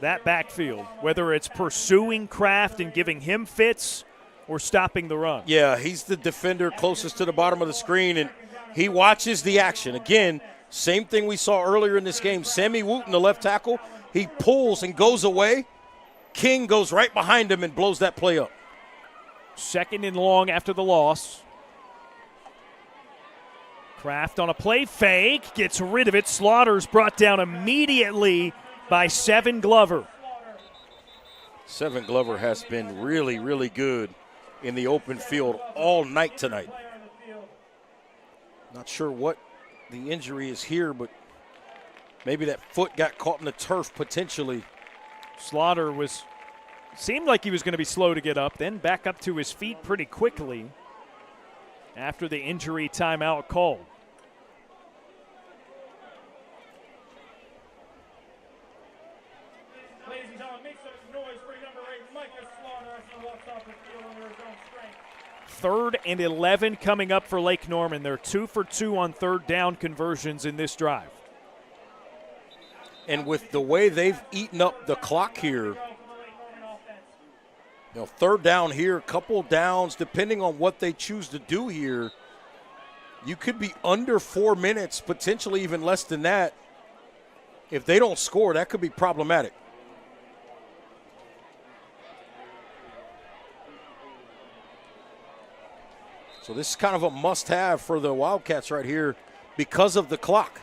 that backfield, whether it's pursuing Kraft and giving him fits or stopping the run. Yeah, he's the defender closest to the bottom of the screen, and he watches the action. Again, same thing we saw earlier in this game. Sammy Wooten, the left tackle, he pulls and goes away. King goes right behind him and blows that play up. Second and long after the loss. Kraft on a play fake, gets rid of it. Slaughter's brought down immediately by Seven Glover. Seven Glover has been really, really good in the open field all night tonight. Not sure what the injury is here, but maybe that foot got caught in the turf potentially. Slaughter seemed like he was going to be slow to get up, then back up to his feet pretty quickly after the injury timeout called. Ladies and gentlemen, make some noise for number 8, Micah Slaughter, as he walks off the field under his own strength. 3rd and 11 coming up for Lake Norman. They're 2 for 2 on third down conversions in this drive. And with the way they've eaten up the clock here, third down here, couple downs, depending on what they choose to do here, you could be under 4 minutes, potentially even less than that. If they don't score, that could be problematic. So this is kind of a must-have for the Wildcats right here because of the clock.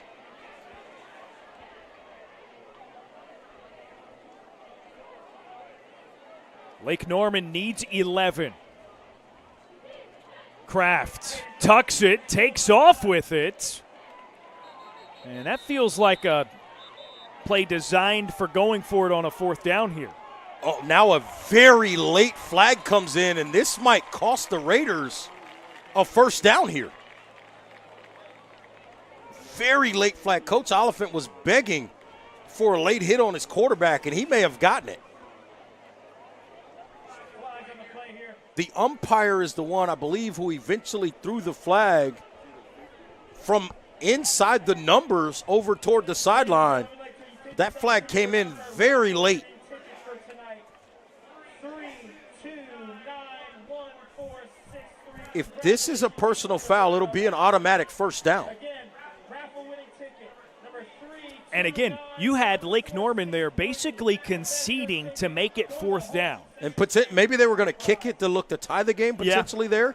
Lake Norman needs 11. Kraft tucks it, takes off with it. And that feels like a play designed for going for it on a fourth down here. Oh, now a very late flag comes in, and this might cost the Raiders a first down here. Very late flag. Coach Oliphant was begging for a late hit on his quarterback, and he may have gotten it. The umpire is the one, I believe, who eventually threw the flag from inside the numbers over toward the sideline. That flag came in very late. If this is a personal foul, it'll be an automatic first down. And again, you had Lake Norman there basically conceding to make it fourth down. And maybe they were going to kick it to look to tie the game potentially there.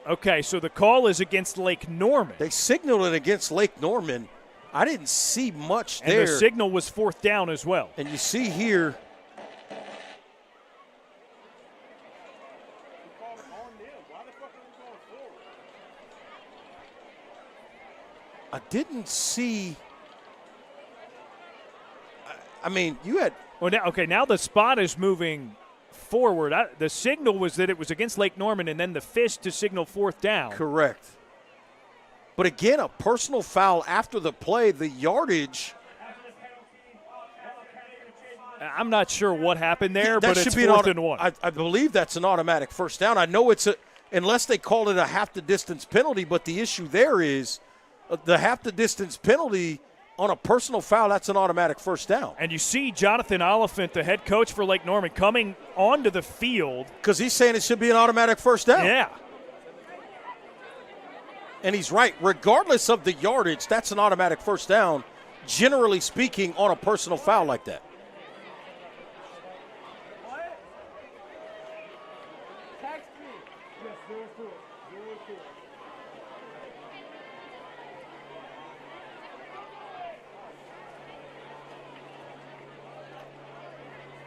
Okay, so the call is against Lake Norman. They signaled it against Lake Norman. I didn't see much there. And the signal was fourth down as well. And you see here, I didn't see. I mean, you had. Well, now the spot is moving forward. The signal was that it was against Lake Norman, and then the fist to signal fourth down. Correct. But again, a personal foul after the play, the yardage. I'm not sure what happened there, but it's fourth and one. I believe that's an automatic first down. I know unless they called it a half the distance penalty, but the issue there is the half the distance penalty on a personal foul, that's an automatic first down. And you see Jonathan Oliphant, the head coach for Lake Norman, coming onto the field. Because he's saying it should be an automatic first down. Yeah. And he's right. Regardless of the yardage, that's an automatic first down, generally speaking, on a personal foul like that.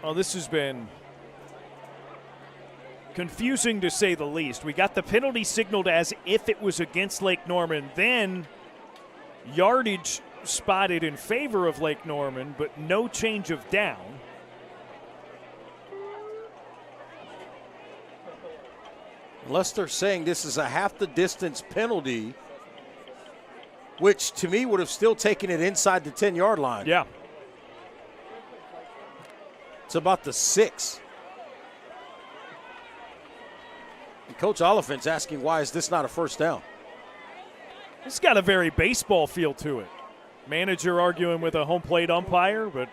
Well, this has been confusing to say the least. We got the penalty signaled as if it was against Lake Norman. Then yardage spotted in favor of Lake Norman, but no change of down. Unless they're saying this is a half the distance penalty, which to me would have still taken it inside the 10-yard line. Yeah. It's about the 6. And Coach Oliphant's asking, why is this not a first down? It's got a very baseball feel to it. Manager arguing with a home plate umpire, but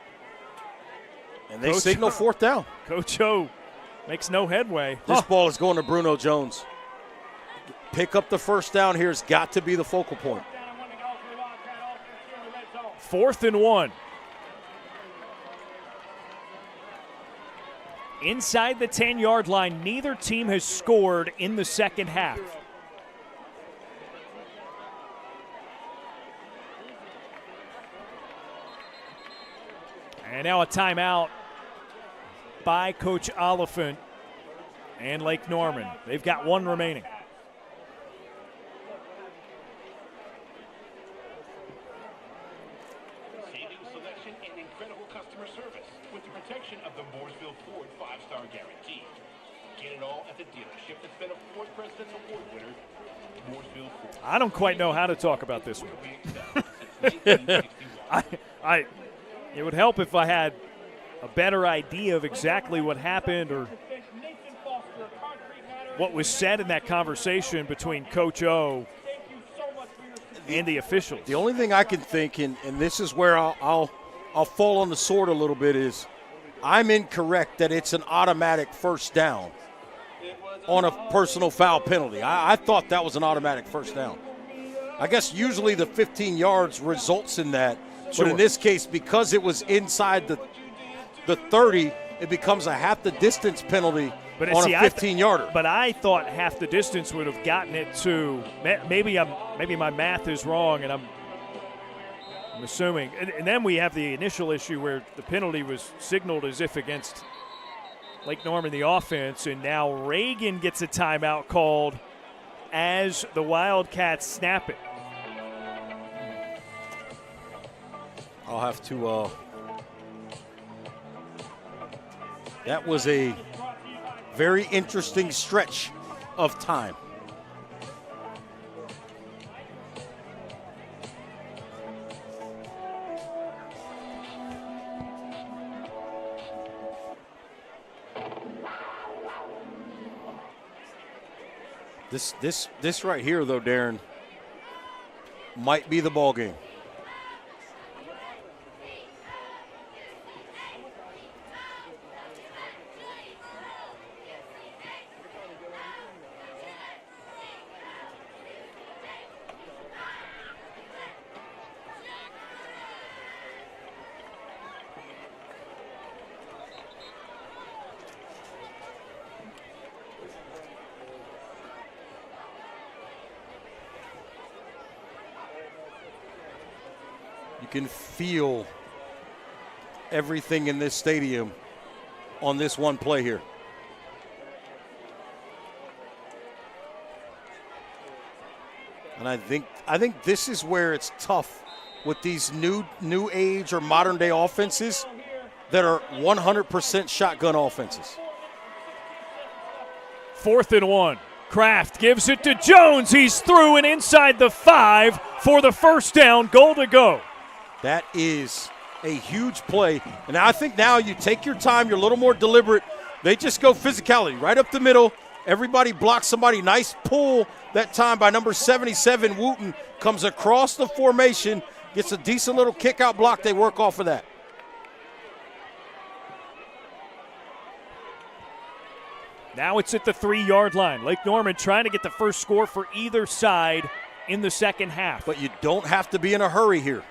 and they signal fourth down. Coach O makes no headway. This ball is going to Bruno Jones. Pick up the first down here has got to be the focal point. Fourth and one. Inside the 10-yard line, neither team has scored in the second half. And now a timeout by Coach Oliphant and Lake Norman. They've got one remaining. Saving selection and incredible customer service with the protection of the Mooresville Ford 5-Star Guarantee. Get it all at the dealership that's been a Ford President's Award winner, Mooresville Ford. I don't quite know how to talk about this one. It would help if I had a better idea of exactly what happened or what was said in that conversation between Coach O and the officials. The only thing I can think, and this is where I'll fall on the sword a little bit, is I'm incorrect that it's an automatic first down on a personal foul penalty. I thought that was an automatic first down. I guess usually the 15 yards results in that. Sure. But in this case, because it was inside the 30 it becomes a half the distance penalty But on see, a 15-yarder. But I thought half the distance would have gotten it to maybe my math is wrong, and I'm assuming. And then we have the initial issue where the penalty was signaled as if against Lake Norman, the offense, and now Reagan gets a timeout called as the Wildcats snap it. I'll have to. That was a very interesting stretch of time. This right here, though, Darren, might be the ball game. You can feel everything in this stadium on this one play here. And I think this is where it's tough with these new age or modern day offenses that are 100% shotgun offenses. 4th and 1. Kraft gives it to Jones. He's through and inside the 5 for the first down. Goal to go. That is a huge play. And I think now you take your time. You're a little more deliberate. They just go physicality right up the middle. Everybody blocks somebody. Nice pull that time by number 77, Wooten. Comes across the formation, gets a decent little kick-out block. They work off of that. Now it's at the 3-yard line. Lake Norman trying to get the first score for either side in the second half. But you don't have to be in a hurry here.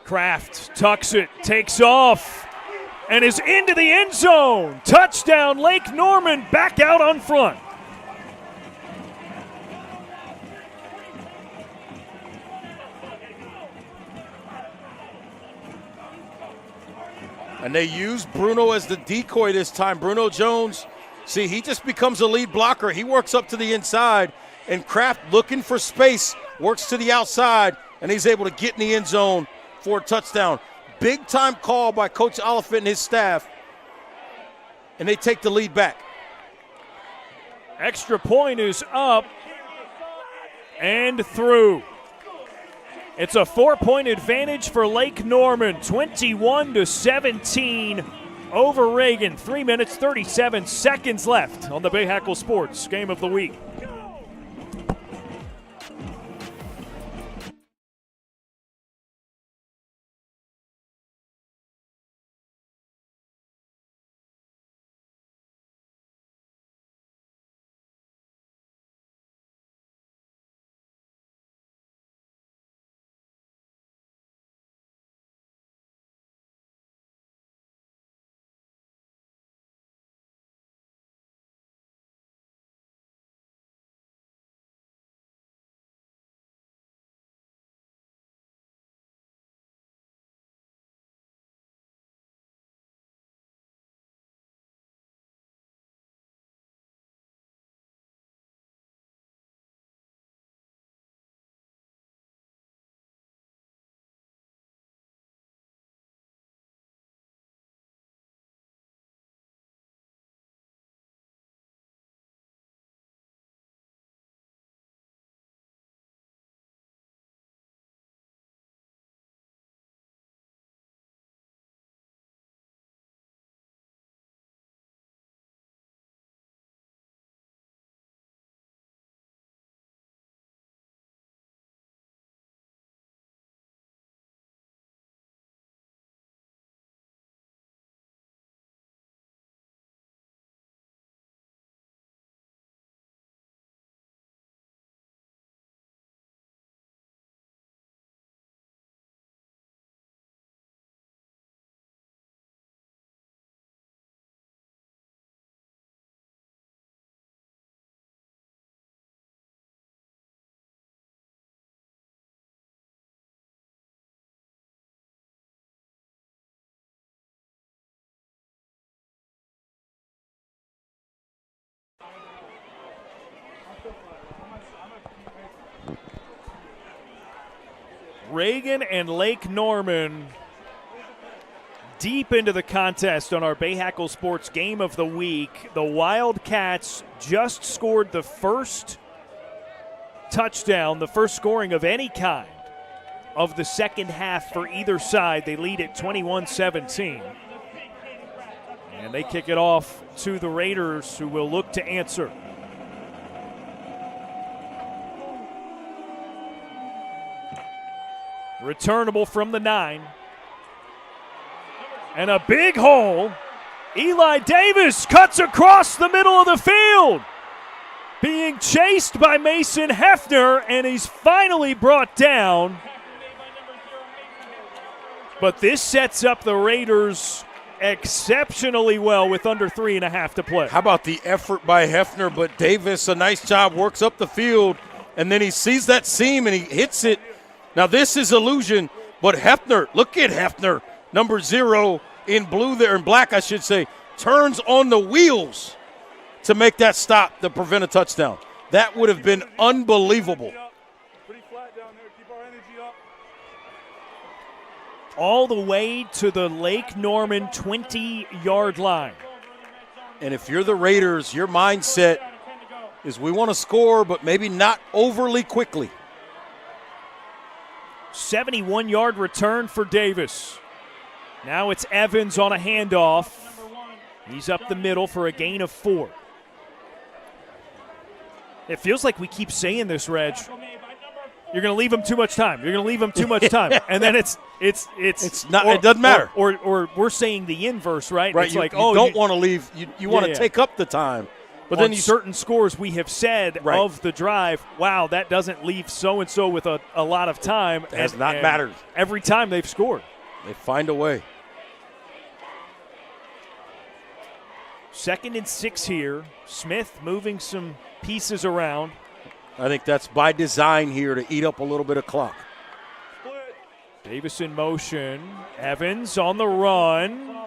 Kraft tucks it, takes off, and is into the end zone. Touchdown, Lake Norman, back out on front. And they use Bruno as the decoy this time. Bruno Jones, see, he just becomes a lead blocker. He works up to the inside, and Kraft looking for space, works to the outside, and he's able to get in the end zone for a touchdown. Big time call by Coach Oliphant and his staff, and they take the lead back. Extra point is up and through. It's a 4-point advantage for Lake Norman, 21-17 over Reagan. 3 minutes, 37 seconds left on the Bahakel Sports Game of the Week. Reagan and Lake Norman deep into the contest on our Bahakel Sports Game of the Week. The Wildcats just scored the first touchdown, the first scoring of any kind of the second half for either side. They lead at 21-17. And they kick it off to the Raiders, who will look to answer. Returnable from the 9. And a big hole. Eli Davis cuts across the middle of the field, being chased by Mason Hefner, and he's finally brought down. But this sets up the Raiders exceptionally well with under 3.5 to play. How about the effort by Hefner? But Davis, a nice job, works up the field, and then he sees that seam and he hits it. Now this is illusion, but Hefner, look at Hefner, number 0 in blue there, in black I should say, turns on the wheels to make that stop to prevent a touchdown. That would have been unbelievable. Pretty flat down there. Keep our energy up. All the way to the Lake Norman 20-yard line. And if you're the Raiders, your mindset is we want to score, but maybe not overly quickly. 71-yard return for Davis. Now it's Evans on a handoff. He's up the middle for a gain of 4. It feels like we keep saying this, Reg. You're going to leave him too much time. You're going to leave him too much time, and then it's not. It doesn't matter. Or we're saying the inverse, right? Right. It's you, like, you don't want to leave. You want to take up the time, but on then certain scores we have said of the drive, wow, that doesn't leave so and so with a lot of time. It has not mattered. Every time they've scored, they find a way. 2nd and 6 here. Smith moving some pieces around. I think that's by design here to eat up a little bit of clock. Davis in motion. Evans on the run.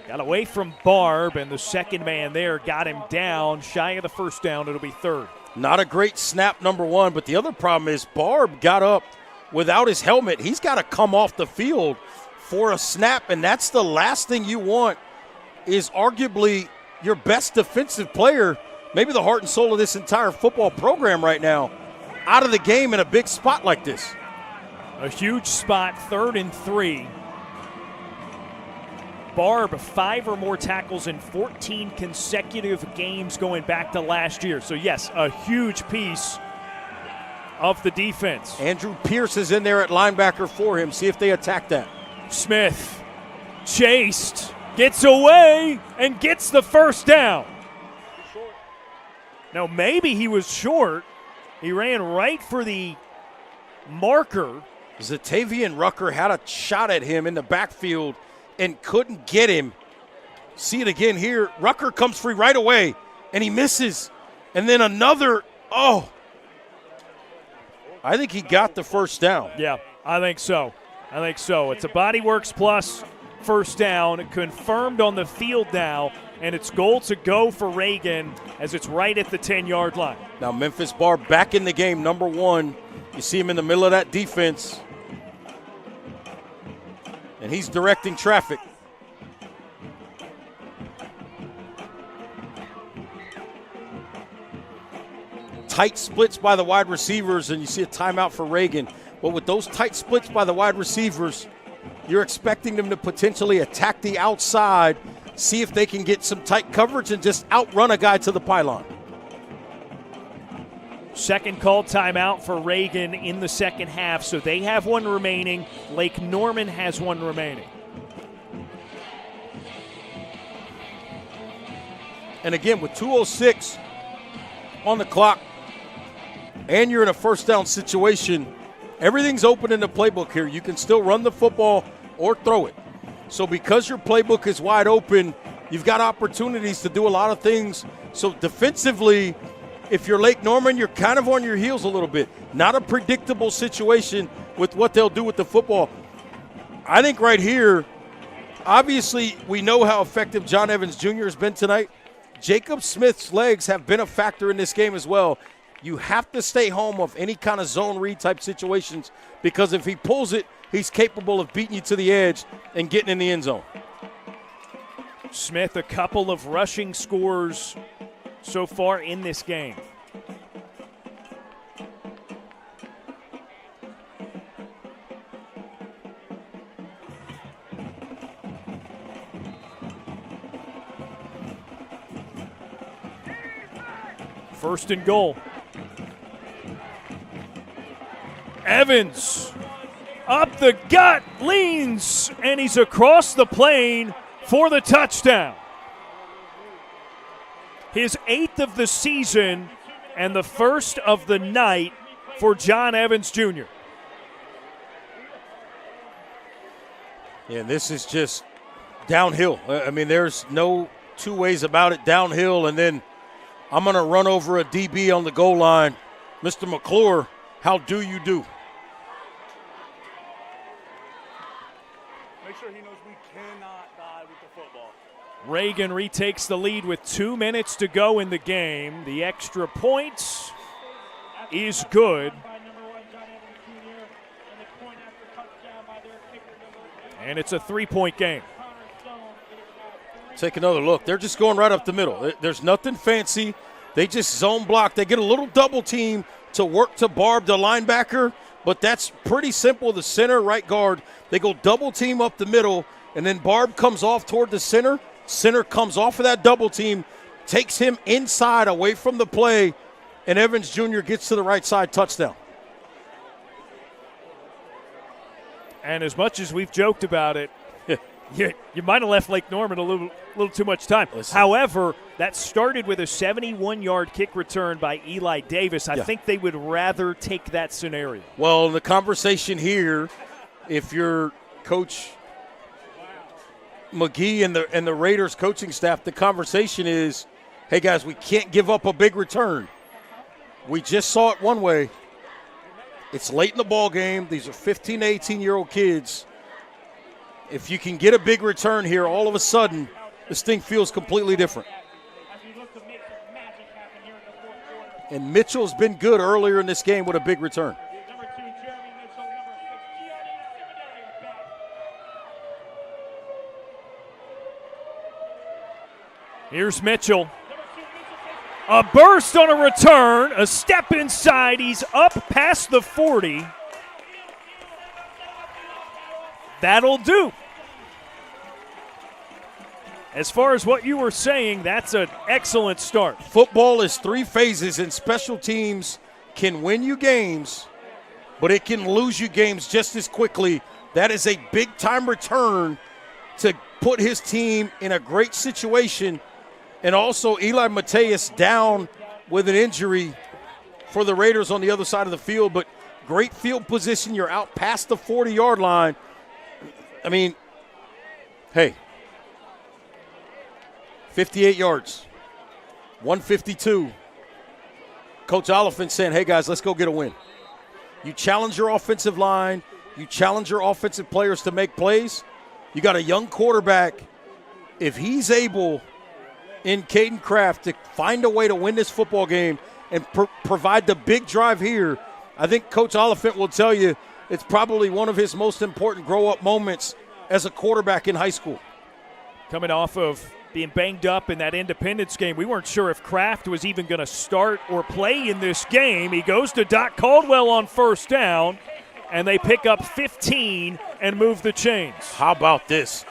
Got away from Barb, and the second man there got him down. Shy of the first down, it'll be 3rd. Not a great snap, number 1, but the other problem is Barb got up without his helmet. He's got to come off the field for a snap, and that's the last thing you want, is arguably your best defensive player, maybe the heart and soul of this entire football program right now, out of the game in a big spot like this. A huge spot, 3rd and 3. Barb, 5 or more tackles in 14 consecutive games going back to last year. So, yes, a huge piece of the defense. Andrew Pierce is in there at linebacker for him. See if they attack that. Smith chased, gets away, and gets the first down. Now, maybe he was short. He ran right for the marker. Zatavian Rucker had a shot at him in the backfield and couldn't get him. See it again here. Rucker comes free right away, and he misses. And then another, I think he got the first down. Yeah, I think so. It's a Body Works Plus first down, confirmed on the field now, and it's goal to go for Reagan as it's right at the 10-yard line. Now Memphis Barb back in the game, number 1. You see him in the middle of that defense. And he's directing traffic. Tight splits by the wide receivers, and you see a timeout for Reagan. But with those tight splits by the wide receivers, you're expecting them to potentially attack the outside, see if they can get some tight coverage and just outrun a guy to the pylon. Second called timeout for Reagan in the second half, so they have one remaining. Lake Norman has one remaining. And again, with 2:06 on the clock, and you're in a first down situation, everything's open in the playbook here. You can still run the football or throw it. So because your playbook is wide open, you've got opportunities to do a lot of things. So defensively, if you're Lake Norman, you're kind of on your heels a little bit. Not a predictable situation with what they'll do with the football. I think right here, obviously we know how effective John Evans Jr. has been tonight. Jacob Smith's legs have been a factor in this game as well. You have to stay home of any kind of zone read type situations because if he pulls it, he's capable of beating you to the edge and getting in the end zone. Smith, a couple of rushing scores so far in this game. First and goal. Evans up the gut, leans, and he's across the plane for the touchdown. His 8th of the season and the first of the night for John Evans Jr. Yeah, this is just downhill. I mean, there's no two ways about it. Downhill, and then I'm going to run over a DB on the goal line. Mr. McClure, how do you do? Make sure he knows we cannot die with the football. Reagan retakes the lead with 2 minutes to go in the game. The extra point is good. And it's a 3-point game. Take another look. They're just going right up the middle. There's nothing fancy. They just zone block. They get a little double team to work to Barb, the linebacker, but that's pretty simple. The center, right guard, they go double team up the middle, and then Barb comes off toward the center. Center comes off of that double team, takes him inside away from the play, and Evans Jr. gets to the right side, touchdown. And as much as we've joked about it, you might have left Lake Norman a little too much time. Listen. However, that started with a 71-yard kick return by Eli Davis. I think they would rather take that scenario. Well, the conversation here, if you're Coach McGee and the Raiders coaching staff, the conversation is, hey, guys, we can't give up a big return. We just saw it one way. It's late in the ball game. These are 15 to 18-year-old kids. If you can get a big return here, all of a sudden, this thing feels completely different. And Mitchell's been good earlier in this game with a big return. Here's Mitchell. A burst on a return, a step inside. He's up past the 40. That'll do. As far as what you were saying, that's an excellent start. Football is 3 phases, and special teams can win you games, but it can lose you games just as quickly. That is a big-time return to put his team in a great situation. And also Eli Mateus down with an injury for the Raiders on the other side of the field, but great field position. You're out past the 40-yard line. I mean, hey, 58 yards, 152. Coach Oliphant saying, hey, guys, let's go get a win. You challenge your offensive line. You challenge your offensive players to make plays. You got a young quarterback. If he's able in Caden Kraft to find a way to win this football game and provide the big drive here, I think Coach Oliphant will tell you it's probably one of his most important grow-up moments as a quarterback in high school. Coming off of being banged up in that Independence game, we weren't sure if Kraft was even going to start or play in this game. He goes to Doc Caldwell on first down, and they pick up 15 and move the chains. How about this?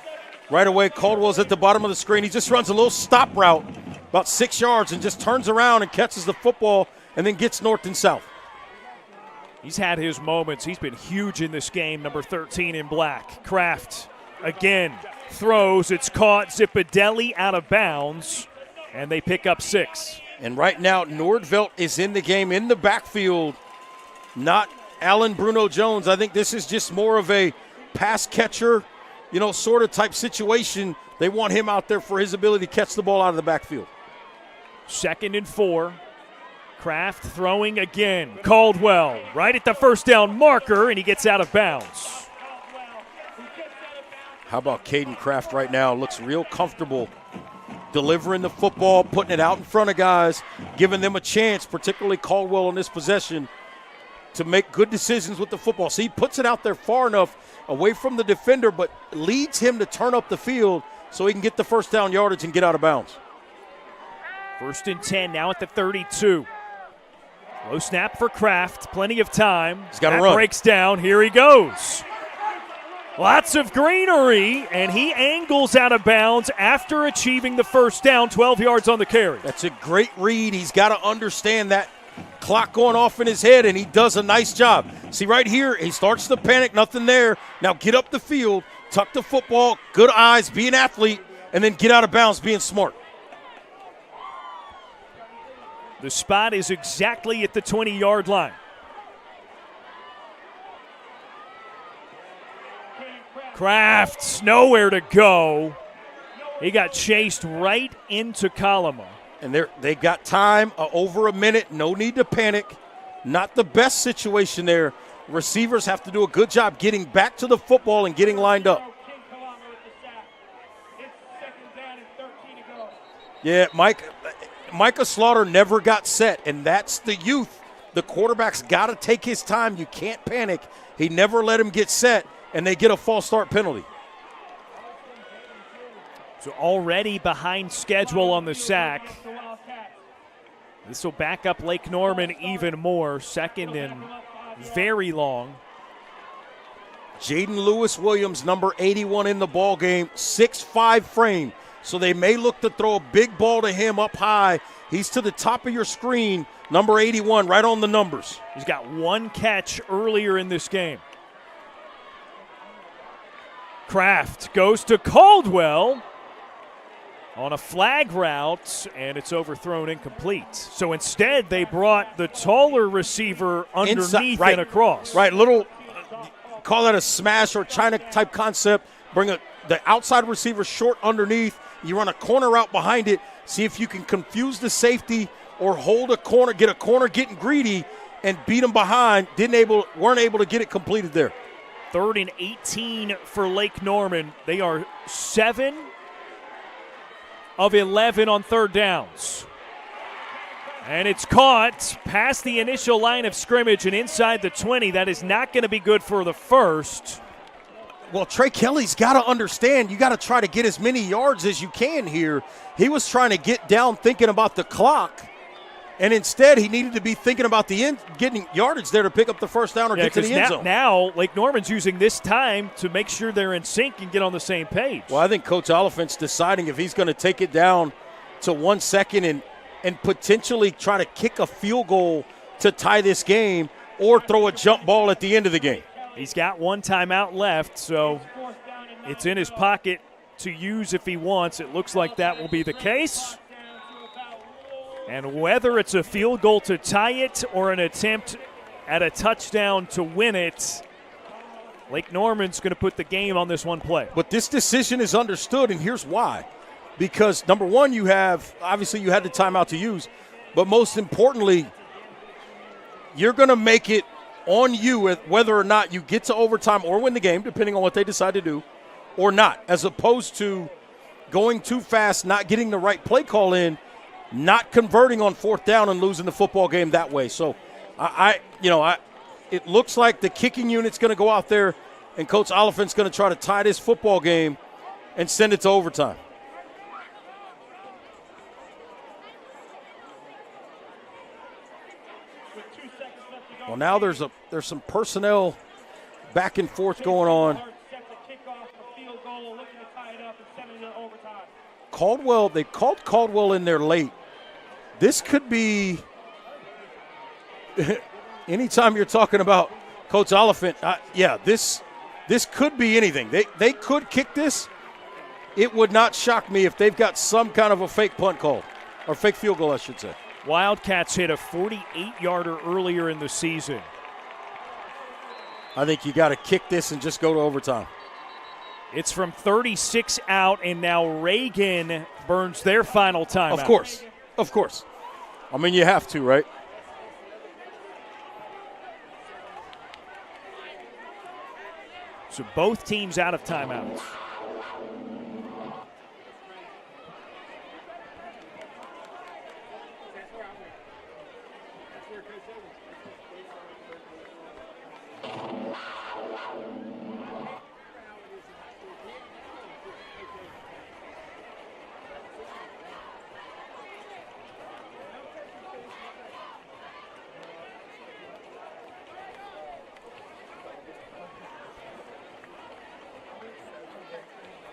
Right away, Caldwell's at the bottom of the screen. He just runs a little stop route, about 6 yards, and just turns around and catches the football and then gets north and south. He's had his moments. He's been huge in this game, number 13 in black. Kraft again throws. It's caught. Zipadelli out of bounds, and they pick up 6. And right now, Nordvelt is in the game in the backfield, not Alan Bruno Jones. I think this is just more of a pass catcher, sort of type situation. They want him out there for his ability to catch the ball out of the backfield. 2nd and 4. Kraft throwing again. Caldwell right at the first down marker, and he gets out of bounds. How about Caden Kraft right now? Looks real comfortable delivering the football, putting it out in front of guys, giving them a chance, particularly Caldwell on this possession, to make good decisions with the football. So he puts it out there far enough away from the defender, but leads him to turn up the field so he can get the first down yardage and get out of bounds. 1st and 10 now at the 32. Low snap for Kraft, plenty of time. He's got to run. Breaks down, here he goes. Lots of greenery, and he angles out of bounds after achieving the first down, 12 yards on the carry. That's a great read. He's got to understand that clock going off in his head, and he does a nice job. See right here, he starts to panic, nothing there. Now get up the field, tuck the football, good eyes, be an athlete, and then get out of bounds, being smart. The spot is exactly at the 20-yard line. Kraft's nowhere to go. He got chased right into Coloma. And they got time, over a minute, no need to panic. Not the best situation there. Receivers have to do a good job getting back to the football and getting lined up. Yeah, Micah Slaughter never got set, and that's the youth. The quarterback's got to take his time. You can't panic. He never let him get set, and they get a false start penalty. So already behind schedule on the sack. This will back up Lake Norman even more. 2nd and very long. Jaden Lewis-Williams, number 81 in the ball game, 6'5" frame. So they may look to throw a big ball to him up high. He's to the top of your screen, number 81, right on the numbers. He's got one catch earlier in this game. Kraft goes to Caldwell on a flag route, and it's overthrown incomplete. So instead, they brought the taller receiver underneath inside, right, and across. Right, little, call that a smash or China-type concept. Bring the outside receiver short underneath. You run a corner route behind it. See if you can confuse the safety or hold a corner, get a corner getting greedy, and beat them behind. Weren't able to get it completed there. 3rd and 18 for Lake Norman. They are 7 of 11 on 3rd downs. And it's caught past the initial line of scrimmage and inside the 20. That is not going to be good for the first. Well, Trey Kelly's got to understand you got to try to get as many yards as you can here. He was trying to get down thinking about the clock, and instead he needed to be thinking about the end, getting yardage there to pick up the first down or get to the end zone. Now Lake Norman's using this time to make sure they're in sync and get on the same page. Well, I think Coach Oliphant's deciding if he's going to take it down to 1 second and potentially try to kick a field goal to tie this game or throw a jump ball at the end of the game. He's got one timeout left, so it's in his pocket to use if he wants. It looks like that will be the case. And whether it's a field goal to tie it or an attempt at a touchdown to win it, Lake Norman's going to put the game on this one play. But this decision is understood, and here's why. Because, number one, obviously you had the timeout to use, but most importantly, you're going to make it on you whether or not you get to overtime or win the game, depending on what they decide to do, or not, as opposed to going too fast, not getting the right play call in, not converting on 4th down and losing the football game that way. So, it looks like the kicking unit's going to go out there, and Coach Oliphant's going to try to tie this football game and send it to overtime. Well, now there's some personnel back and forth going on. They called Caldwell in there late. This could be anytime you're talking about Coach Oliphant, this could be anything. They could kick this. It would not shock me if they've got some kind of a fake punt call, or fake field goal, I should say. Wildcats hit a 48-yarder earlier in the season. I think you got to kick this and just go to overtime. It's from 36 out, and now Reagan burns their final time. Of course. I mean, you have to, right? So both teams out of timeouts.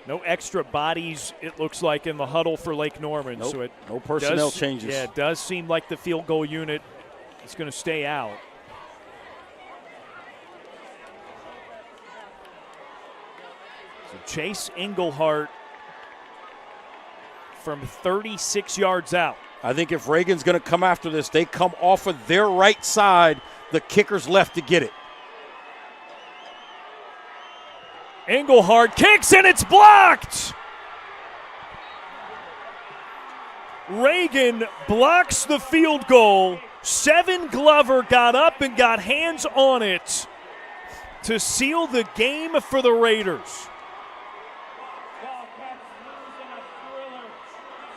No extra bodies, it looks like, in the huddle for Lake Norman. Nope, So no personnel changes. Yeah, it does seem like the field goal unit is going to stay out. So Chase Englehart from 36 yards out. I think if Reagan's going to come after this, they come off of their right side, the kicker's left to get it. Englehart kicks and it's blocked. Reagan blocks the field goal. Seven Glover got up and got hands on it to seal the game for the Raiders. Wildcats losing a thriller,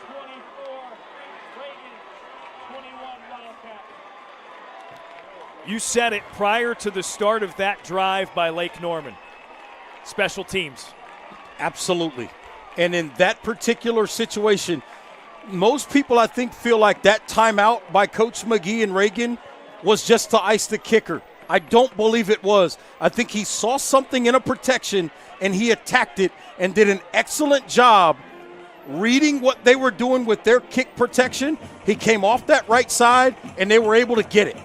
24, Reagan, 21 Wildcats. You said it prior to the start of that drive by Lake Norman. Special teams. Absolutely. And in that particular situation, most people, I think, feel like that timeout by Coach McGee and Reagan was just to ice the kicker. I don't believe it was. I think he saw something in a protection and he attacked it and did an excellent job reading what they were doing with their kick protection. He came off that right side and they were able to get it.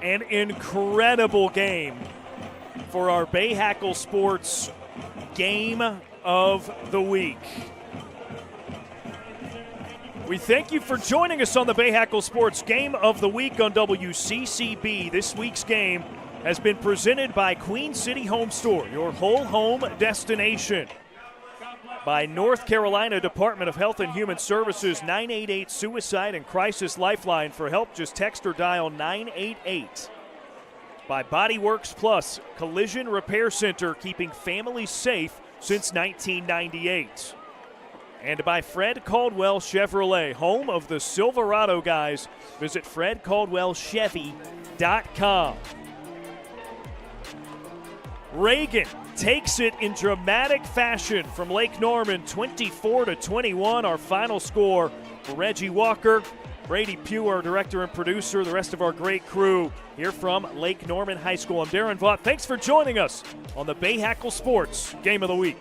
An incredible game for our Bahakel Sports Game of the Week. We thank you for joining us on the Bahakel Sports Game of the Week on WCCB. This week's game has been presented by Queen City Home Store, your whole home destination. By North Carolina Department of Health and Human Services, 988 Suicide and Crisis Lifeline. For help, just text or dial 988. By Bodyworks Plus, Collision Repair Center, keeping families safe since 1998. And by Fred Caldwell Chevrolet, home of the Silverado guys. Visit FredCaldwellChevy.com. Reagan takes it in dramatic fashion from Lake Norman, 24-21. Our final score for Reggie Walker, Brady Pugh, our director and producer, the rest of our great crew here from Lake Norman High School. I'm Darren Vaught. Thanks for joining us on the Bahakel Sports Game of the Week.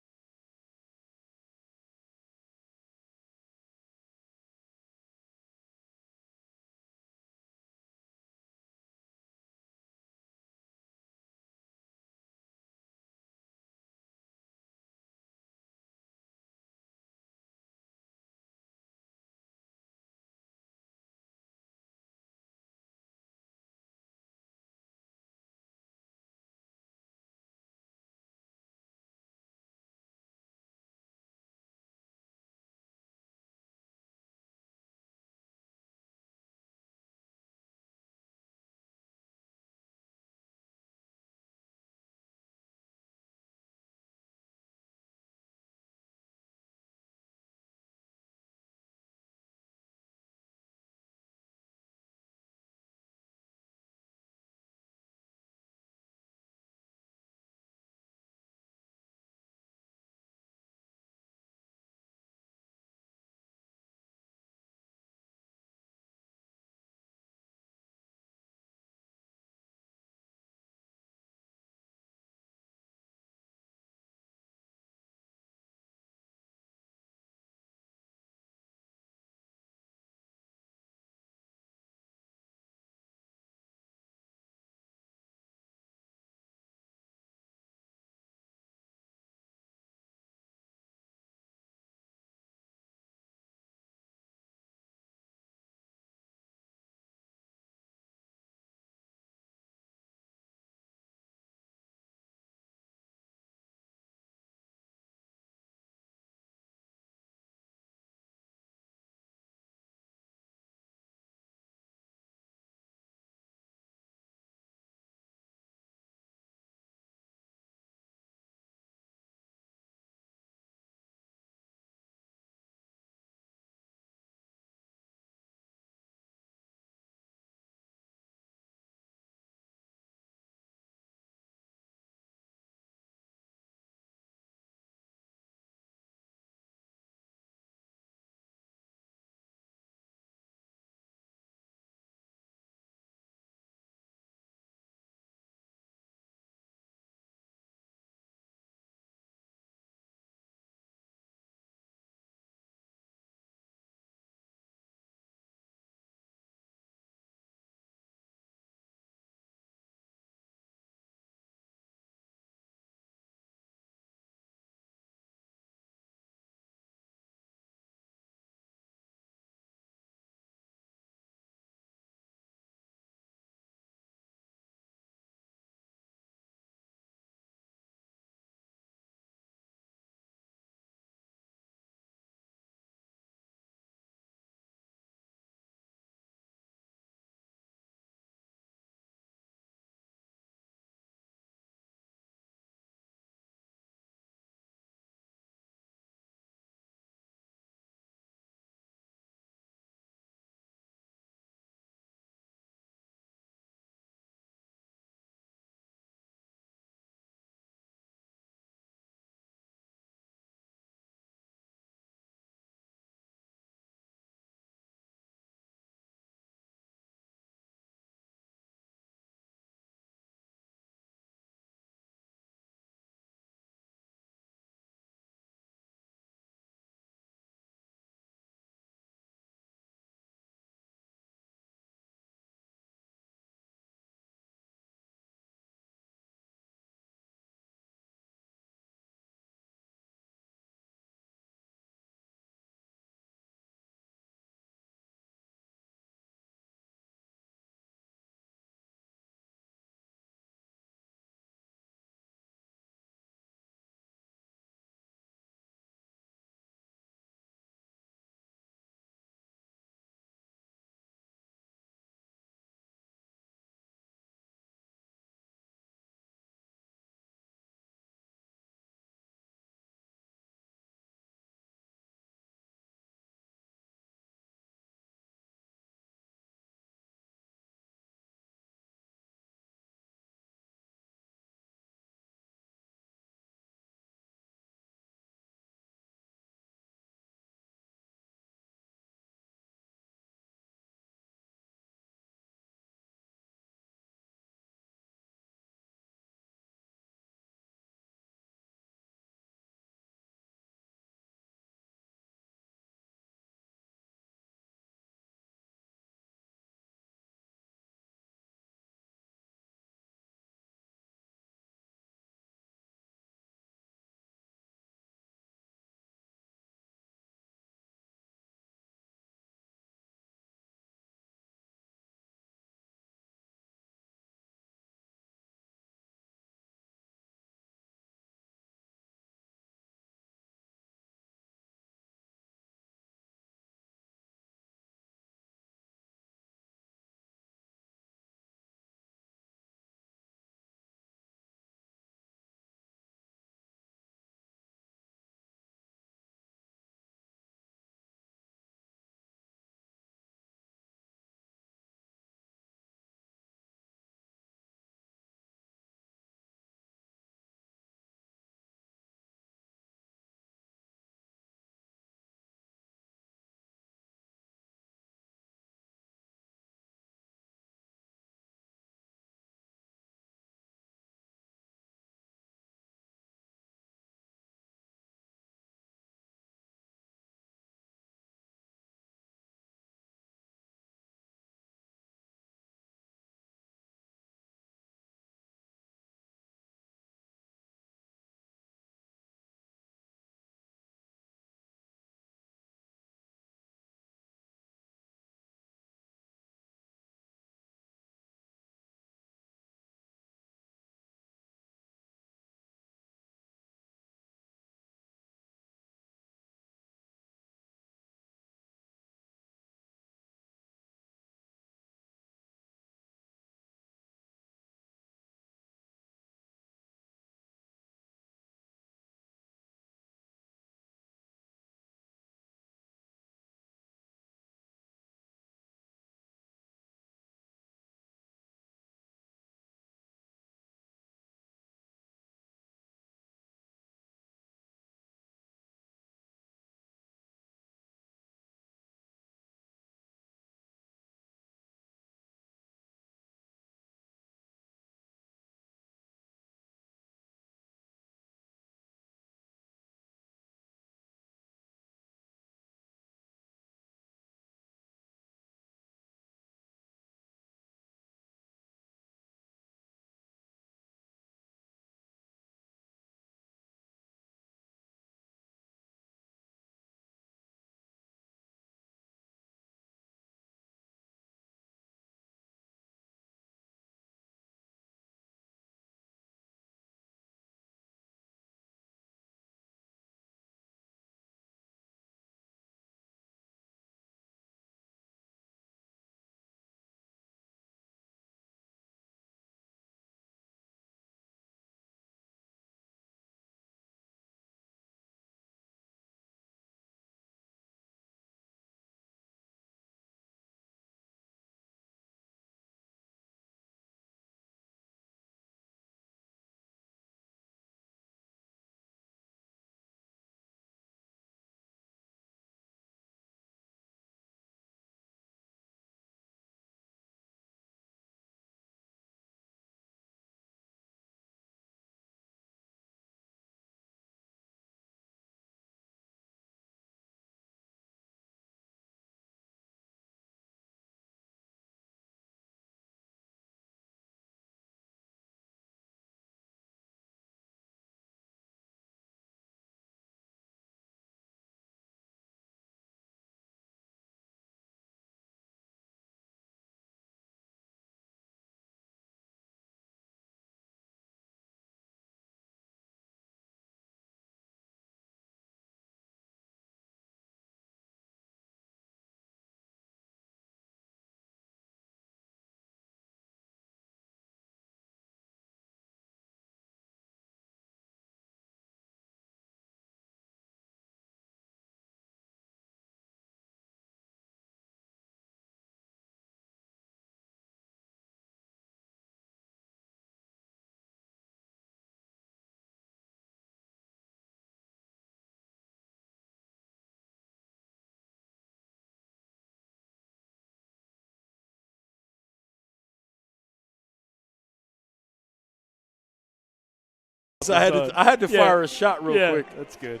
So I had to fire a shot real quick. That's good.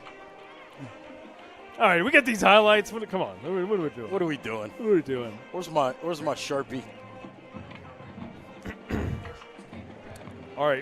All right, we got these highlights. Come on, what are we doing? What are we doing? What are we doing? Where's my Sharpie? All right.